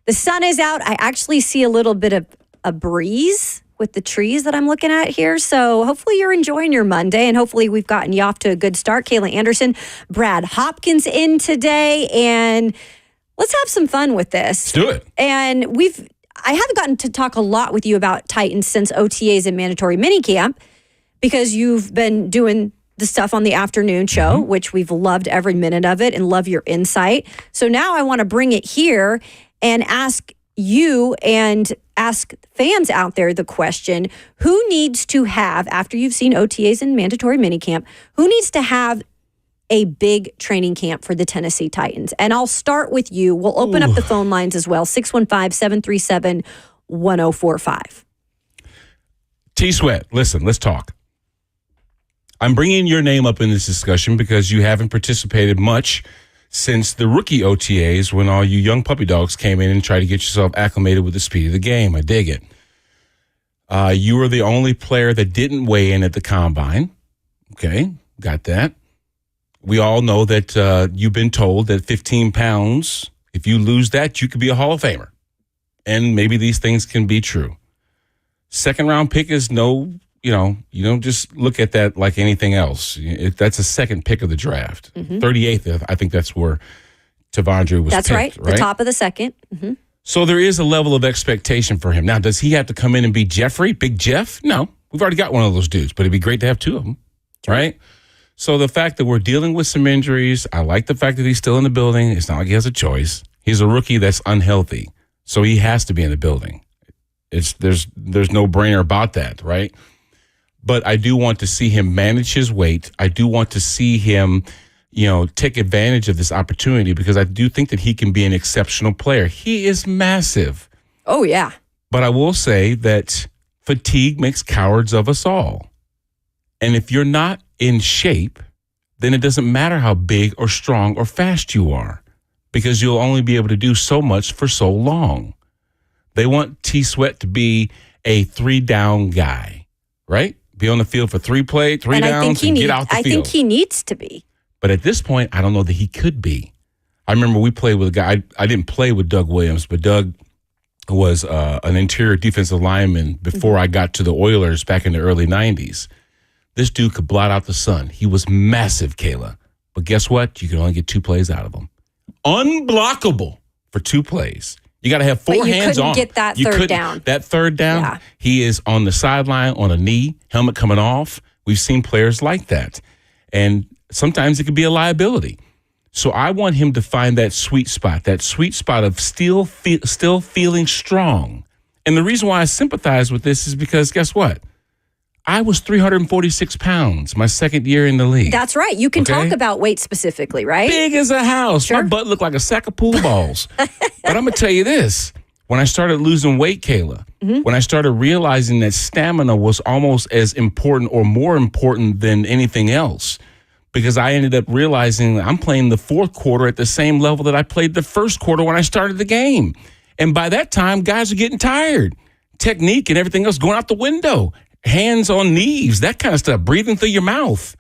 the sun is out. I actually see a little bit of a breeze with the trees that I'm looking at here. So hopefully you're enjoying your Monday, and hopefully we've gotten you off to a good start. Kayla Anderson, Brad Hopkins in today, and let's have some fun with this. Let's do it. And I haven't gotten to talk a lot with you about Titans since OTAs and mandatory minicamp because you've been doing the stuff on the afternoon show, which we've loved every minute of it and love your insight. So now I want to bring it here and ask you and ask fans out there the question, who needs to have, after you've seen OTAs and mandatory minicamp, who needs to have a big training camp for the Tennessee Titans? And I'll start with you. We'll open up the phone lines as well, 615-737-1045. T-Sweat, listen, let's talk. I'm bringing your name up in this discussion because you haven't participated much since the rookie OTAs when all you young puppy dogs came in and tried to get yourself acclimated with the speed of the game. I dig it. You were the only player that didn't weigh in at the combine. Okay, got that. We all know that you've been told that 15 pounds, if you lose that, you could be a Hall of Famer. And maybe these things can be true. Second round pick is you don't just look at that like anything else. That's a second pick of the draft. 38th, I think that's where Tavondre was That's picked, right, the top of the second. So there is a level of expectation for him. Now, does he have to come in and be Jeffrey, Big Jeff? No, we've already got one of those dudes, but it'd be great to have two of them, right? So the fact that we're dealing with some injuries, I like the fact that he's still in the building. It's not like he has a choice. He's a rookie that's unhealthy, so he has to be in the building. There's no brainer about that, right? But I do want to see him manage his weight. I do want to see him, take advantage of this opportunity because I do think that he can be an exceptional player. He is massive. Oh, yeah. But I will say that fatigue makes cowards of us all. And if you're not in shape, then it doesn't matter how big or strong or fast you are because you'll only be able to do so much for so long. They want T-Sweat to be a 3-down guy, right? Be on the field for 3 downs and get out the field. I think he needs to be. But at this point, I don't know that he could be. I remember we played with a guy. I didn't play with Doug Williams, but Doug was an interior defensive lineman before I got to the Oilers back in the early 90s. This dude could blot out the sun. He was massive, Kayla. But guess what? You can only get 2 plays out of him. Unblockable for 2 plays. You got to have 4 hands on. You couldn't get that third down. That third down, he is on the sideline on a knee, helmet coming off. We've seen players like that. And sometimes it could be a liability. So I want him to find that sweet spot of still feeling strong. And the reason why I sympathize with this is because guess what? I was 346 pounds my second year in the league. That's right. You can talk about weight specifically, right? Big as a house. Sure. My butt looked like a sack of pool balls. But I'm going to tell you this. When I started losing weight, Kayla, when I started realizing that stamina was almost as important or more important than anything else, because I ended up realizing I'm playing the fourth quarter at the same level that I played the first quarter when I started the game. And by that time, guys are getting tired. Technique and everything else going out the window. Hands on knees, that kind of stuff, breathing through your mouth.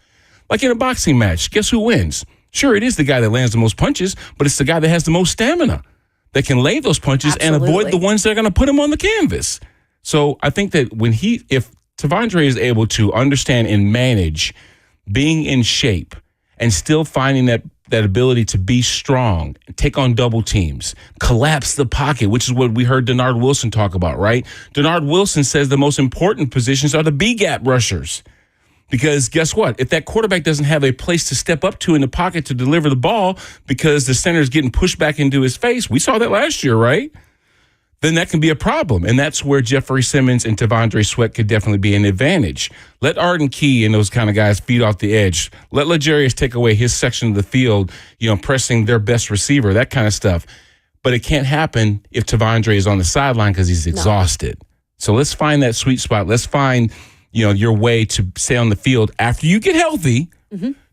Like in a boxing match, guess who wins? Sure, it is the guy that lands the most punches, but it's the guy that has the most stamina, that can lay those punches and avoid the ones that are going to put him on the canvas. So I think that if Tavondre is able to understand and manage being in shape and still finding that ability to be strong, take on double teams, collapse the pocket, which is what we heard Denard Wilson talk about, right? Denard Wilson says the most important positions are the B-gap rushers. Because guess what? If that quarterback doesn't have a place to step up to in the pocket to deliver the ball because the center is getting pushed back into his face, we saw that last year, right? Then that can be a problem. And that's where Jeffrey Simmons and Tavondre Sweat could definitely be an advantage. Let Arden Key and those kind of guys feed off the edge. Let L'Jarius take away his section of the field, pressing their best receiver, that kind of stuff. But it can't happen if Tavondre is on the sideline because he's exhausted. So let's find that sweet spot. Let's find, your way to stay on the field after you get healthy.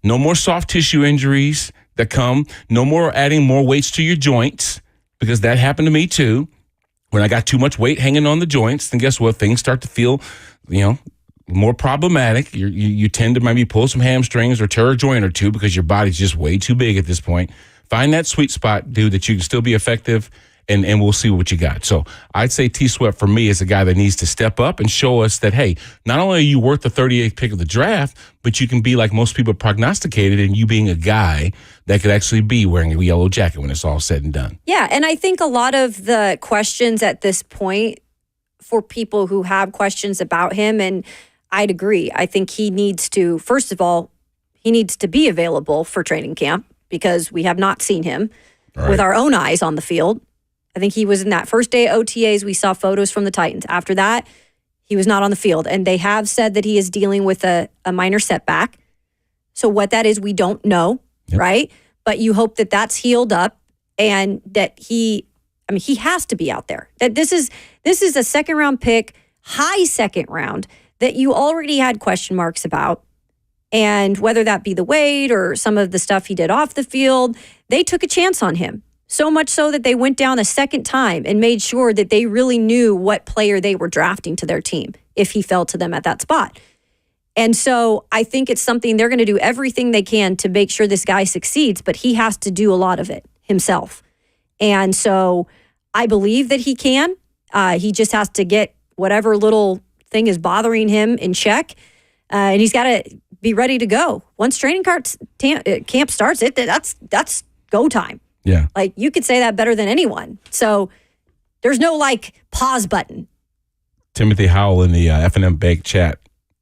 No more soft tissue injuries that come. No more adding more weights to your joints because that happened to me too. When I got too much weight hanging on the joints, then guess what? Things start to feel, more problematic. You tend to maybe pull some hamstrings or tear a joint or two because your body's just way too big at this point. Find that sweet spot, dude, that you can still be effective, and we'll see what you got. So I'd say T-Sweat for me is a guy that needs to step up and show us that, hey, not only are you worth the 38th pick of the draft, but you can be like most people prognosticated in you being a guy that could actually be wearing a yellow jacket when it's all said and done. Yeah, and I think a lot of the questions at this point for people who have questions about him, and I'd agree, I think he needs to, first of all, he needs to be available for training camp because we have not seen him with our own eyes on the field. I think he was in that first day of OTAs. We saw photos from the Titans. After that, he was not on the field. And they have said that he is dealing with a minor setback. So what that is, we don't know, right? But you hope that that's healed up and that he has to be out there. That this is a second-round pick, high second round, that you already had question marks about. And whether that be the weight or some of the stuff he did off the field, they took a chance on him. So much so that they went down a second time and made sure that they really knew what player they were drafting to their team if he fell to them at that spot. And so I think it's something they're going to do everything they can to make sure this guy succeeds, but he has to do a lot of it himself. And so I believe that he can. He just has to get whatever little thing is bothering him in check. And he's got to be ready to go. Once training camp starts, that's go time. Yeah. Like, you could say that better than anyone. So there's no, pause button. Timothy Howell in the F&M Bake chat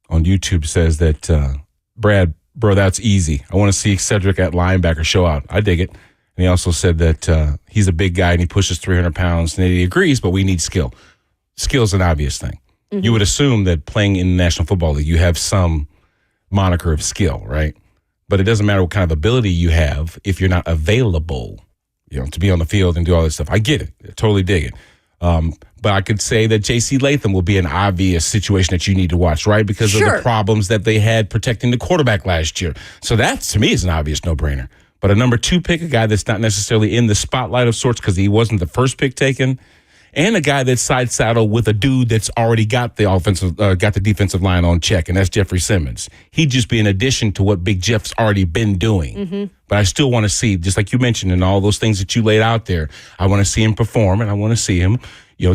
on YouTube says that, Brad, bro, that's easy. I want to see Cedric at linebacker show out. I dig it. And he also said that he's a big guy and he pushes 300 pounds. And he agrees, but we need skill. Skill's an obvious thing. Mm-hmm. You would assume that playing in the National Football League, you have some moniker of skill, right? But it doesn't matter what kind of ability you have if you're not available, to be on the field and do all this stuff. I get it. I totally dig it. But I could say that J.C. Latham will be an obvious situation that you need to watch, right? Because of the problems that they had protecting the quarterback last year. So that, to me, is an obvious no-brainer. But a number 2 pick, a guy that's not necessarily in the spotlight of sorts because he wasn't the first pick taken, and a guy that's side saddle with a dude that's already got the defensive line on check, and that's Jeffrey Simmons. He'd just be an addition to what Big Jeff's already been doing. Mm-hmm. But I still want to see, just like you mentioned, and all those things that you laid out there, I want to see him perform, and I want to see him,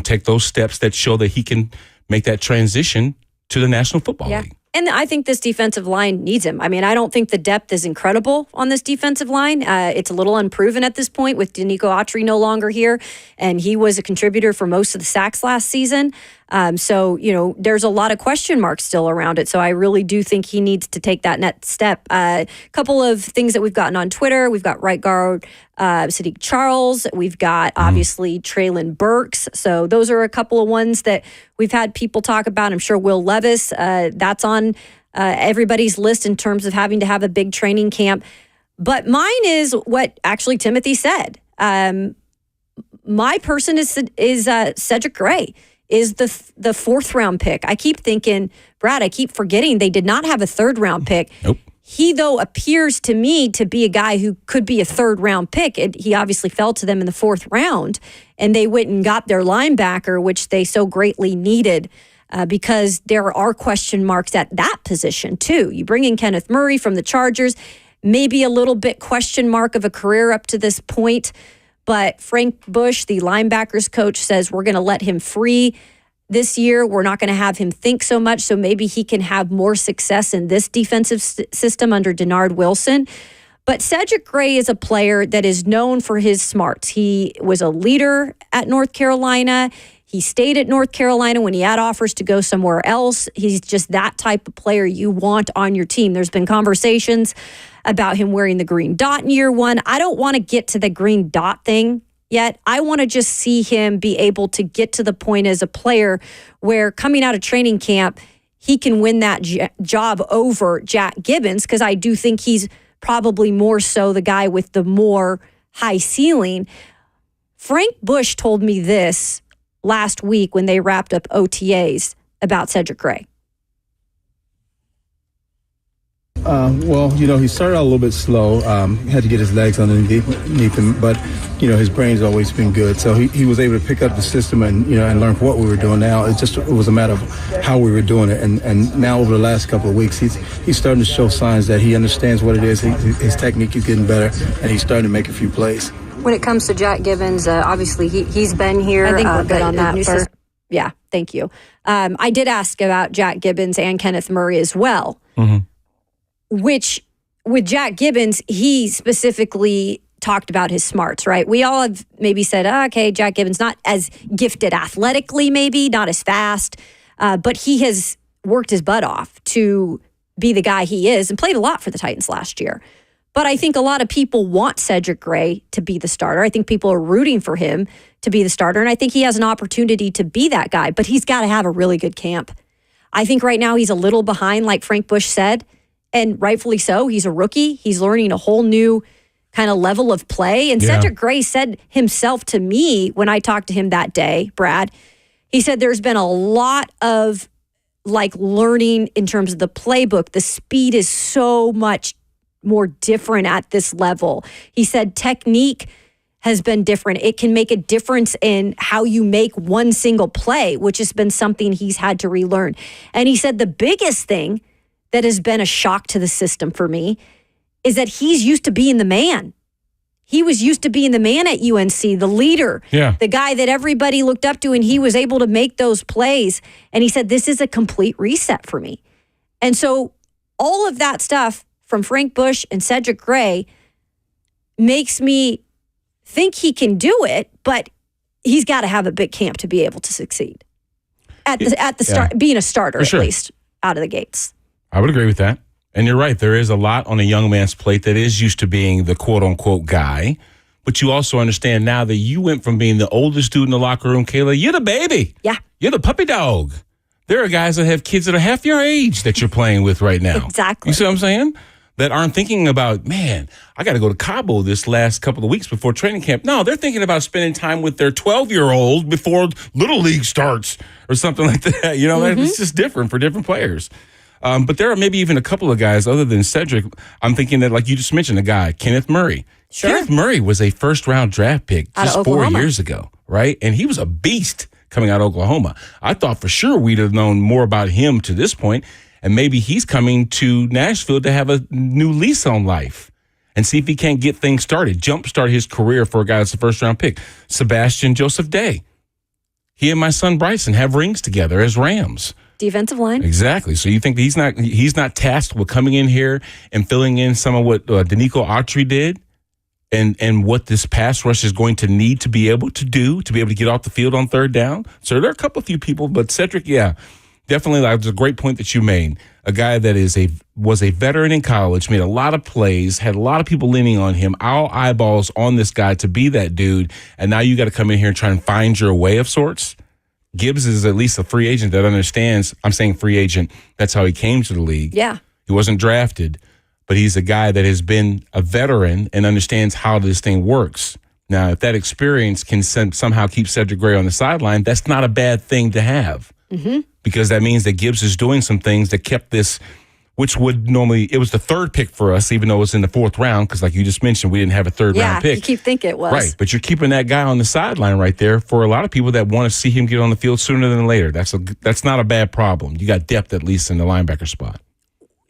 take those steps that show that he can make that transition to the National Football League. And I think this defensive line needs him. I mean, I don't think the depth is incredible on this defensive line. It's a little unproven at this point with Danico Autry no longer here, and he was a contributor for most of the sacks last season. So, there's a lot of question marks still around it. So I really do think he needs to take that next step. A couple of things that we've gotten on Twitter. We've got right guard Sadiq Charles. We've got, obviously, Traylon Burks. So those are a couple of ones that we've had people talk about. I'm sure Will Levis, that's on everybody's list in terms of having to have a big training camp. But mine is what actually Timothy said. My person is Cedric Gray. Is the 4th round pick. I keep thinking, Brad, I keep forgetting they did not have a 3rd round pick. Nope. He, though, appears to me to be a guy who could be a 3rd round pick. He obviously fell to them in the 4th round, and they went and got their linebacker, which they so greatly needed because there are question marks at that position, too. You bring in Kenneth Murray from the Chargers, maybe a little bit question mark of a career up to this point. But Frank Bush, the linebackers coach, says we're going to let him free this year. We're not going to have him think so much, so maybe he can have more success in this defensive system under Denard Wilson. But Cedric Gray is a player that is known for his smarts. He was a leader at North Carolina. He stayed at North Carolina when he had offers to go somewhere else. He's just that type of player you want on your team. There's been conversations about him wearing the green dot in year 1. I don't want to get to the green dot thing yet. I want to just see him be able to get to the point as a player where coming out of training camp, he can win that job over Jack Gibbons, because I do think he's probably more so the guy with the more high ceiling. Frank Bush told me this last week when they wrapped up OTAs about Cedric Gray. Well, he started out a little bit slow. Had to get his legs underneath him, but his brain's always been good. So he was able to pick up the system and learn what we were doing. Now it was a matter of how we were doing it. And now over the last couple of weeks, he's starting to show signs that he understands what it is. His technique is getting better, and he's starting to make a few plays. When it comes to Jack Gibbons, obviously he's been here. I think we're good on that part. Yeah, thank you. I did ask about Jack Gibbons and Kenneth Murray as well. Mm-hmm. Which, with Jack Gibbons, he specifically talked about his smarts, right? We all have maybe said, okay, Jack Gibbons not as gifted athletically, maybe, not as fast, but he has worked his butt off to be the guy he is and played a lot for the Titans last year. But I think a lot of people want Cedric Gray to be the starter. I think people are rooting for him to be the starter, and I think he has an opportunity to be that guy, but he's got to have a really good camp. I think right now he's a little behind, like Frank Bush said, and rightfully so. He's a rookie. He's learning a whole new kind of level of play. And Cedric Gray said himself to me when I talked to him that day, Brad, he said there's been a lot of learning in terms of the playbook. The speed is so much more different at this level. He said technique has been different. It can make a difference in how you make one single play, which has been something he's had to relearn. And he said the biggest thing that has been a shock to the system for me is that he's used to being the man. He was used to being the man at UNC, the leader, the guy that everybody looked up to, and he was able to make those plays. And he said, this is a complete reset for me. And so all of that stuff from Frank Bush and Cedric Gray makes me think he can do it, but he's got to have a big camp to be able to succeed at the start, being a starter at least out of the gates. I would agree with that. And you're right. There is a lot on a young man's plate that is used to being the quote-unquote guy. But you also understand now that you went from being the oldest dude in the locker room, Kayla, you're the baby. Yeah. You're the puppy dog. There are guys that have kids that are half your age that you're playing with right now. Exactly. You see what I'm saying? That aren't thinking about, man, I got to go to Cabo this last couple of weeks before training camp. No, they're thinking about spending time with their 12-year-old before Little League starts or something like that. It's just different for different players. But there are maybe even a couple of guys other than Cedric. I'm thinking that, like you just mentioned, a guy, Kenneth Murray. Sure. Kenneth Murray was a first-round draft pick just 4 years ago, right? And he was a beast coming out of Oklahoma. I thought for sure we'd have known more about him to this point, and maybe he's coming to Nashville to have a new lease on life and see if he can't get things started, jumpstart his career for a guy that's a first-round pick. Sebastian Joseph Day. He and my son Bryson have rings together as Rams. Defensive line. Exactly. So you think he's not tasked with coming in here and filling in some of what Danico Autry did and what this pass rush is going to need to be able to do to be able to get off the field on third down? So there are a few people, but Cedric, definitely. That was a great point that you made. A guy that was a veteran in college, made a lot of plays, had a lot of people leaning on him, all eyeballs on this guy to be that dude, and now you got to come in here and try and find your way of sorts. Gibbs is at least a free agent that understands. I'm saying free agent. That's how he came to the league. Yeah. He wasn't drafted, but he's a guy that has been a veteran and understands how this thing works. Now, if that experience can somehow keep Cedric Gray on the sideline, that's not a bad thing to have. Mm-hmm. Because that means that Gibbs is doing some things that kept this, which would normally, it was the third pick for us, even though it was in the fourth round, because like you just mentioned, we didn't have a third round pick. Yeah, you keep thinking it was. Right, but you're keeping that guy on the sideline right there for a lot of people that want to see him get on the field sooner than later. That's not a bad problem. You got depth at least in the linebacker spot.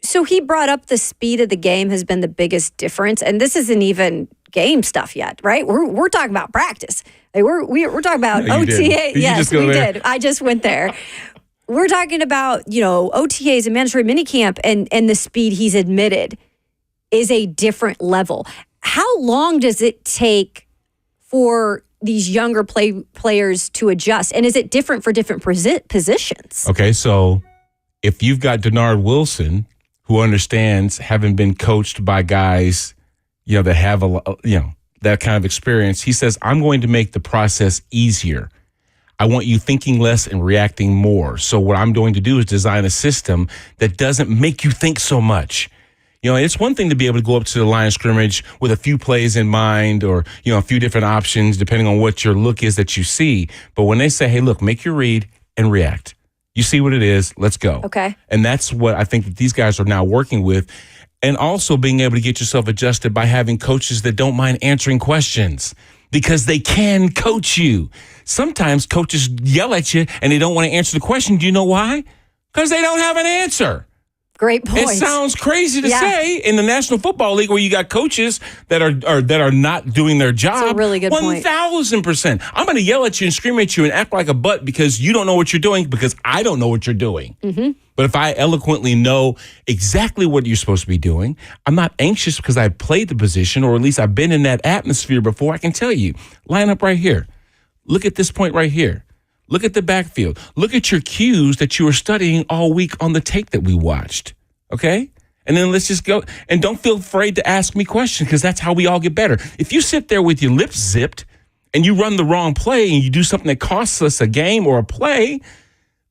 So he brought up the speed of the game has been the biggest difference, and this isn't even game stuff yet, right? We're talking about practice. We're talking about No, OTA. Yes, we there? did. I just went there. We're talking about, OTAs and mandatory minicamp and the speed he's admitted is a different level. How long does it take for these younger players to adjust? And is it different for different positions? Okay, so if you've got Denard Wilson, who understands having been coached by guys, that have that kind of experience, he says, I'm going to make the process easier. I want you thinking less and reacting more. So what I'm going to do is design a system that doesn't make you think so much. It's one thing to be able to go up to the line of scrimmage with a few plays in mind or, a few different options depending on what your look is that you see. But when they say, hey, look, make your read and react. You see what it is. Let's go. Okay. And that's what I think that these guys are now working with. and also being able to get yourself adjusted by having coaches that don't mind answering questions because they can coach you. Sometimes coaches yell at you and they don't want to answer the question. Do you know why? Because they don't have an answer. Great point. It sounds crazy to say in the National Football League where you got coaches that are not doing their job. That's a really good point. 1,000%. I'm going to yell at you and scream at you and act like a butt because you don't know what you're doing because I don't know what you're doing. Mm-hmm. But if I eloquently know exactly what you're supposed to be doing, I'm not anxious because I played the position or at least I've been in that atmosphere before. I can tell you, line up right here. Look at this point right here. Look at the backfield. Look at your cues that you were studying all week on the tape that we watched. Okay? And then let's just go. And don't feel afraid to ask me questions because that's how we all get better. If you sit there with your lips zipped and you run the wrong play and you do something that costs us a game or a play,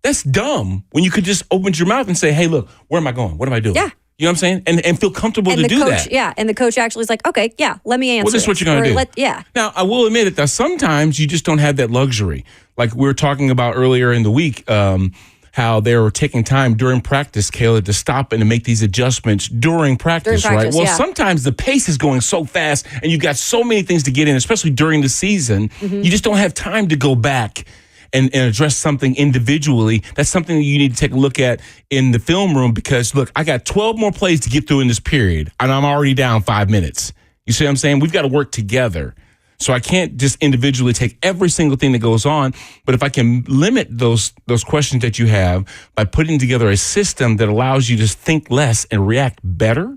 that's dumb when you could just open your mouth and say, hey, look, where am I going? What am I doing? Yeah. You know what I'm saying? And feel comfortable to do that. Yeah. And the coach actually is like, okay, yeah, let me answer. Well, this is what you're going to do. Yeah. Now, I will admit it that sometimes you just don't have that luxury. Like we were talking about earlier in the week, how they were taking time during practice, Kayla, to stop and to make these adjustments during practice, right? Well, sometimes the pace is going so fast and you've got so many things to get in, especially during the season. Mm-hmm. You just don't have time to go back and address something individually. That's something that you need to take a look at in the film room because, look, I got 12 more plays to get through in this period, and I'm already down 5 minutes. You see what I'm saying? We've got to work together. So I can't just individually take every single thing that goes on, but if I can limit those questions that you have by putting together a system that allows you to think less and react better,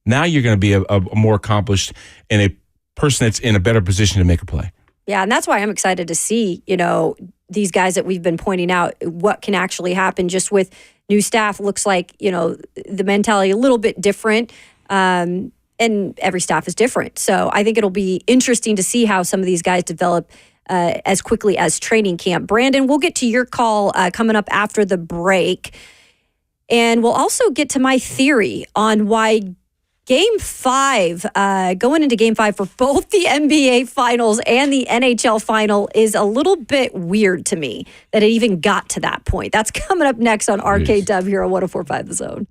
now you're going to be a more accomplished and a person that's in a better position to make a play. Yeah, and that's why I'm excited to see, these guys that we've been pointing out, what can actually happen just with new staff. Looks like, the mentality a little bit different. And every staff is different. So I think it'll be interesting to see how some of these guys develop as quickly as training camp. Brandon, we'll get to your call coming up after the break. And we'll also get to my theory on why Game 5, going into Game 5 for both the NBA Finals and the NHL Final is a little bit weird to me that it even got to that point. That's coming up next on RKW here on 104.5 The Zone.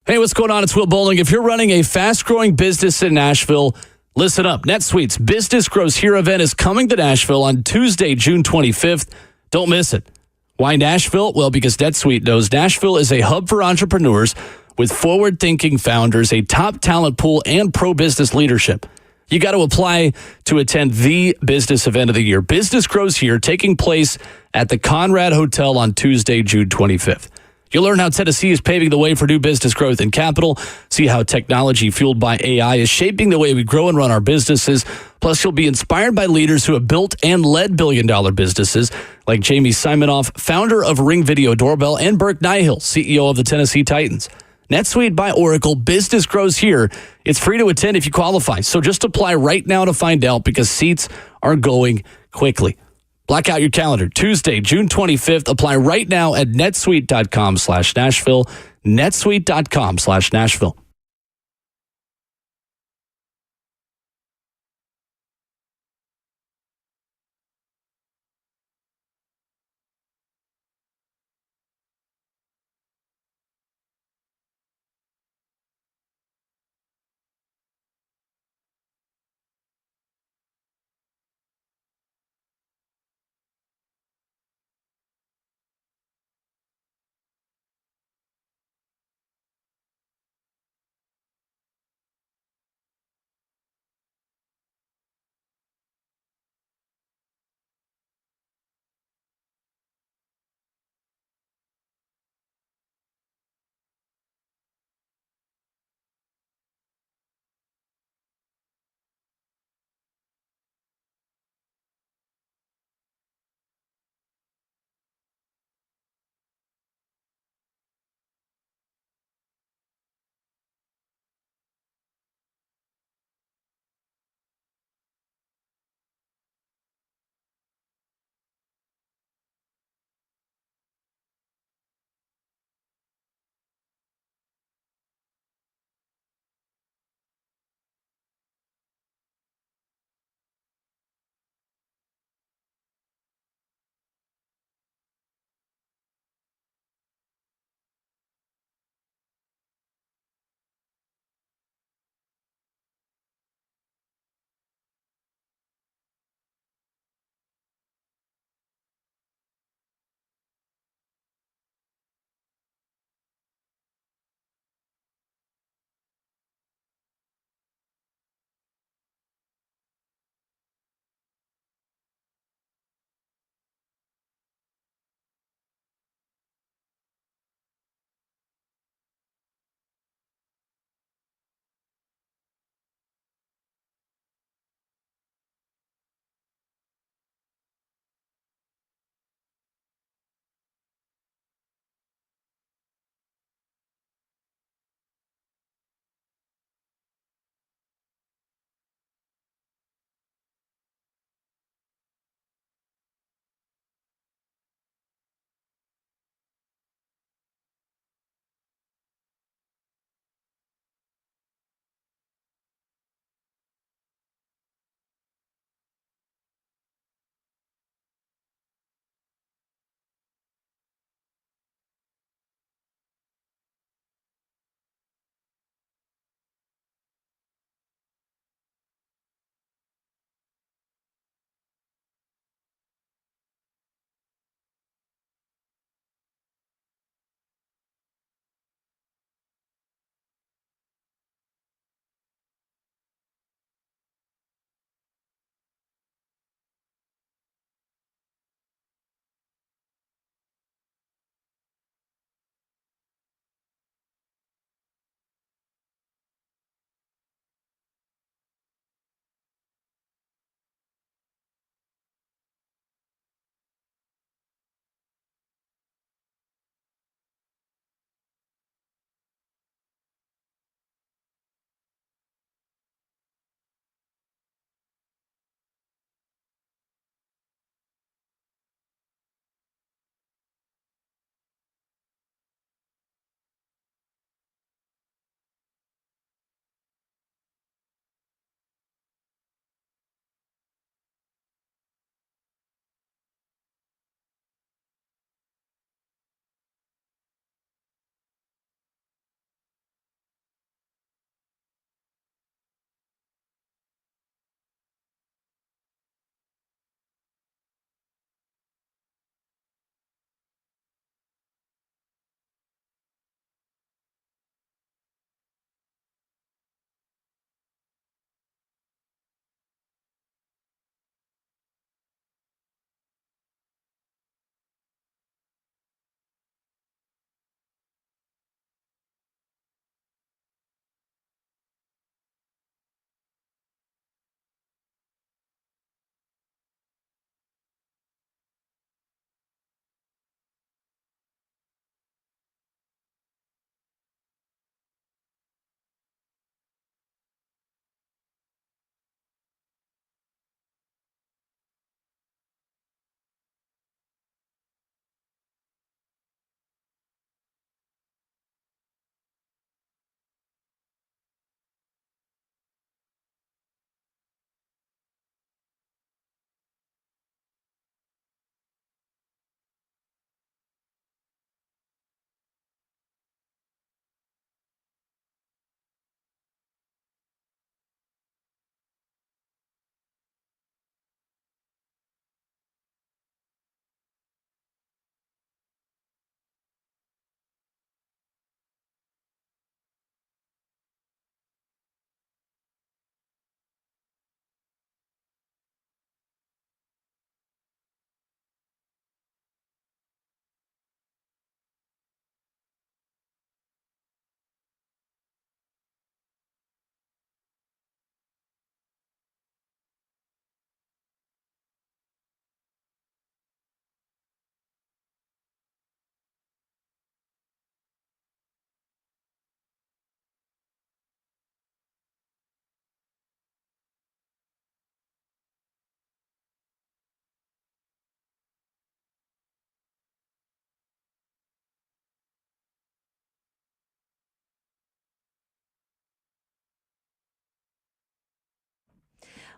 Hey, what's going on? It's Will Bowling. If you're running a fast-growing business in Nashville, listen up. NetSuite's Business Grows Here event is coming to Nashville on Tuesday, June 25th. Don't miss it. Why Nashville? Well, because NetSuite knows Nashville is a hub for entrepreneurs with forward-thinking founders, a top talent pool, and pro-business leadership. You got to apply to attend the business event of the year. Business Grows Here, taking place at the Conrad Hotel on Tuesday, June 25th. You'll learn how Tennessee is paving the way for new business growth and capital, see how technology fueled by AI is shaping the way we grow and run our businesses. Plus, you'll be inspired by leaders who have built and led billion-dollar businesses, like Jamie Simonoff, founder of Ring Video Doorbell, and Burke Nihill, CEO of the Tennessee Titans. NetSuite by Oracle, Business Grows Here. It's free to attend if you qualify. So just apply right now to find out because seats are going quickly. Block out your calendar. Tuesday, June 25th. Apply right now at netsuite.com/Nashville. netsuite.com/Nashville.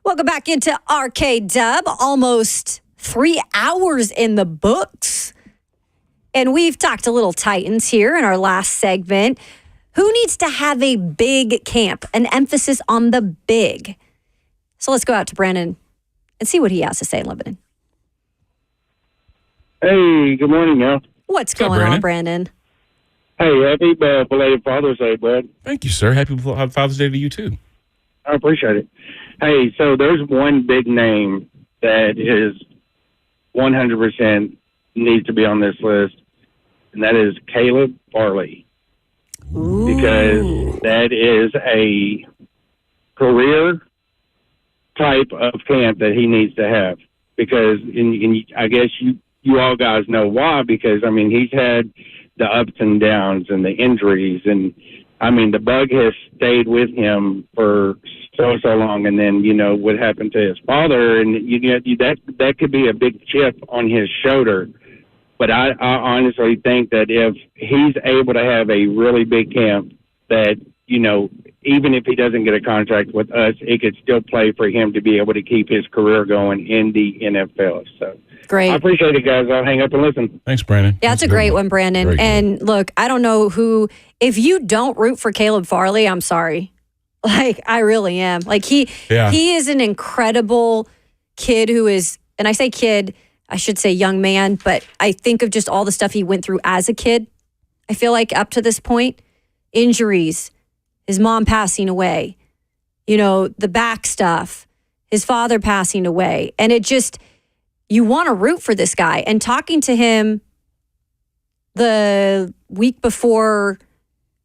Welcome back into RKW. Almost 3 hours in the books. And we've talked a little Titans here in our last segment. Who needs to have a big camp? An emphasis on the big. So let's go out to Brandon and see what he has to say in Lebanon. Hey, good morning, y'all. What's going on, Brandon? Hey, happy belated Father's Day, bud. Thank you, sir. Happy Father's Day to you, too. I appreciate it. Hey, so there's one big name that is 100% needs to be on this list, and that is Caleb Farley. Ooh. Because that is a career type of camp that he needs to have. Because, I guess you all guys know why, because, I mean, he's had the ups and downs and the injuries, and, I mean, the bug has stayed with him for so long, and then, what happened to his father, and that could be a big chip on his shoulder. But I honestly think that if he's able to have a really big camp, that, even if he doesn't get a contract with us, it could still play for him to be able to keep his career going in the NFL. So great. I appreciate it, guys. I'll hang up and listen. Thanks, Brandon. Yeah, that's a great one, Brandon. Very and look, I don't know if you don't root for Caleb Farley, I'm sorry. Like, I really am. Like, he is an incredible kid who is, and I say kid, I should say young man, but I think of just all the stuff he went through as a kid. I feel like up to this point, injuries, his mom passing away, the back stuff, his father passing away. And it just, you want to root for this guy. And talking to him the week before,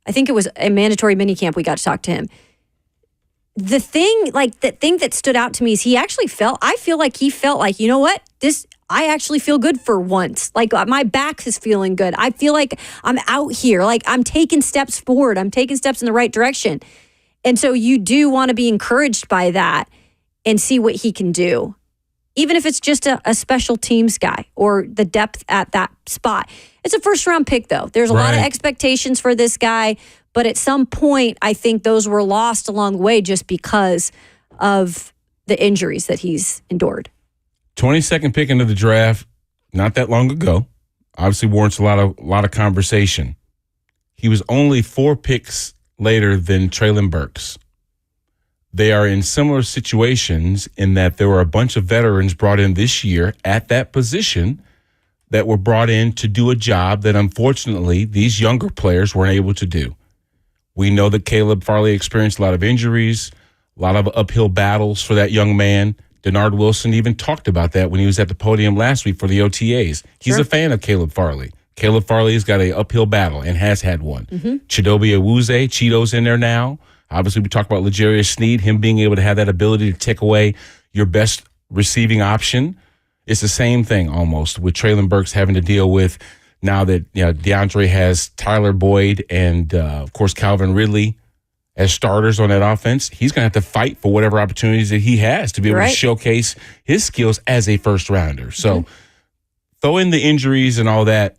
I think it was a mandatory minicamp, we got to talk to him. The thing that stood out to me is I feel like he felt like, you know what, I actually feel good for once. Like, my back is feeling good. I feel like I'm out here. Like, I'm taking steps forward. I'm taking steps in the right direction. And so you do want to be encouraged by that and see what he can do. Even if it's just a special teams guy or the depth at that spot. It's a first-round pick, though. There's a lot of expectations for this guy. But at some point, I think those were lost along the way just because of the injuries that he's endured. 22nd pick into the draft, not that long ago. Obviously warrants a lot of conversation. He was only 4 picks later than Treylon Burks. They are in similar situations in that there were a bunch of veterans brought in this year at that position that were brought in to do a job that unfortunately these younger players weren't able to do. We know that Caleb Farley experienced a lot of injuries, a lot of uphill battles for that young man. Denard Wilson even talked about that when he was at the podium last week for the OTAs. He's a fan of Caleb Farley. Caleb Farley has got an uphill battle and has had one. Chidobe Awuzie, Cheeto's in there now. Obviously, we talked about L'Jarius Sneed, him being able to have that ability to take away your best receiving option. It's the same thing almost with Treylon Burks having to deal with now that DeAndre has Tyler Boyd and, of course, Calvin Ridley as starters on that offense. He's going to have to fight for whatever opportunities that he has to be able to showcase his skills as a first-rounder. So throw in the injuries and all that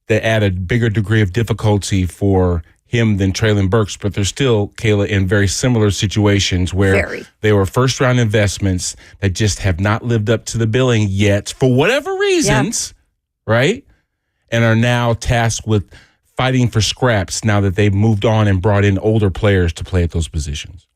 add a bigger degree of difficulty for him than Treylon Burks, but they're still, Kayla, in very similar situations where they were first-round investments that just have not lived up to the billing yet for whatever reasons, right? And are now tasked with fighting for scraps now that they've moved on and brought in older players to play at those positions.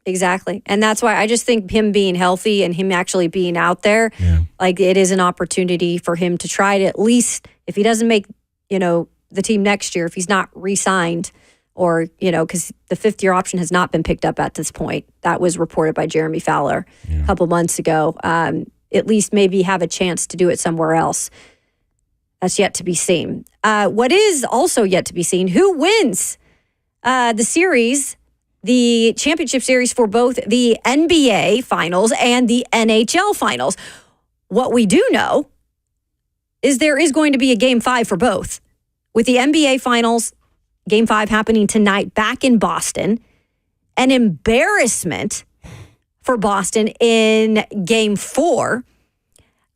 Exactly. And that's why I just think him being healthy and him actually being out there, like, it is an opportunity for him to try to, at least if he doesn't make, the team next year, if he's not re-signed or, because the 5th-year option has not been picked up at this point. That was reported by Jeremy Fowler a couple months ago. At least maybe have a chance to do it somewhere else. That's yet to be seen. What is also yet to be seen, who wins the series, the championship series for both the NBA Finals and the NHL Finals. What we do know is there is going to be a Game 5 for both. With the NBA Finals, Game 5 happening tonight back in Boston. An embarrassment for Boston in Game 4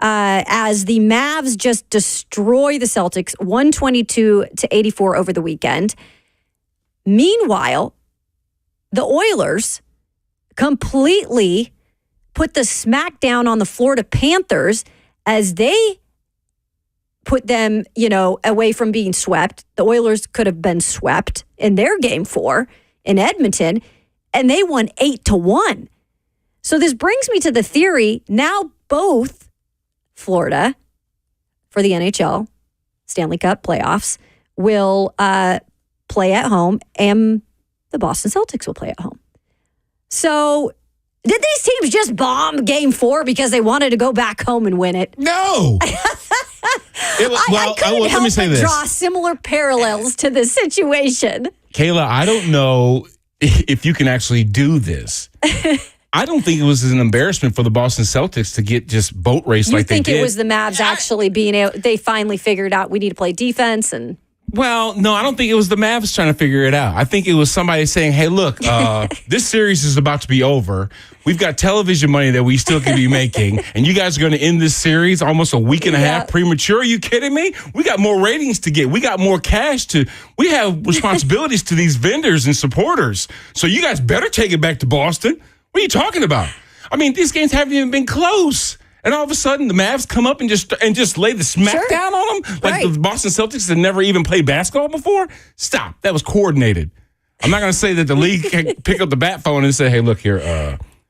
as the Mavs just destroy the Celtics 122-84 over the weekend. Meanwhile, the Oilers completely put the smackdown on the Florida Panthers as they put them, away from being swept. The Oilers could have been swept in their game 4 in Edmonton, and they won 8-1. So this brings me to the theory, now both Florida, for the NHL Stanley Cup playoffs, will play at home, and the Boston Celtics will play at home. So did these teams just bomb game 4 because they wanted to go back home and win it? No. I couldn't help but draw similar parallels to this situation. Kayla, I don't know if you can actually do this. I don't think it was an embarrassment for the Boston Celtics to get just boat raced like they did. You think it was the Mavs actually being able, they finally figured out we need to play defense and... Well, no, I don't think it was the Mavs trying to figure it out. I think it was somebody saying, hey, look, this series is about to be over. We've got television money that we still could be making, and you guys are going to end this series almost a week and a half premature. Are you kidding me? We got more ratings to get. We got more cash we have responsibilities to these vendors and supporters. So you guys better take it back to Boston. What are you talking about? I mean, these games haven't even been close. And all of a sudden, the Mavs come up and just lay the smackdown on them? Like the Boston Celtics had never even played basketball before? Stop. That was coordinated. I'm not going to say that the league can pick up the bat phone and say, hey, look here,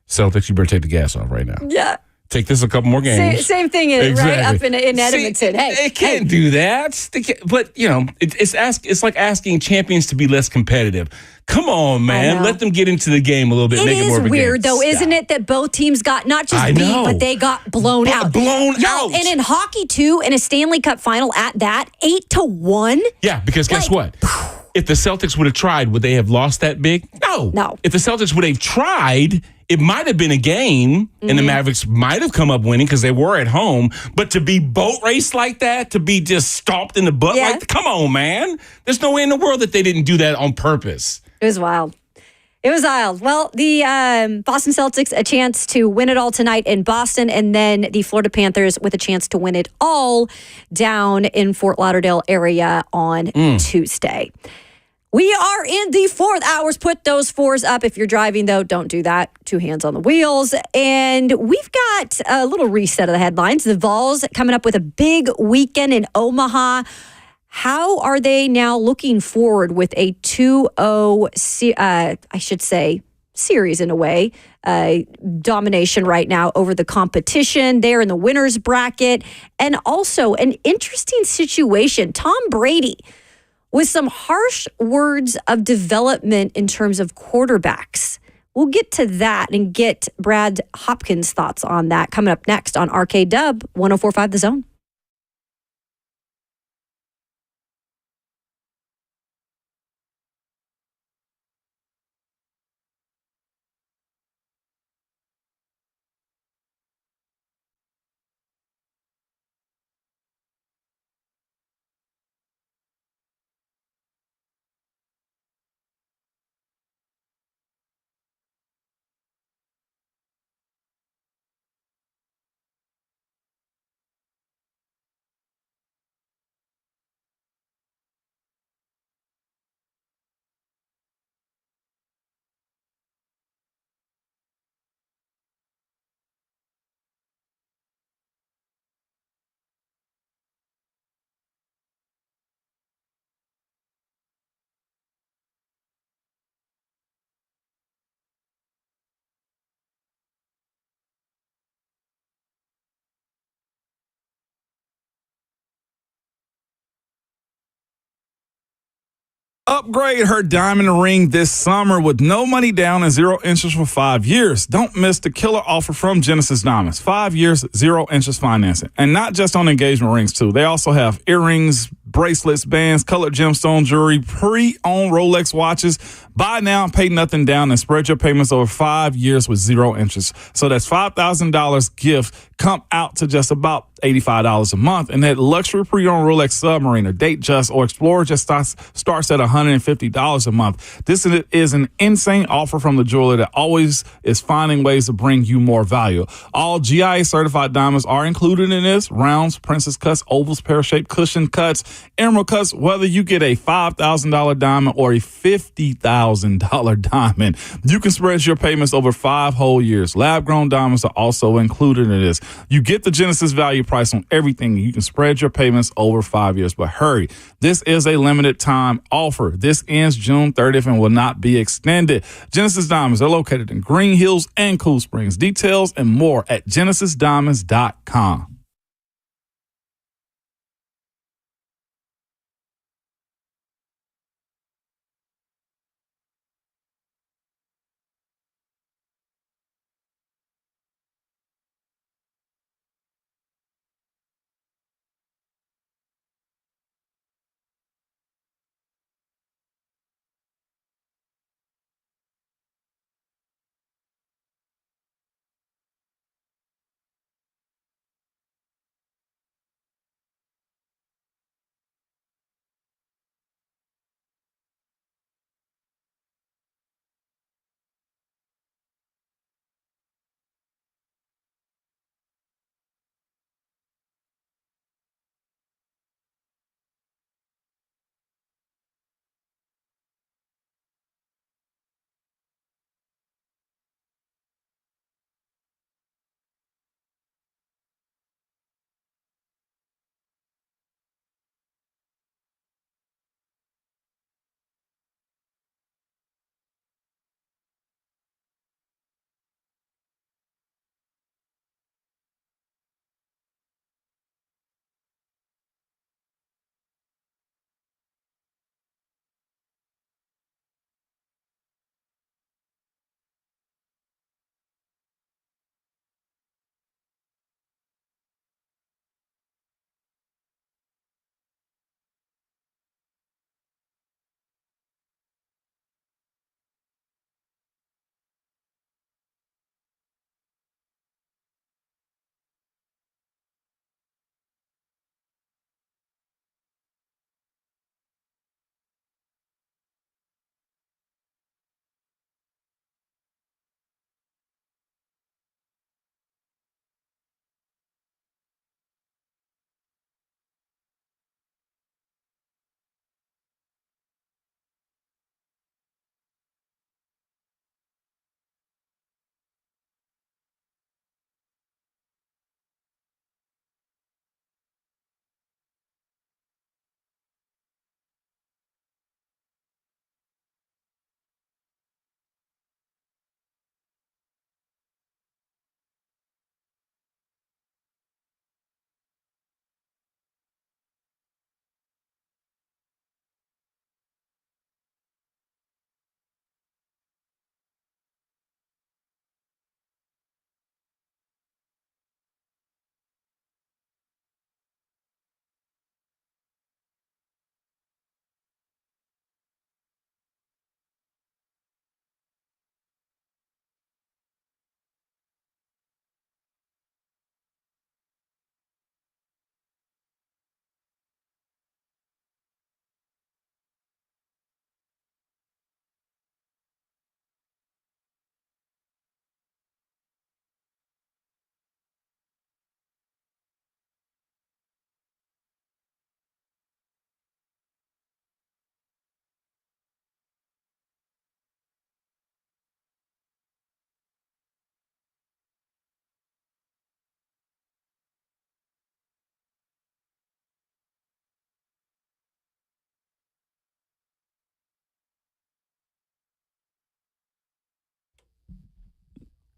Celtics, you better take the gas off right now. Yeah. Take this a couple more games. Same thing, right up in Edmonton. They can't do that. But, it's like asking champions to be less competitive. Come on, man. Let them get into the game a little bit. Make it more of a game. It is weird, though, isn't it, that both teams got not just beat, but they got blown out. Out. And in hockey, too, in a Stanley Cup final at that, 8-1. Yeah, because guess what? If the Celtics would have tried, would they have lost that big? No. If the Celtics would have tried, it might have been a game, and the Mavericks might have come up winning because they were at home. But to be boat raced like that, to be just stomped in the butt like that, come on, man. There's no way in the world that they didn't do that on purpose. It was wild. Well, the Boston Celtics, a chance to win it all tonight in Boston, and then the Florida Panthers with a chance to win it all down in Fort Lauderdale area on Tuesday. We are in the fourth hours. Put those 4s up. If you're driving, though, don't do that. 2 hands on the wheels. And we've got a little reset of the headlines. The Vols coming up with a big weekend in Omaha. How are they now looking forward with a 2-0, series in a way, domination right now over the competition? They're in the winner's bracket. And also an interesting situation. Tom Brady with some harsh words of development in terms of quarterbacks. We'll get to that and get Brad Hopkins' thoughts on that coming up next on RKW 104.5 The Zone. Upgrade her diamond ring this summer with no money down and 0 interest for 5 years. Don't miss the killer offer from Genesis Diamonds. 5 years, 0 interest financing. And not just on engagement rings, too. They also have earrings, bracelets, bands, colored gemstone jewelry, pre-owned Rolex watches. Buy now, pay nothing down, and spread your payments over 5 years with 0 interest. So that's $5,000 gift come out to just about $85 a month. And that luxury pre-owned Rolex Submarine or Date Just or Explorer just starts at $150 a month. This is an insane offer from the jeweler that always is finding ways to bring you more value. All GIA certified diamonds are included in this. Rounds, princess cuts, ovals, pear-shaped, cushion cuts, emerald cuts, whether you get a $5,000 diamond or a $50,000 $1,000 diamond. You can spread your payments over 5 whole years. Lab-grown diamonds are also included in this. You get the Genesis value price on everything. You can spread your payments over 5 years. But hurry, this is a limited time offer. This ends June 30th and will not be extended. Genesis Diamonds are located in Green Hills and Cool Springs. Details and more at genesisdiamonds.com.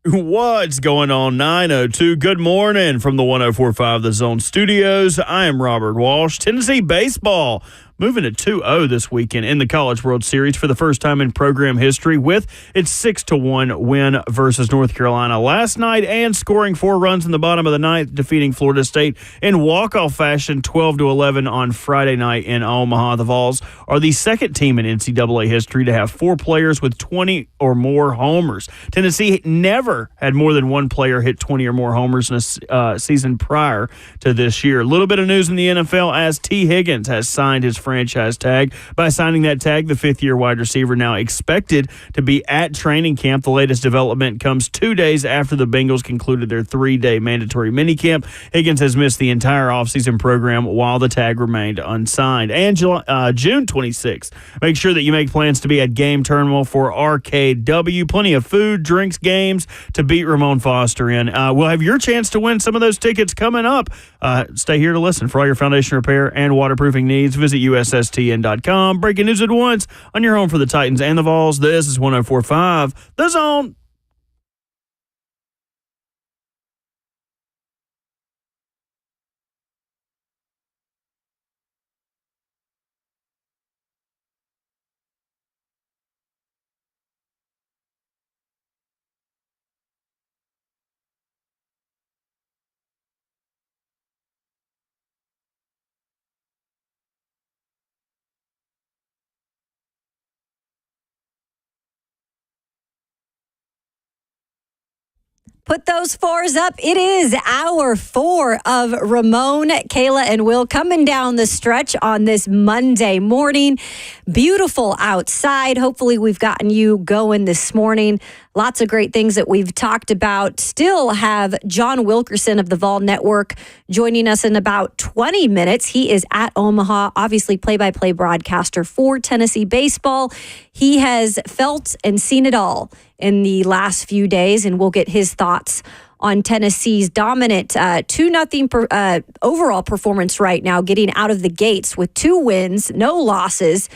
What's going on? 902. Good morning from the 104.5 The Zone Studios. I am Robert Walsh. Tennessee baseball moving to 2-0 this weekend in the College World Series for the first time in program history with its 6-1 win versus North Carolina last night and scoring 4 runs in the bottom of the ninth, defeating Florida State in walk-off fashion 12-11 on Friday night in Omaha. The Vols are the second team in NCAA history to have 4 players with 20 or more homers. Tennessee never had more than one player hit 20 or more homers in a season prior to this year. A little bit of news in the NFL as T. Higgins has signed his franchise tag. By signing that tag, the fifth-year wide receiver now expected to be at training camp. The latest development comes 2 days after the Bengals concluded their 3-day mandatory minicamp. Higgins has missed the entire offseason program while the tag remained unsigned. And June 26th, make sure that you make plans to be at Game Terminal for RKW. Plenty of food, drinks, games to beat Ramon Foster in. We'll have your chance to win some of those tickets coming up. Stay here to listen. For all your foundation repair and waterproofing needs, visit USSTN.com. Breaking news at once on your home for the Titans and the Vols. This is 104.5 The Zone. Put those fours up. It is hour 4 of Ramon, Kayla, and Will coming down the stretch on this Monday morning. Beautiful outside. Hopefully we've gotten you going this morning. Lots of great things that we've talked about. Still have John Wilkerson of the Vol Network joining us in about 20 minutes. He is at Omaha, obviously play-by-play broadcaster for Tennessee baseball. He has felt and seen it all in the last few days, and we'll get his thoughts on Tennessee's dominant 2-0 overall performance right now, getting out of the gates with 2 wins, no losses,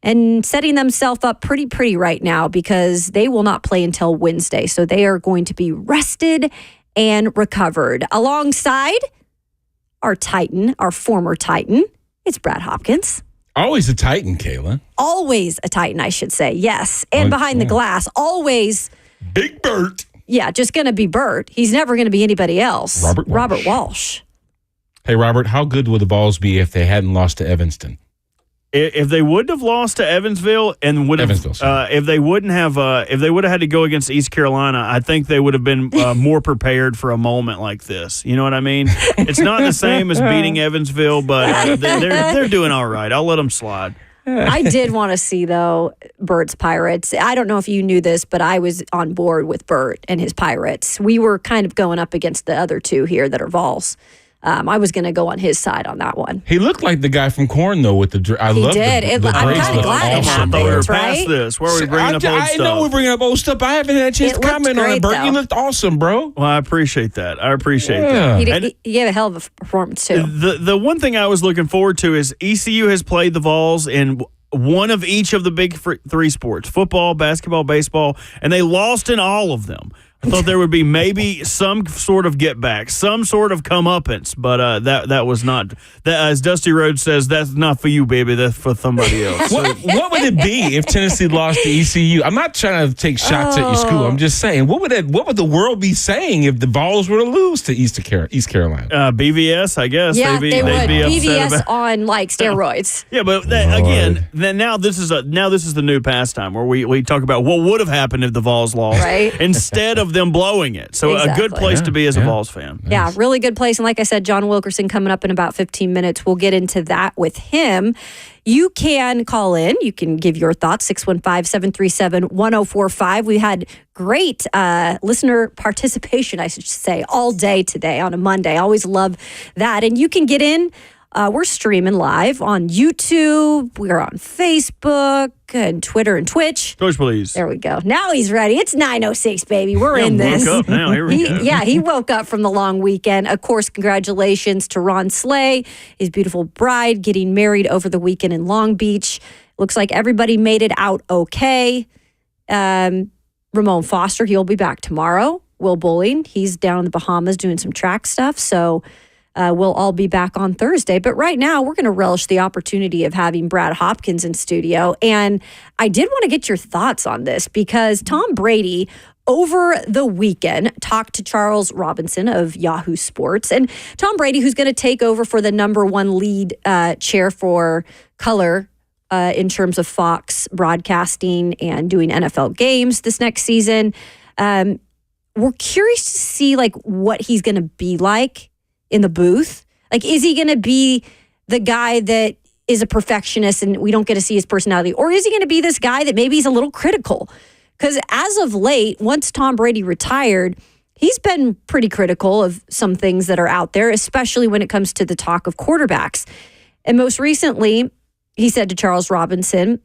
and setting themselves up pretty right now because they will not play until Wednesday. So they are going to be rested and recovered. Alongside our Titan, our former Titan, it's Brad Hopkins. Always a Titan, Kayla. Always a Titan, I should say. Yes. And behind the glass, always. Big Bert. Yeah, just going to be Bert. He's never going to be anybody else. Robert Walsh. Hey, Robert, how good would the Vols be if they hadn't lost to Evanston? If they wouldn't have lost to Evansville and would have, if they would have had to go against East Carolina, I think they would have been more prepared for a moment like this. You know what I mean? It's not the same as beating Evansville, but they're doing all right. I'll let them slide. I did want to see, though, Bert's Pirates. I don't know if you knew this, but I was on board with Bert and his Pirates. We were kind of going up against the other two here that are Vols. I was going to go on his side on that one. He looked like the guy from Korn, though, with the He did. I'm kind of glad it happened, right? This. Where are we bringing up old stuff? I know we're bringing up old stuff. I haven't had a chance to comment on it, Bert. You looked awesome, bro. Well, I appreciate that. that. He gave a hell of a performance, too. The one thing I was looking forward to is ECU has played the Vols in one of each of the big 3 sports, football, basketball, baseball, and they lost in all of them. I thought there would be maybe some sort of get back, some sort of comeuppance, but that was not. As Dusty Rhodes says, that's not for you, baby. That's for somebody else. What would it be if Tennessee lost to ECU? I'm not trying to take shots at your school. I'm just saying, what would the world be saying if the Vols were to lose to East Carolina? BVS, I guess. Yeah, they would. Be BVS on like steroids. Yeah, but again, now this is the new pastime where we talk about what would have happened if the Vols lost, right? Instead of them blowing it. So a good place to be as a Vols fan. Nice. Yeah, really good place. And like I said, John Wilkerson coming up in about 15 minutes. We'll get into that with him. You can call in. You can give your thoughts, 615-737-1045. We had great listener participation, I should say, all day today on a Monday. Always love that. And you can get in. We're streaming live on YouTube. We're on Facebook and Twitter and Twitch. Twitch, please. There we go. Now he's ready. It's 9:06, baby. We're in this. Woke up now. Here we go. Yeah, he woke up from the long weekend. Of course, congratulations to Ron Slay, his beautiful bride, getting married over the weekend in Long Beach. Looks like everybody made it out okay. Ramon Foster, he'll be back tomorrow. Will Bowling, he's down in the Bahamas doing some track stuff. So we'll all be back on Thursday. But right now, we're going to relish the opportunity of having Brad Hopkins in studio. And I did want to get your thoughts on this because Tom Brady, over the weekend, talked to Charles Robinson of Yahoo Sports. And Tom Brady, who's going to take over for the #1 lead chair for color in terms of Fox broadcasting and doing NFL games this next season. We're curious to see what he's going to be like in the booth. Is he going to be the guy that is a perfectionist and we don't get to see his personality? Or is he going to be this guy that maybe he's a little critical? Because as of late, once Tom Brady retired, he's been pretty critical of some things that are out there, especially when it comes to the talk of quarterbacks. And most recently, he said to Charles Robinson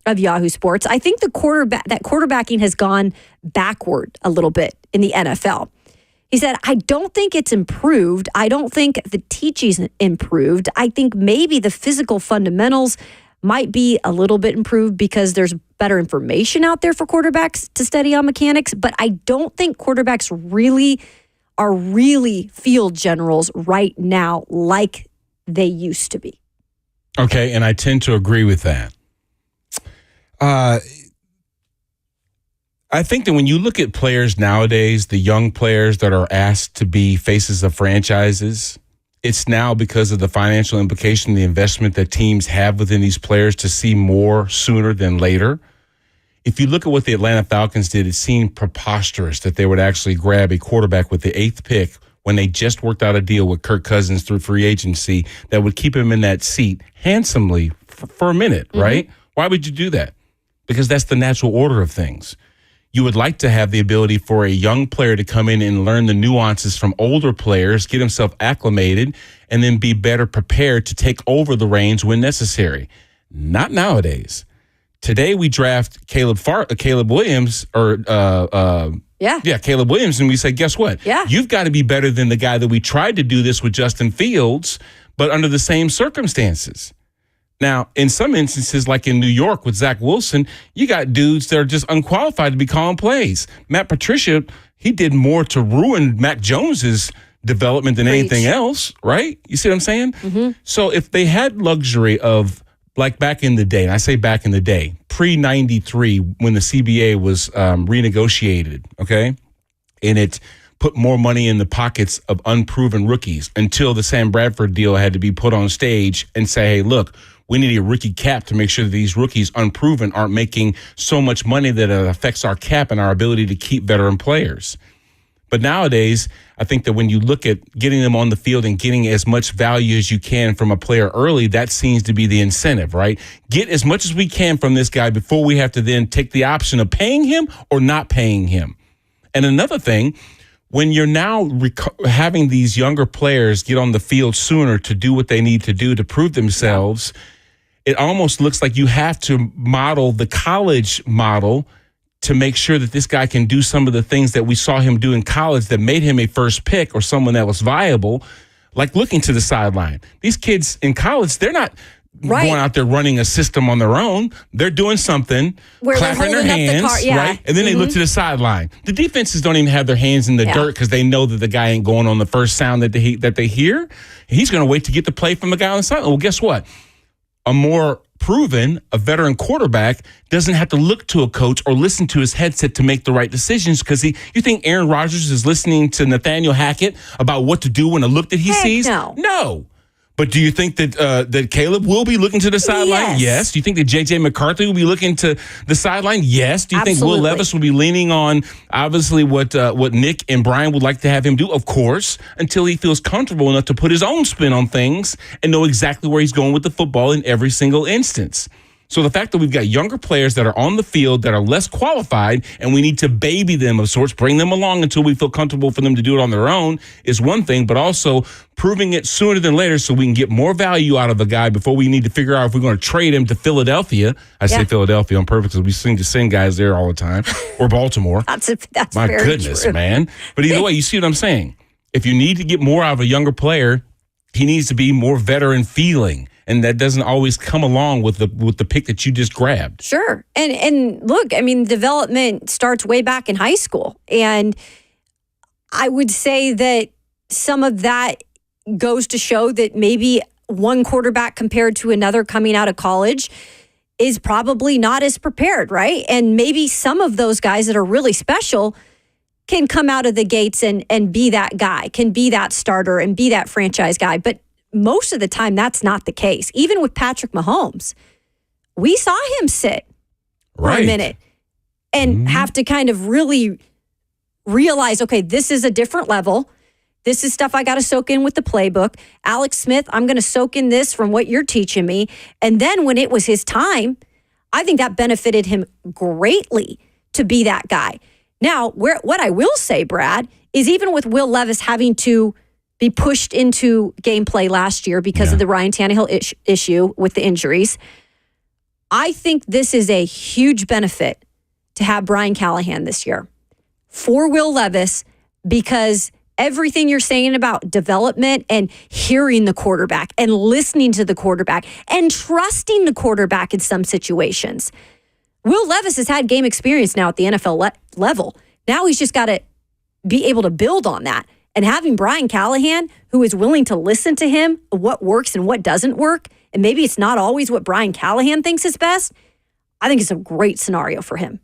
of Yahoo Sports, I think that quarterbacking has gone backward a little bit in the NFL. He said, I don't think it's improved. I don't think the teaching's improved. I think maybe the physical fundamentals might be a little bit improved because there's better information out there for quarterbacks to study on mechanics. But I don't think quarterbacks are really field generals right now like they used to be. Okay, and I tend to agree with that. I think that when you look at players nowadays, the young players that are asked to be faces of franchises, it's now because of the financial implication, the investment that teams have within these players to see more sooner than later. If you look at what the Atlanta Falcons did, it seemed preposterous that they would actually grab a quarterback with the 8th pick when they just worked out a deal with Kirk Cousins through free agency that would keep him in that seat handsomely for a minute, right? Why would you do that? Because that's the natural order of things. You would like to have the ability for a young player to come in and learn the nuances from older players, get himself acclimated, and then be better prepared to take over the reins when necessary. Not nowadays. Today we draft Caleb Williams, Caleb Williams, and we say, guess what? Yeah. You've got to be better than the guy that we tried to do this with, Justin Fields, but under the same circumstances. Now, in some instances, like in New York with Zach Wilson, you got dudes that are just unqualified to be calling plays. Matt Patricia, he did more to ruin Mac Jones's development than anything else, right? You see what I'm saying? So if they had luxury of, like back in the day, and I say back in the day, pre-93, when the CBA was renegotiated, okay, and it put more money in the pockets of unproven rookies until the Sam Bradford deal had to be put on stage and say, hey, look, we need a rookie cap to make sure that these rookies, unproven, aren't making so much money that it affects our cap and our ability to keep veteran players. But nowadays, I think that when you look at getting them on the field and getting as much value as you can from a player early, that seems to be the incentive, right? Get as much as we can from this guy before we have to then take the option of paying him or not paying him. And another thing, when you're now having these younger players get on the field sooner to do what they need to do to prove themselves, it almost looks like you have to model the college model to make sure that this guy can do some of the things that we saw him do in college that made him a first pick or someone that was viable, like looking to the sideline. These kids in college, they're not going out there running a system on their own. They're doing something, where clapping their hands, right? And then they look to the sideline. The defenses don't even have their hands in the dirt because they know that the guy ain't going on the first sound that they hear. He's going to wait to get the play from the guy on the sideline. Well, guess what? A more proven, a veteran quarterback doesn't have to look to a coach or listen to his headset to make the right decisions because you think Aaron Rodgers is listening to Nathaniel Hackett about what to do when a look that he sees? No. But do you think that Caleb will be looking to the sideline? Yes. Do you think that J.J. McCarthy will be looking to the sideline? Yes. Do you think Will Levis will be leaning on, obviously, what Nick and Brian would like to have him do? Of course, until he feels comfortable enough to put his own spin on things and know exactly where he's going with the football in every single instance. So the fact that we've got younger players that are on the field that are less qualified and we need to baby them of sorts, bring them along until we feel comfortable for them to do it on their own is one thing, but also proving it sooner than later so we can get more value out of a guy before we need to figure out if we're going to trade him to Philadelphia. I say Philadelphia on purpose because we seem to send guys there all the time, or Baltimore. That's My very goodness, true. man. But either way, you see what I'm saying. If you need to get more out of a younger player, he needs to be more veteran feeling. And that doesn't always come along with the pick that you just grabbed. Sure. And look, I mean, development starts way back in high school. And I would say that some of that goes to show that maybe one quarterback compared to another coming out of college is probably not as prepared, right? And maybe some of those guys that are really special can come out of the gates and be that guy, can be that starter and be that franchise guy. But most of the time, that's not the case. Even with Patrick Mahomes, we saw him sit for a minute and have to kind of really realize, okay, this is a different level. This is stuff I got to soak in with the playbook. Alex Smith, I'm going to soak in this from what you're teaching me. And then when it was his time, I think that benefited him greatly to be that guy. Now, what I will say, Brad, is even with Will Levis having to be pushed into gameplay last year because of the Ryan Tannehill issue with the injuries, I think this is a huge benefit to have Brian Callahan this year for Will Levis, because everything you're saying about development and hearing the quarterback and listening to the quarterback and trusting the quarterback in some situations. Will Levis has had game experience now at the NFL level. Now he's just got to be able to build on that. And having Brian Callahan, who is willing to listen to him, what works and what doesn't work, and maybe it's not always what Brian Callahan thinks is best, I think it's a great scenario for him.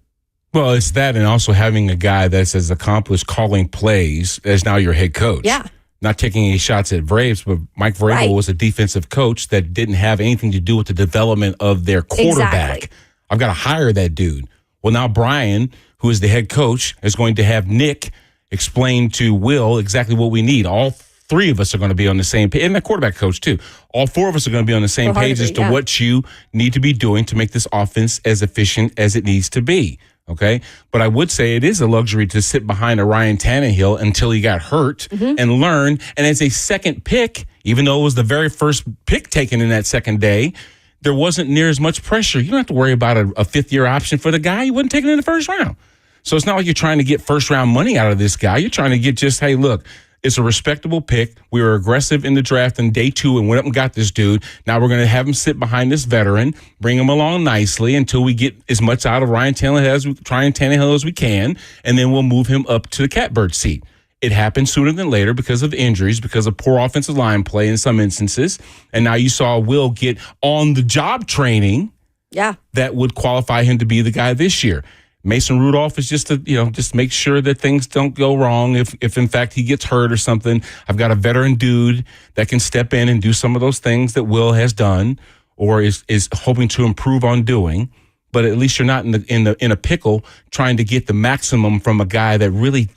Well, it's that, and also having a guy that's as accomplished calling plays as now your head coach. Yeah. Not taking any shots at Braves, but Mike Vrabel was a defensive coach that didn't have anything to do with the development of their quarterback. Exactly. I've got to hire that dude. Well, now Brian, who is the head coach, is going to have Nick explain to Will exactly what we need. All three of us are going to be on the same page, and the quarterback coach too. All four of us are going to be on the same page as to what you need to be doing to make this offense as efficient as it needs to be. Okay, but I would say it is a luxury to sit behind a Ryan Tannehill until he got hurt and learn. And as a second pick, even though it was the very first pick taken in that second day, there wasn't near as much pressure. You don't have to worry about a fifth-year option for the guy. He wasn't taken in the first round. So it's not like you're trying to get first-round money out of this guy. You're trying to get just, hey, look, it's a respectable pick. We were aggressive in the draft on day 2 and went up and got this dude. Now we're going to have him sit behind this veteran, bring him along nicely until we get as much out of Ryan Tannehill as we can, and then we'll move him up to the catbird seat. It happened sooner than later because of injuries, because of poor offensive line play in some instances. And now you saw Will get on-the-job training that would qualify him to be the guy this year. Mason Rudolph is just just make sure that things don't go wrong. If in fact he gets hurt or something, I've got a veteran dude that can step in and do some of those things that Will has done or is hoping to improve on doing. But at least you're not in a pickle trying to get the maximum from a guy that really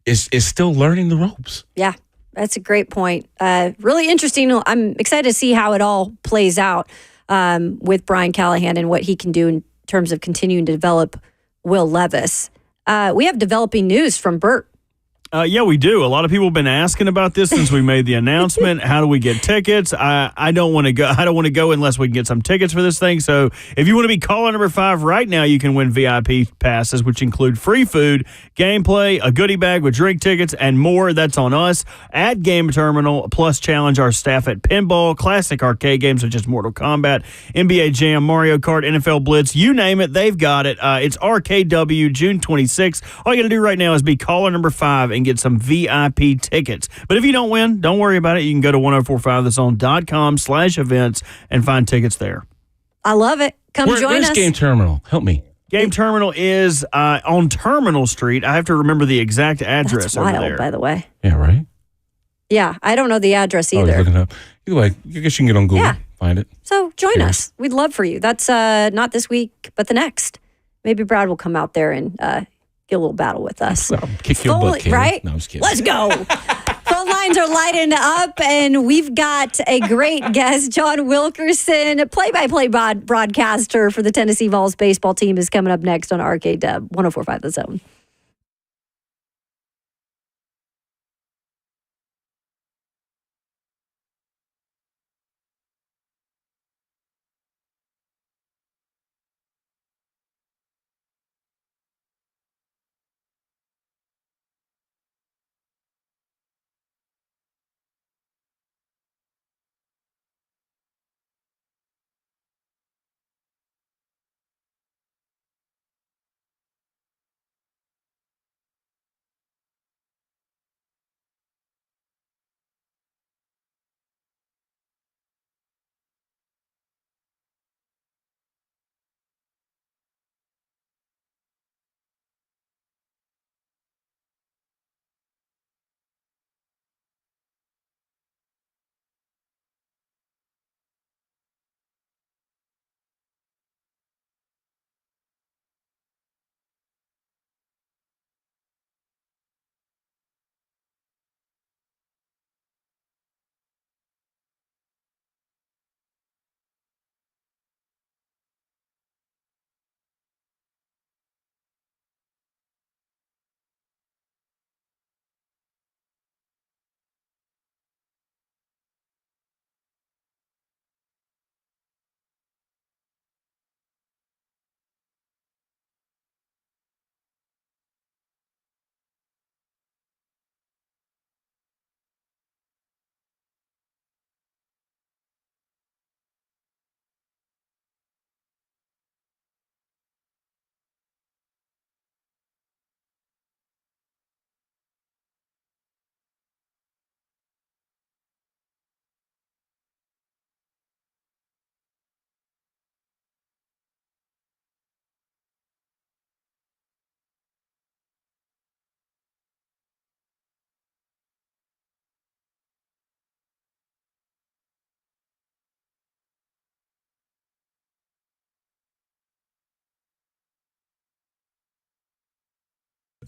is still learning the ropes. Yeah, that's a great point. Really interesting. I'm excited to see how it all plays out with Brian Callahan and what he can do in terms of continuing to develop Will Levis. We have developing news from Bert. Yeah, we do. A lot of people have been asking about this since we made the announcement. How do we get tickets? I don't want to go. I don't want to go unless we can get some tickets for this thing. So if you want to be caller number 5 right now, you can win VIP passes, which include free food, gameplay, a goodie bag with drink tickets, and more. That's on us at Game Terminal. Plus, challenge our staff at pinball, classic arcade games such as Mortal Kombat, NBA Jam, Mario Kart, NFL Blitz. You name it, they've got it. It's RKW, June 26th. All you got to do right now is be caller number 5 and get some VIP tickets. But if you don't win, don't worry about it. You can go to 1045thezone.com/events and find tickets there. I love it. Come join where's us. Game Terminal? Help me. Game Terminal is on Terminal Street. I have to remember the exact address. That's wild, over there. by the way. Yeah, right? Yeah, I don't know the address I was either. looking it up. Either way, I guess you can get on Google, find it. So join us. We'd love for you. That's not this week, but the next. Maybe Brad will come out there and get a little battle with us. I'll kick your butt, Caleb. Right? No, I'm just kidding. Let's go. Phone lines are lighting up, and we've got a great guest. John Wilkerson, play-by-play broadcaster for the Tennessee Vols baseball team, is coming up next on RKW 1045 The Zone.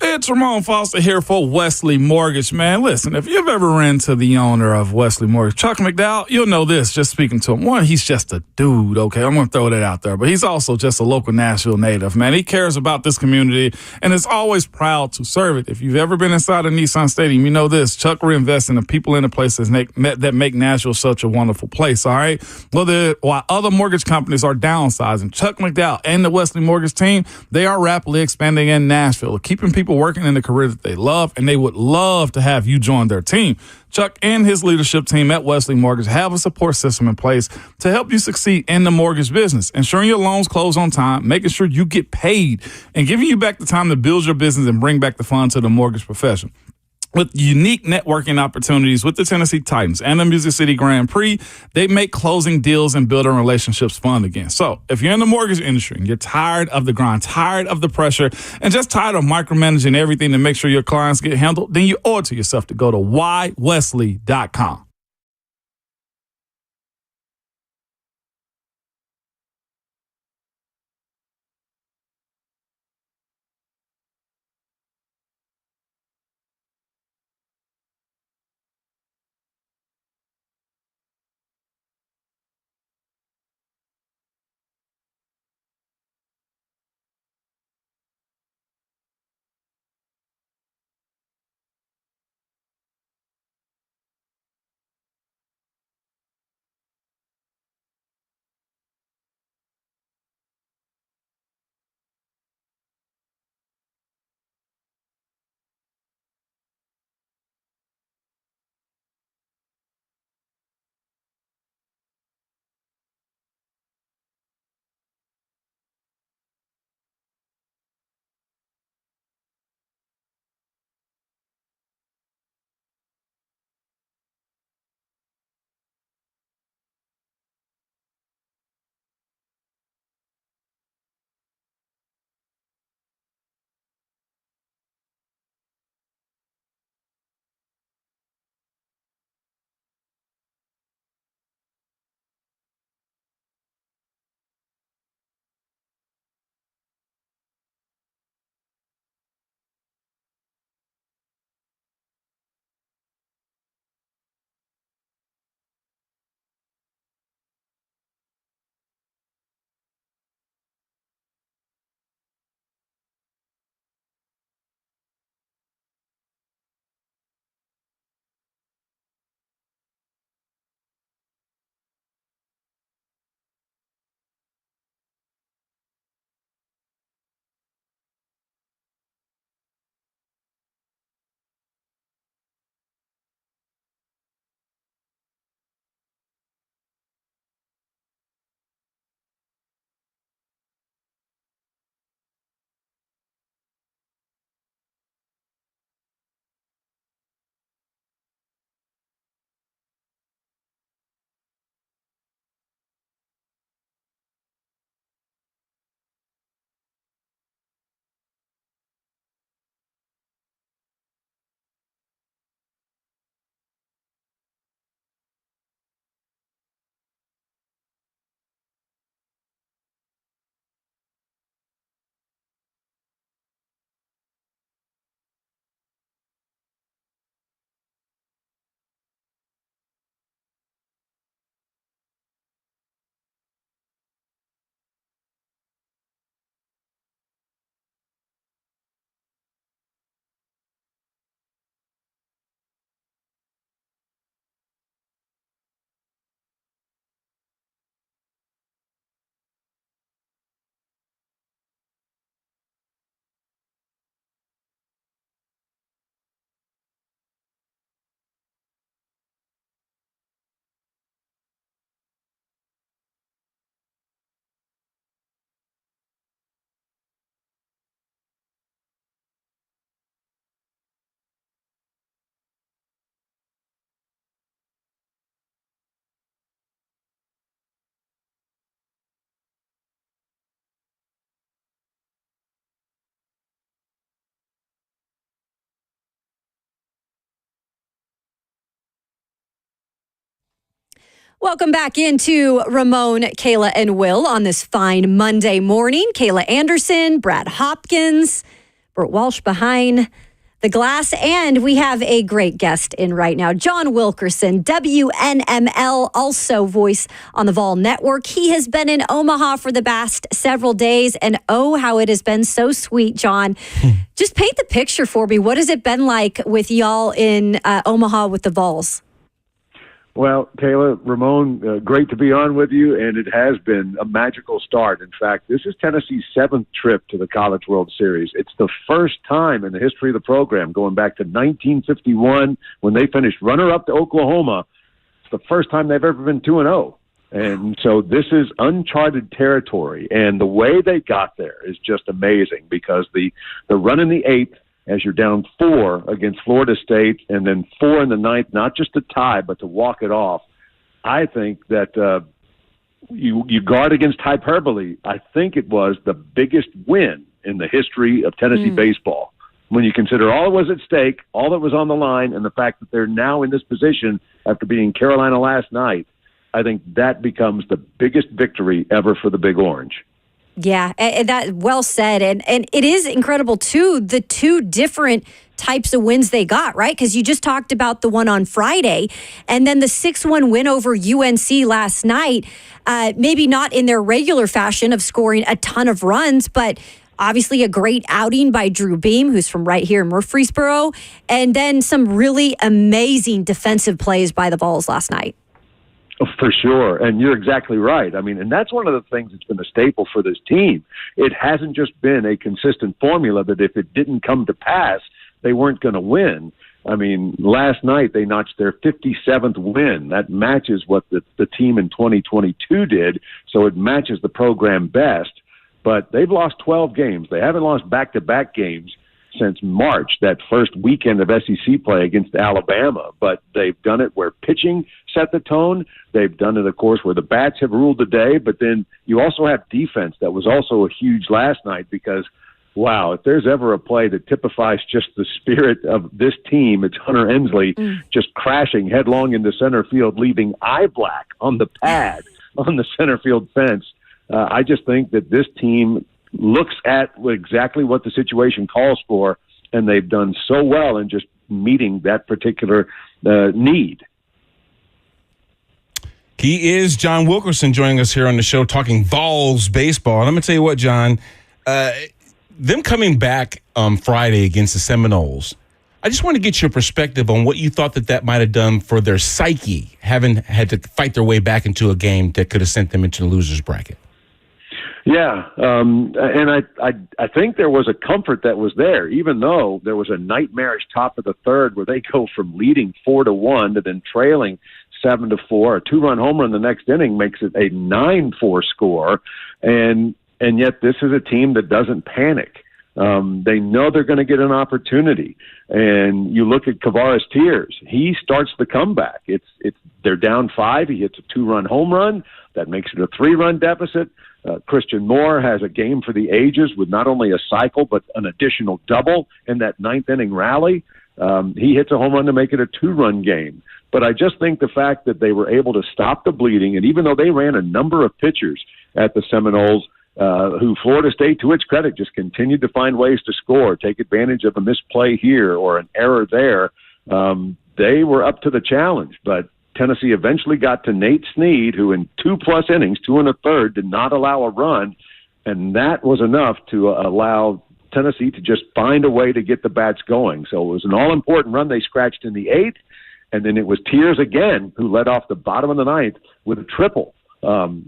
It's Ramon Foster here for Wesley Mortgage, man. Listen, if you've ever ran to the owner of Wesley Mortgage, Chuck McDowell, you'll know this just speaking to him. One, he's just a dude, okay? I'm going to throw that out there. But he's also just a local Nashville native, man. He cares about this community and is always proud to serve it. If you've ever been inside a Nissan Stadium, you know this. Chuck reinvests in the people in the places that make Nashville such a wonderful place, all right? While other mortgage companies are downsizing, Chuck McDowell and the Wesley Mortgage team, they are rapidly expanding in Nashville, keeping people working in the career that they love, and they would love to have you join their team. Chuck and his leadership team at Wesley Mortgage have a support system in place to help you succeed in the mortgage business, ensuring your loans close on time, making sure you get paid, and giving you back the time to build your business and bring back the fun to the mortgage profession. With unique networking opportunities with the Tennessee Titans and the Music City Grand Prix, they make closing deals and building relationships fun again. So if you're in the mortgage industry and you're tired of the grind, tired of the pressure, and just tired of micromanaging everything to make sure your clients get handled, then you owe it to yourself to go to whywesley.com. Welcome back into Ramon, Kayla, and Will on this fine Monday morning. Kayla Anderson, Brad Hopkins, Bert Walsh behind the glass, and we have a great guest in right now, John Wilkerson, WNML, also voice on the Vol Network. He has been in Omaha for the past several days, and oh, how it has been so sweet, John. Just paint the picture for me. What has it been like with y'all in Omaha with the Vols? Well, Kayla, Ramon, great to be on with you, and it has been a magical start. In fact, this is Tennessee's 7th trip to the College World Series. It's the first time in the history of the program, going back to 1951 when they finished runner-up to Oklahoma. It's the first time they've ever been 2-0. And so this is uncharted territory, and the way they got there is just amazing because the run in the 8th, as you're down 4 against Florida State, and then 4 in the 9th, not just to tie, but to walk it off. I think that you guard against hyperbole. I think it was the biggest win in the history of Tennessee baseball. When you consider all that was at stake, all that was on the line, and the fact that they're now in this position after beating Carolina last night, I think that becomes the biggest victory ever for the Big Orange. Yeah, that well said. And it is incredible, too, the two different types of wins they got, right? Because you just talked about the one on Friday, and then the 6-1 win over UNC last night, maybe not in their regular fashion of scoring a ton of runs, but obviously a great outing by Drew Beam, who's from right here in Murfreesboro, and then some really amazing defensive plays by the Vols last night. For sure. And you're exactly right. I mean, and that's one of the things that's been a staple for this team. It hasn't just been a consistent formula that if it didn't come to pass, they weren't going to win. I mean, last night they notched their 57th win. That matches what the team in 2022 did, so it matches the program best. But they've lost 12 games. They haven't lost back-to-back games since March, that first weekend of SEC play against Alabama. But they've done it where pitching set the tone. They've done it, of course, where the bats have ruled the day. But then you also have defense that was also a huge last night because, wow, if there's ever a play that typifies just the spirit of this team, it's Hunter Ensley just crashing headlong into center field, leaving eye black on the pad on the center field fence. I just think that this team looks at exactly what the situation calls for, and they've done so well in just meeting that particular need. He is John Wilkerson joining us here on the show talking Vols baseball. And I'm going to tell you what, John, them coming back Friday against the Seminoles, I just want to get your perspective on what you thought that might have done for their psyche, having had to fight their way back into a game that could have sent them into the loser's bracket. Yeah, and I think there was a comfort that was there, even though there was a nightmarish top of the third where they go from leading 4-1 to then trailing 7-4. A 2-run home run the next inning makes it a 9-4 score, and yet this is a team that doesn't panic. They know they're going to get an opportunity, and you look at Kavares Tears. He starts the comeback. They're down 5. He hits a 2-run home run that makes it a 3-run deficit. Christian Moore has a game for the ages with not only a cycle but an additional double in that 9th inning rally. He hits a home run to make it a 2-run game. But I just think the fact that they were able to stop the bleeding, and even though they ran a number of pitchers at the Seminoles, who Florida State, to its credit, just continued to find ways to score, take advantage of a misplay here or an error there, they were up to the challenge. But Tennessee eventually got to Nate Snead, who in 2+ innings, 2 1/3, did not allow a run, and that was enough to allow Tennessee to just find a way to get the bats going. So it was an all-important run they scratched in the 8th, and then it was Tears again who led off the bottom of the 9th with a triple.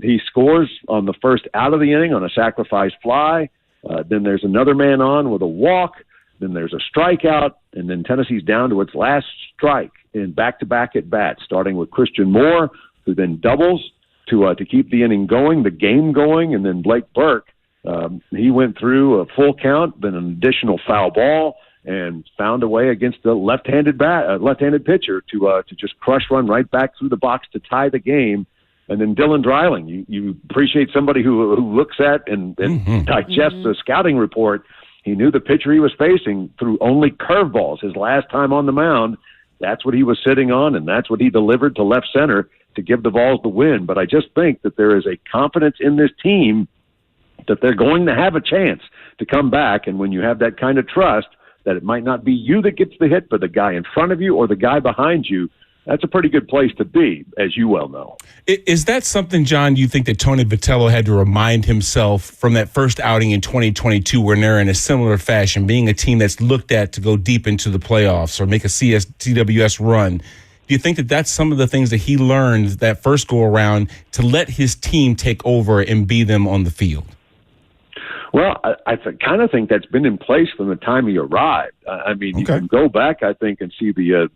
He scores on the first out of the inning on a sacrifice fly. Then there's another man on with a walk. Then there's a strikeout, and then Tennessee's down to its last strike in back-to-back at-bats, starting with Christian Moore, who then doubles to keep the inning going, the game going, and then Blake Burke. He went through a full count, then an additional foul ball, and found a way against the left-handed pitcher to just crush run right back through the box to tie the game. And then Dylan Dreiling, you appreciate somebody who looks at and digests a scouting report. He knew the pitcher he was facing threw only curveballs his last time on the mound. That's what he was sitting on, and that's what he delivered to left center to give the Vols the win. But I just think that there is a confidence in this team that they're going to have a chance to come back. And when you have that kind of trust that it might not be you that gets the hit, but the guy in front of you or the guy behind you, that's a pretty good place to be, as you well know. Is that something, John, you think that Tony Vitello had to remind himself from that first outing in 2022 when they're in a similar fashion, being a team that's looked at to go deep into the playoffs or make a CWS run? Do you think that that's some of the things that he learned that first go-around to let his team take over and be them on the field? Well, I kind of think that's been in place from the time he arrived. I mean, You can go back, I think, and see the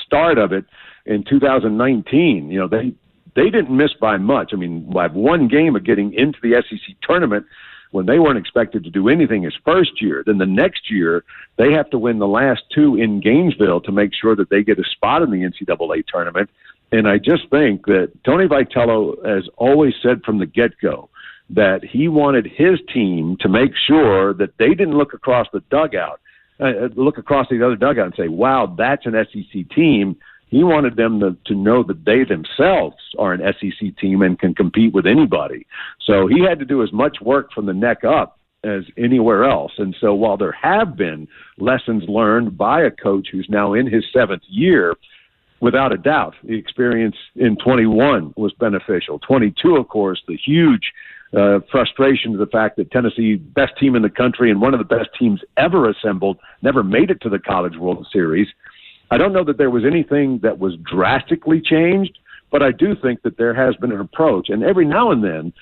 start of it in 2019. You know, they didn't miss by much. I mean, I have one game of getting into the SEC tournament when they weren't expected to do anything his first year. Then the next year, they have to win the last two in Gainesville to make sure that they get a spot in the NCAA tournament. And I just think that Tony Vitello has always said from the get-go that he wanted his team to make sure that they didn't look across the other dugout and say, wow, that's an SEC team. He wanted them to know that they themselves are an SEC team and can compete with anybody. So he had to do as much work from the neck up as anywhere else. And so while there have been lessons learned by a coach who's now in his 7th year, without a doubt, the experience in 21 was beneficial. 22, of course, the huge frustration to the fact that Tennessee, best team in the country and one of the best teams ever assembled, never made it to the College World Series. I don't know that there was anything that was drastically changed, but I do think that there has been an approach. And every now and then,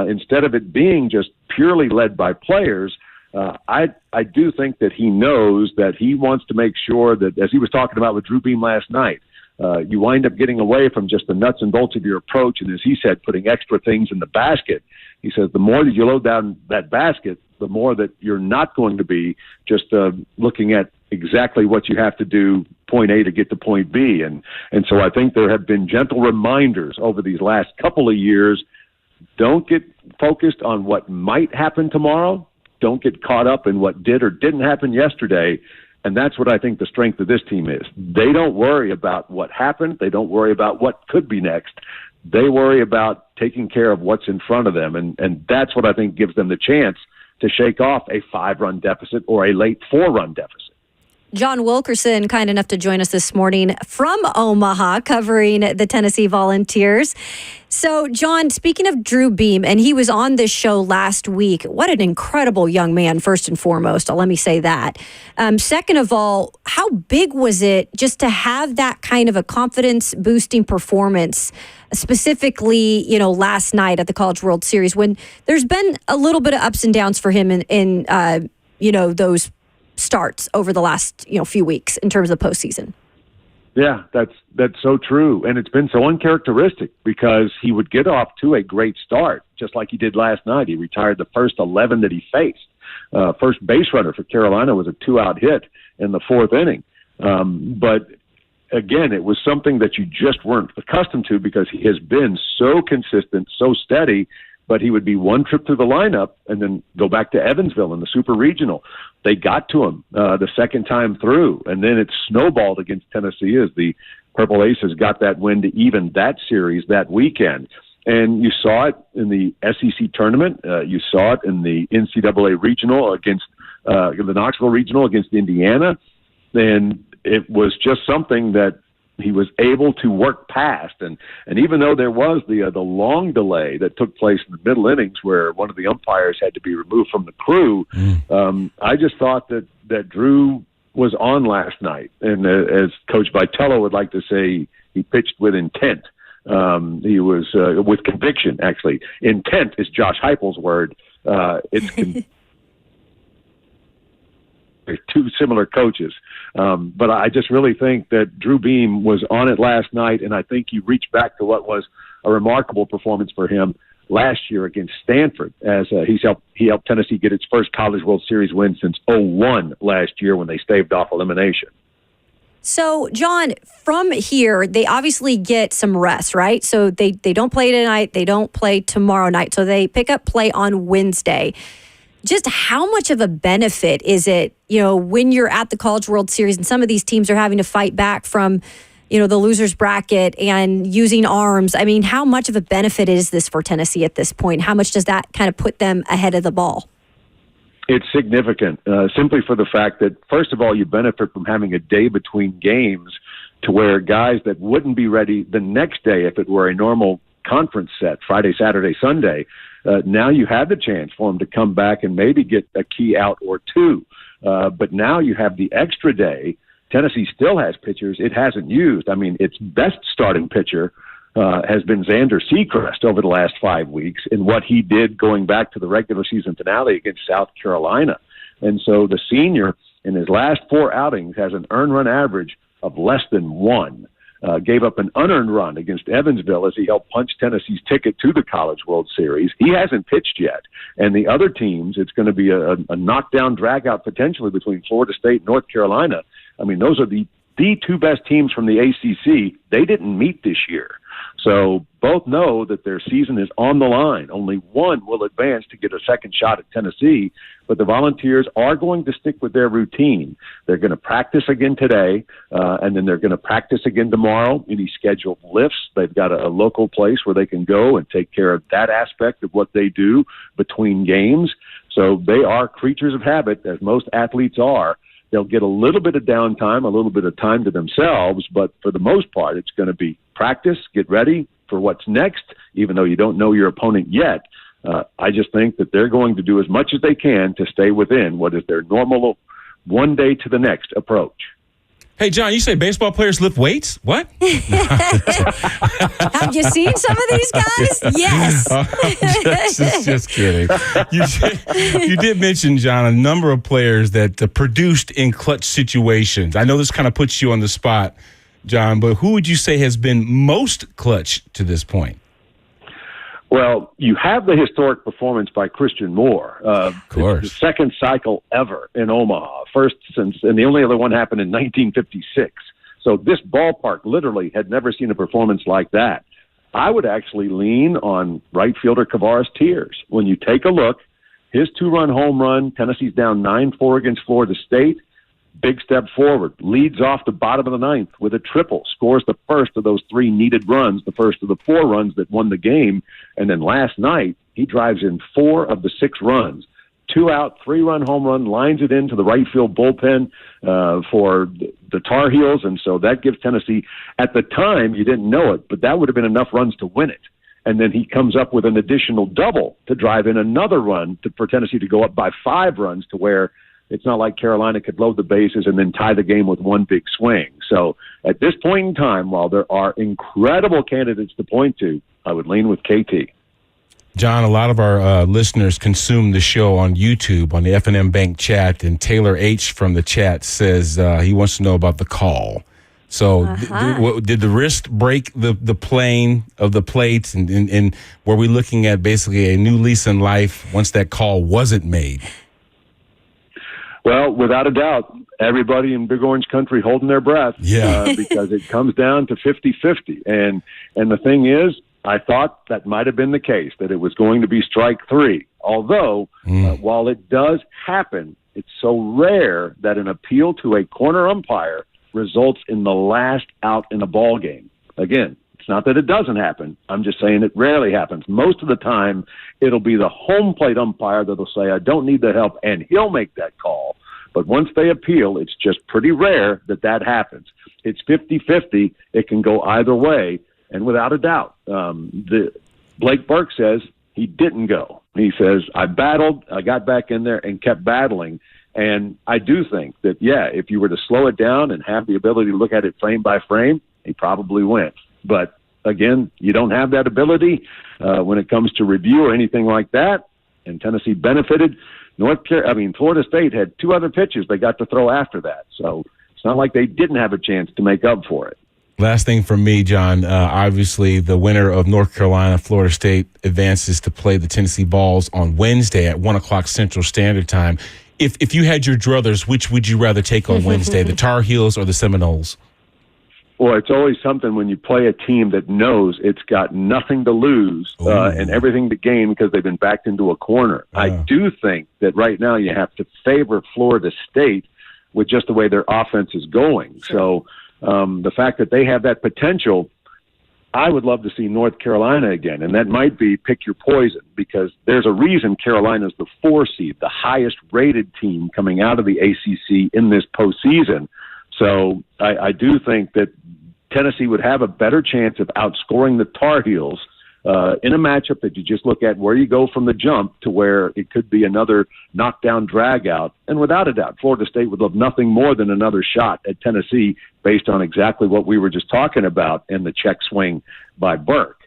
instead of it being just purely led by players, I do think that he knows that he wants to make sure that, as he was talking about with Drew Beam last night, you wind up getting away from just the nuts and bolts of your approach, and as he said, putting extra things in the basket. He says the more that you load down that basket, the more that you're not going to be just looking at exactly what you have to do, point A to get to point B. And so I think there have been gentle reminders over these last couple of years. Don't get focused on what might happen tomorrow. Don't get caught up in what did or didn't happen yesterday. And that's what I think the strength of this team is. They don't worry about what happened. They don't worry about what could be next. They worry about taking care of what's in front of them. And that's what I think gives them the chance to shake off a 5-run deficit or a late 4-run deficit. John Wilkerson, kind enough to join us this morning from Omaha, covering the Tennessee Volunteers. So, John, speaking of Drew Beam, and he was on this show last week. What an incredible young man, first and foremost. Let me say that. Second of all, how big was it just to have that kind of a confidence-boosting performance, specifically, last night at the College World Series, when there's been a little bit of ups and downs for him in those starts over the last few weeks in terms of postseason. Yeah, that's so true, and it's been so uncharacteristic because he would get off to a great start, just like he did last night. He retired the first 11 that he faced. First base runner for Carolina was a 2-out hit in the 4th inning, but again, it was something that you just weren't accustomed to because he has been so consistent, so steady. But he would be one trip through the lineup and then go back to Evansville in the Super Regional. They got to him the second time through, and then it snowballed against Tennessee as the Purple Aces got that win to even that series that weekend. And you saw it in the SEC tournament. You saw it in the NCAA Regional against the Knoxville Regional against Indiana. And it was just something that he was able to work past. And even though there was the long delay that took place in the middle innings where one of the umpires had to be removed from the crew, I just thought that Drew was on last night. And as Coach Vitello would like to say, he pitched with intent. He was with conviction, actually. Intent is Josh Heupel's word. It's two similar coaches. But I just really think that Drew Beam was on it last night, and I think he reached back to what was a remarkable performance for him last year against Stanford, as he helped Tennessee get its first College World Series win since 2001 last year when they staved off elimination. So, John, from here, they obviously get some rest, right? So they don't play tonight, they don't play tomorrow night, so they pick up play on Wednesday. Just how much of a benefit is it, when you're at the College World Series and some of these teams are having to fight back from, the loser's bracket and using arms. I mean, how much of a benefit is this for Tennessee at this point? How much does that kind of put them ahead of the ball? It's significant, simply for the fact that, first of all, you benefit from having a day between games to where guys that wouldn't be ready the next day if it were a normal conference set, Friday, Saturday, Sunday, now you have the chance for them to come back and maybe get a key out or two. But now you have the extra day. Tennessee still has pitchers it hasn't used. I mean, its best starting pitcher has been Xander Sechrest over the last 5 weeks in what he did going back to the regular season finale against South Carolina. And so the senior in his last 4 outings has an earned run average of less than 1. Gave up an unearned run against Evansville as he helped punch Tennessee's ticket to the College World Series. He hasn't pitched yet. And the other teams, it's going to be a knockdown drag-out potentially between Florida State and North Carolina. I mean, those are the 2 best teams from the ACC. They didn't meet this year. So both know that their season is on the line. Only one will advance to get a second shot at Tennessee, but the Volunteers are going to stick with their routine. They're going to practice again today, and then they're going to practice again tomorrow. Any scheduled lifts, they've got a local place where they can go and take care of that aspect of what they do between games. So they are creatures of habit, as most athletes are. They'll get a little bit of downtime, a little bit of time to themselves, but for the most part, it's going to be practice, get ready for what's next, even though you don't know your opponent yet. I just think that they're going to do as much as they can to stay within what is their normal one day to the next approach. Hey, John, you say baseball players lift weights? What? Have you seen some of these guys? Yes. Just kidding. You did mention, John, a number of players that produced in clutch situations. I know this kind of puts you on the spot, John, but who would you say has been most clutch to this point? Well, you have the historic performance by Christian Moore. Of course. The second cycle ever in Omaha. And the only other one happened in 1956. So this ballpark literally had never seen a performance like that. I would actually lean on right fielder Kavares Tears. When you take a look, his 2-run home run, Tennessee's down 9-4 against Florida State. Big step forward, leads off the bottom of the 9th with a triple, scores the first of those 3 needed runs, the first of the 4 runs that won the game. And then last night, he drives in 4 of the 6 runs. 2-out, 3-run home run, lines it into the right field bullpen for the Tar Heels. And so that gives Tennessee, at the time, you didn't know it, but that would have been enough runs to win it. And then he comes up with an additional double to drive in another run for Tennessee to go up by 5 runs to where it's not like Carolina could load the bases and then tie the game with one big swing. So at this point in time, while there are incredible candidates to point to, I would lean with KT. John, a lot of our listeners consume the show on YouTube on the FNM Bank chat, and Taylor H. from the chat says he wants to know about the call. So did the wrist break the plane of the plates, and were we looking at basically a new lease in life once that call wasn't made? Well, without a doubt, everybody in Big Orange Country holding their breath because it comes down to 50-50. And the thing is, I thought that might have been the case, that it was going to be strike 3. Although, while it does happen, it's so rare that an appeal to a corner umpire results in the last out in a ball game. Again, it's not that it doesn't happen. I'm just saying it rarely happens. Most of the time, it'll be the home plate umpire that'll say, I don't need the help, and he'll make that call. But once they appeal, it's just pretty rare that happens. It's 50-50. It can go either way. And without a doubt, Blake Burke says he didn't go. He says, I battled, I got back in there and kept battling. And I do think that, if you were to slow it down and have the ability to look at it frame by frame, he probably went. But again, you don't have that ability when it comes to review or anything like that. And Tennessee benefited. Florida State had 2 other pitches they got to throw after that. So it's not like they didn't have a chance to make up for it. Last thing from me, John, obviously the winner of North Carolina, Florida State, advances to play the Tennessee Vols on Wednesday at 1 o'clock Central Standard Time. If you had your druthers, which would you rather take on Wednesday, the Tar Heels or the Seminoles? Well, it's always something when you play a team that knows it's got nothing to lose and everything to gain because they've been backed into a corner. I do think that right now you have to favor Florida State with just the way their offense is going. So the fact that they have that potential, I would love to see North Carolina again, and that might be pick your poison, because there's a reason Carolina's the 4 seed, the highest rated team coming out of the ACC in this postseason. So I do think that Tennessee would have a better chance of outscoring the Tar Heels in a matchup that you just look at where you go from the jump to where it could be another knockdown drag out. And without a doubt, Florida State would love nothing more than another shot at Tennessee based on exactly what we were just talking about in the check swing by Burke.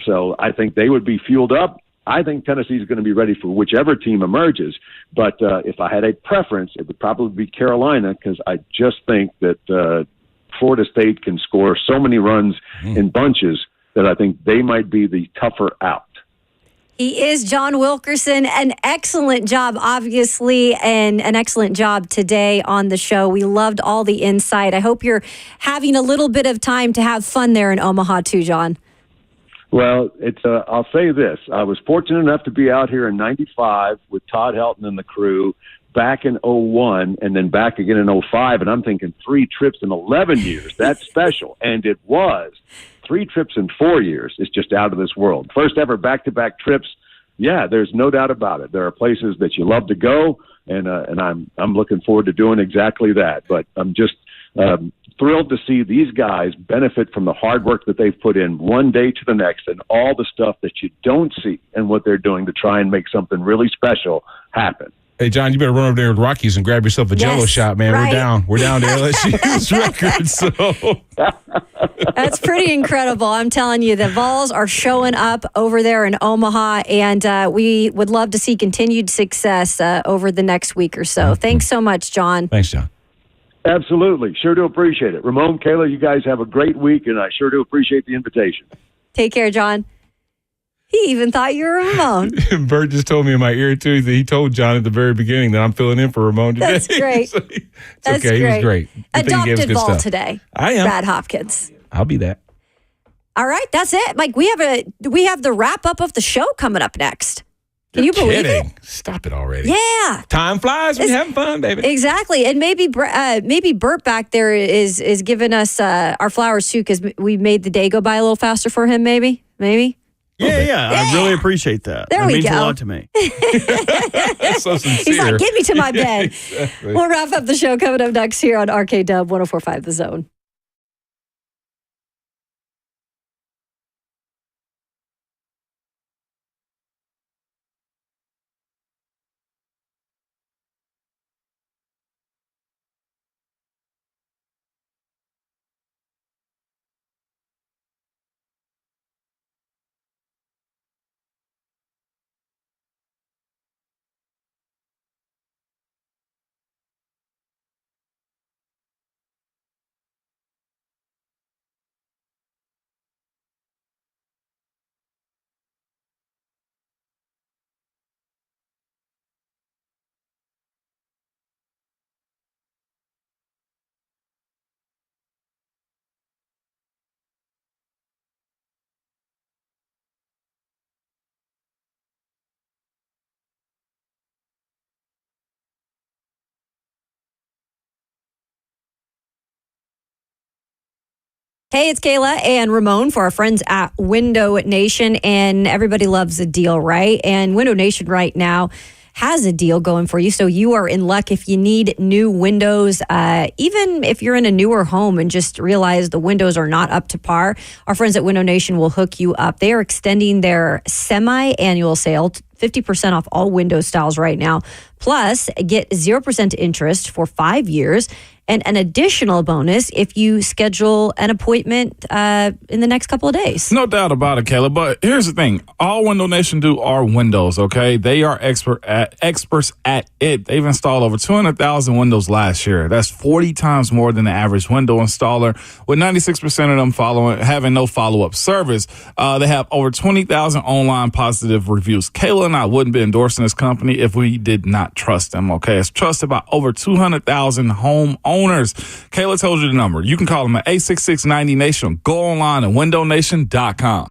So I think they would be fueled up. I think Tennessee is going to be ready for whichever team emerges. But if I had a preference, it would probably be Carolina, because I just think that Florida State can score so many runs in bunches that I think they might be the tougher out. He is John Wilkerson. An excellent job, obviously, and an excellent job today on the show. We loved all the insight. I hope you're having a little bit of time to have fun there in Omaha, too, John. Well, I'll say this. I was fortunate enough to be out here in 95 with Todd Helton and the crew, back in 01, and then back again in 05, and I'm thinking 3 trips in 11 years. That's special, and it was. 3 trips in 4 years is just out of this world. First ever back-to-back trips. Yeah, there's no doubt about it. There are places that you love to go, and I'm looking forward to doing exactly that. But I'm just thrilled to see these guys benefit from the hard work that they've put in one day to the next, and all the stuff that you don't see and what they're doing to try and make something really special happen. Hey, John, you better run over there with Rockies and grab yourself a Jello shot, man. Right. We're down to LSU's record. So that's pretty incredible. I'm telling you, the Vols are showing up over there in Omaha, and we would love to see continued success over the next week or so. Thanks so much, John. Thanks, John. Absolutely. Sure do appreciate it. Ramon, Kayla, you guys have a great week, and I sure do appreciate the invitation. Take care, John. He even thought you were Ramon. Bert just told me in my ear, too, that he told John at the very beginning that I'm filling in for Ramon today. That's great. So That's okay. Great. He was great. Adopted Vol today. I am. Brad Hopkins. I'll be that. All right. That's it. Mike, we have the wrap up of the show coming up next. Can you believe it? Stop it already. Yeah. Time flies when you're having fun, baby. Exactly. And maybe Bert back there is giving us our flowers, too, because we made the day go by a little faster for him, maybe? Yeah. I really appreciate that. There we go. It means a lot to me. That's so sincere. He's like, get me to my bed. Exactly. We'll wrap up the show coming up next here on RKW 104.5 The Zone. Hey, it's Kayla and Ramon for our friends at Window Nation, and everybody loves a deal, right? And Window Nation right now has a deal going for you, so you are in luck if you need new windows. Even if you're in a newer home and just realize the windows are not up to par, our friends at Window Nation will hook you up. They are extending their semi-annual sale, 50% off all window styles right now. Plus, get 0% interest for 5 years. And an additional bonus if you schedule an appointment in the next couple of days. No doubt about it, Kayla. But here's the thing. All Window Nation do are windows, okay? They are experts at it. They've installed over 200,000 windows last year. That's 40 times more than the average window installer, with 96% of them having no follow-up service. They have over 20,000 online positive reviews. Kayla and I wouldn't be endorsing this company if we did not trust them, okay? It's trusted by over 200,000 home owners. Kayla told you the number. You can call them at 866-90-NATION. Go online at windownation.com.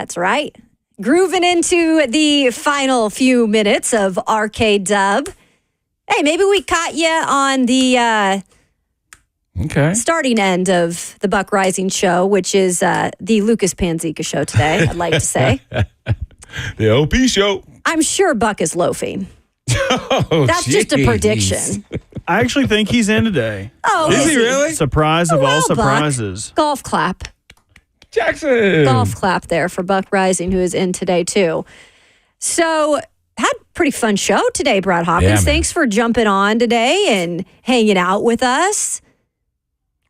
That's right. Grooving into the final few minutes of RKW. Hey, maybe we caught you on the starting end of the Buck Rising show, which is the Lucas Panzica show today, I'd like to say. The OP show. I'm sure Buck is loafing. That's just a prediction. I actually think he's in today. Oh, is he really? Surprise of all surprises. Buck. Golf clap. Jackson. Golf clap there for Buck Rising, who is in today, too. So, had a pretty fun show today, Brad Hawkins. Yeah, thanks for jumping on today and hanging out with us.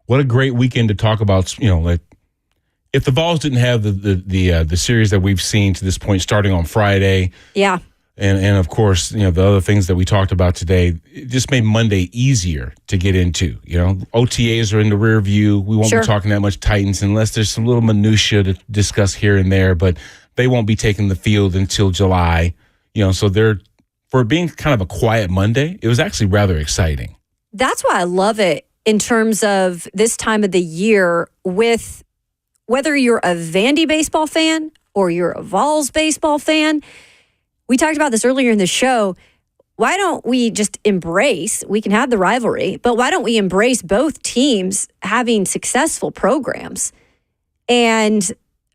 What a great weekend to talk about, like if the Vols didn't have the series that we've seen to this point starting on Friday. Yeah. And of course, the other things that we talked about today, it just made Monday easier to get into. OTAs are in the rear view. We won't be talking that much Titans unless there's some little minutia to discuss here and there, but they won't be taking the field until July. So for it being kind of a quiet Monday, it was actually rather exciting. That's why I love it in terms of this time of the year, with whether you're a Vandy baseball fan or you're a Vols baseball fan. We talked about this earlier in the show. Why don't we just we can have the rivalry, but why don't we embrace both teams having successful programs? And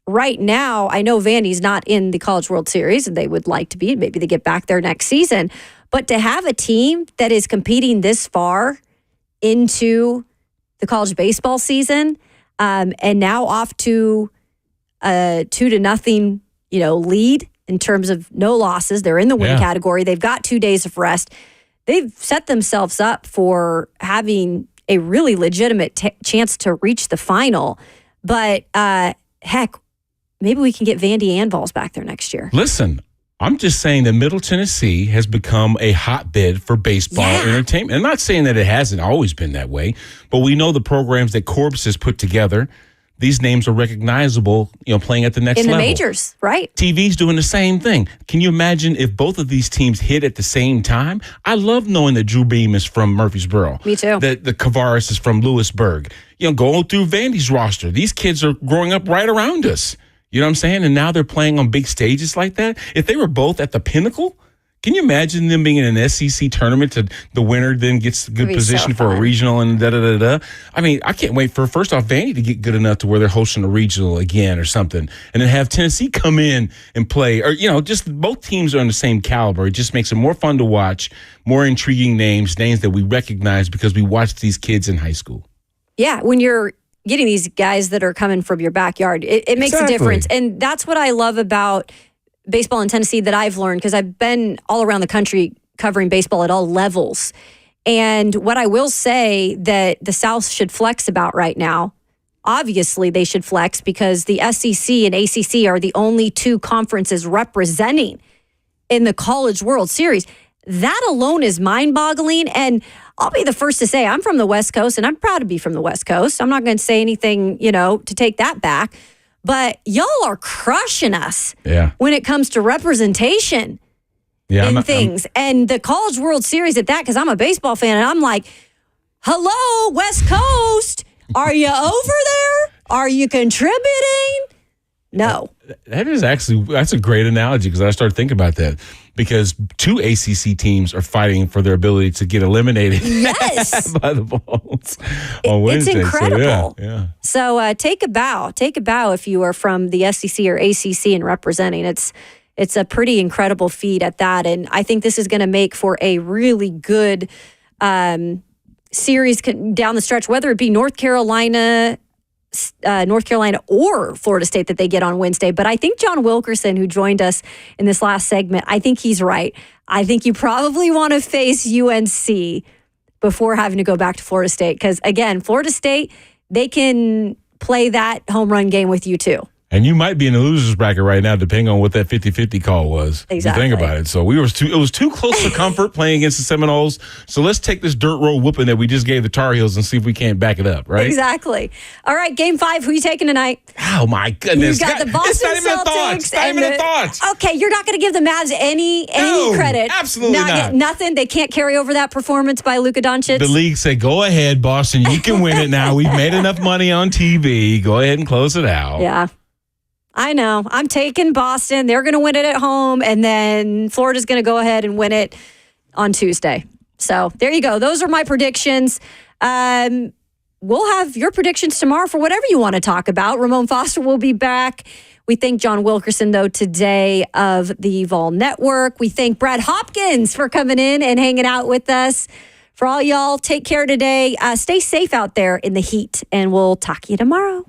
right now, I know Vandy's not in the College World Series, and they would like to be. Maybe they get back there next season. But to have a team that is competing this far into the college baseball season, and now off to a 2-0, lead in terms of no losses. They're in the win category. They've got 2 days of rest. They've set themselves up for having a really legitimate chance to reach the final. But heck, maybe we can get Vandy and Vols back there next year. Listen, I'm just saying that Middle Tennessee has become a hotbed for baseball entertainment. I'm not saying that it hasn't always been that way, but we know the programs that Corbs has put together. These names are recognizable, playing at the next level. In the majors, right? TV's doing the same thing. Can you imagine if both of these teams hit at the same time? I love knowing that Drew Beam is from Murfreesboro. Me too. That the Kavaris is from Lewisburg. Going through Vandy's roster. These kids are growing up right around us. You know what I'm saying? And now they're playing on big stages like that. If they were both at the pinnacle, can you imagine them being in an SEC tournament to the winner then gets a good position for a regional and da-da-da-da? I mean, I can't wait for, first off, Vandy to get good enough to where they're hosting a regional again or something, and then have Tennessee come in and play. Or, just both teams are on the same caliber. It just makes it more fun to watch, more intriguing names that we recognize because we watched these kids in high school. Yeah, when you're getting these guys that are coming from your backyard, it makes a difference. And that's what I love about baseball in Tennessee that I've learned, because I've been all around the country covering baseball at all levels. And what I will say that the South should flex about right now, obviously they should flex because the SEC and ACC are the only two conferences representing in the College World Series. That alone is mind-boggling. And I'll be the first to say I'm from the West Coast, and I'm proud to be from the West Coast. I'm not going to say anything, to take that back. But y'all are crushing us when it comes to representation in things. And the College World Series at that, because I'm a baseball fan, and I'm like, hello, West Coast, are you over there? Are you contributing? No. That's a great analogy, because I started thinking about that. Because two ACC teams are fighting for their ability to get eliminated by the Vols on Wednesday. It's incredible. So, So take a bow. Take a bow if you are from the SEC or ACC and representing. It's a pretty incredible feat at that. And I think this is going to make for a really good series down the stretch, whether it be North Carolina or Florida State that they get on Wednesday. But I think John Wilkerson, who joined us in this last segment, I think he's right. I think you probably want to face UNC before having to go back to Florida State. Because, again, Florida State, they can play that home run game with you, too. And you might be in the loser's bracket right now, depending on what that 50-50 call was. Exactly. You think about it. So it was too close to comfort playing against the Seminoles. So let's take this dirt road whooping that we just gave the Tar Heels and see if we can't back it up, right? Exactly. All right, Game 5. Who are you taking tonight? Oh, my goodness. You got the Boston Celtics. It's not even a thought. Okay, you're not going to give the Mavs any credit. Absolutely not. Nothing. They can't carry over that performance by Luka Doncic. The league said, go ahead, Boston. You can win it now. We've made enough money on TV. Go ahead and close it out. Yeah. I know. I'm taking Boston. They're going to win it at home, and then Florida's going to go ahead and win it on Tuesday. So there you go. Those are my predictions. We'll have your predictions tomorrow for whatever you want to talk about. Ramon Foster will be back. We thank John Wilkerson, though, today of the Vol Network. We thank Brad Hopkins for coming in and hanging out with us. For all y'all, take care today. Stay safe out there in the heat, and we'll talk to you tomorrow.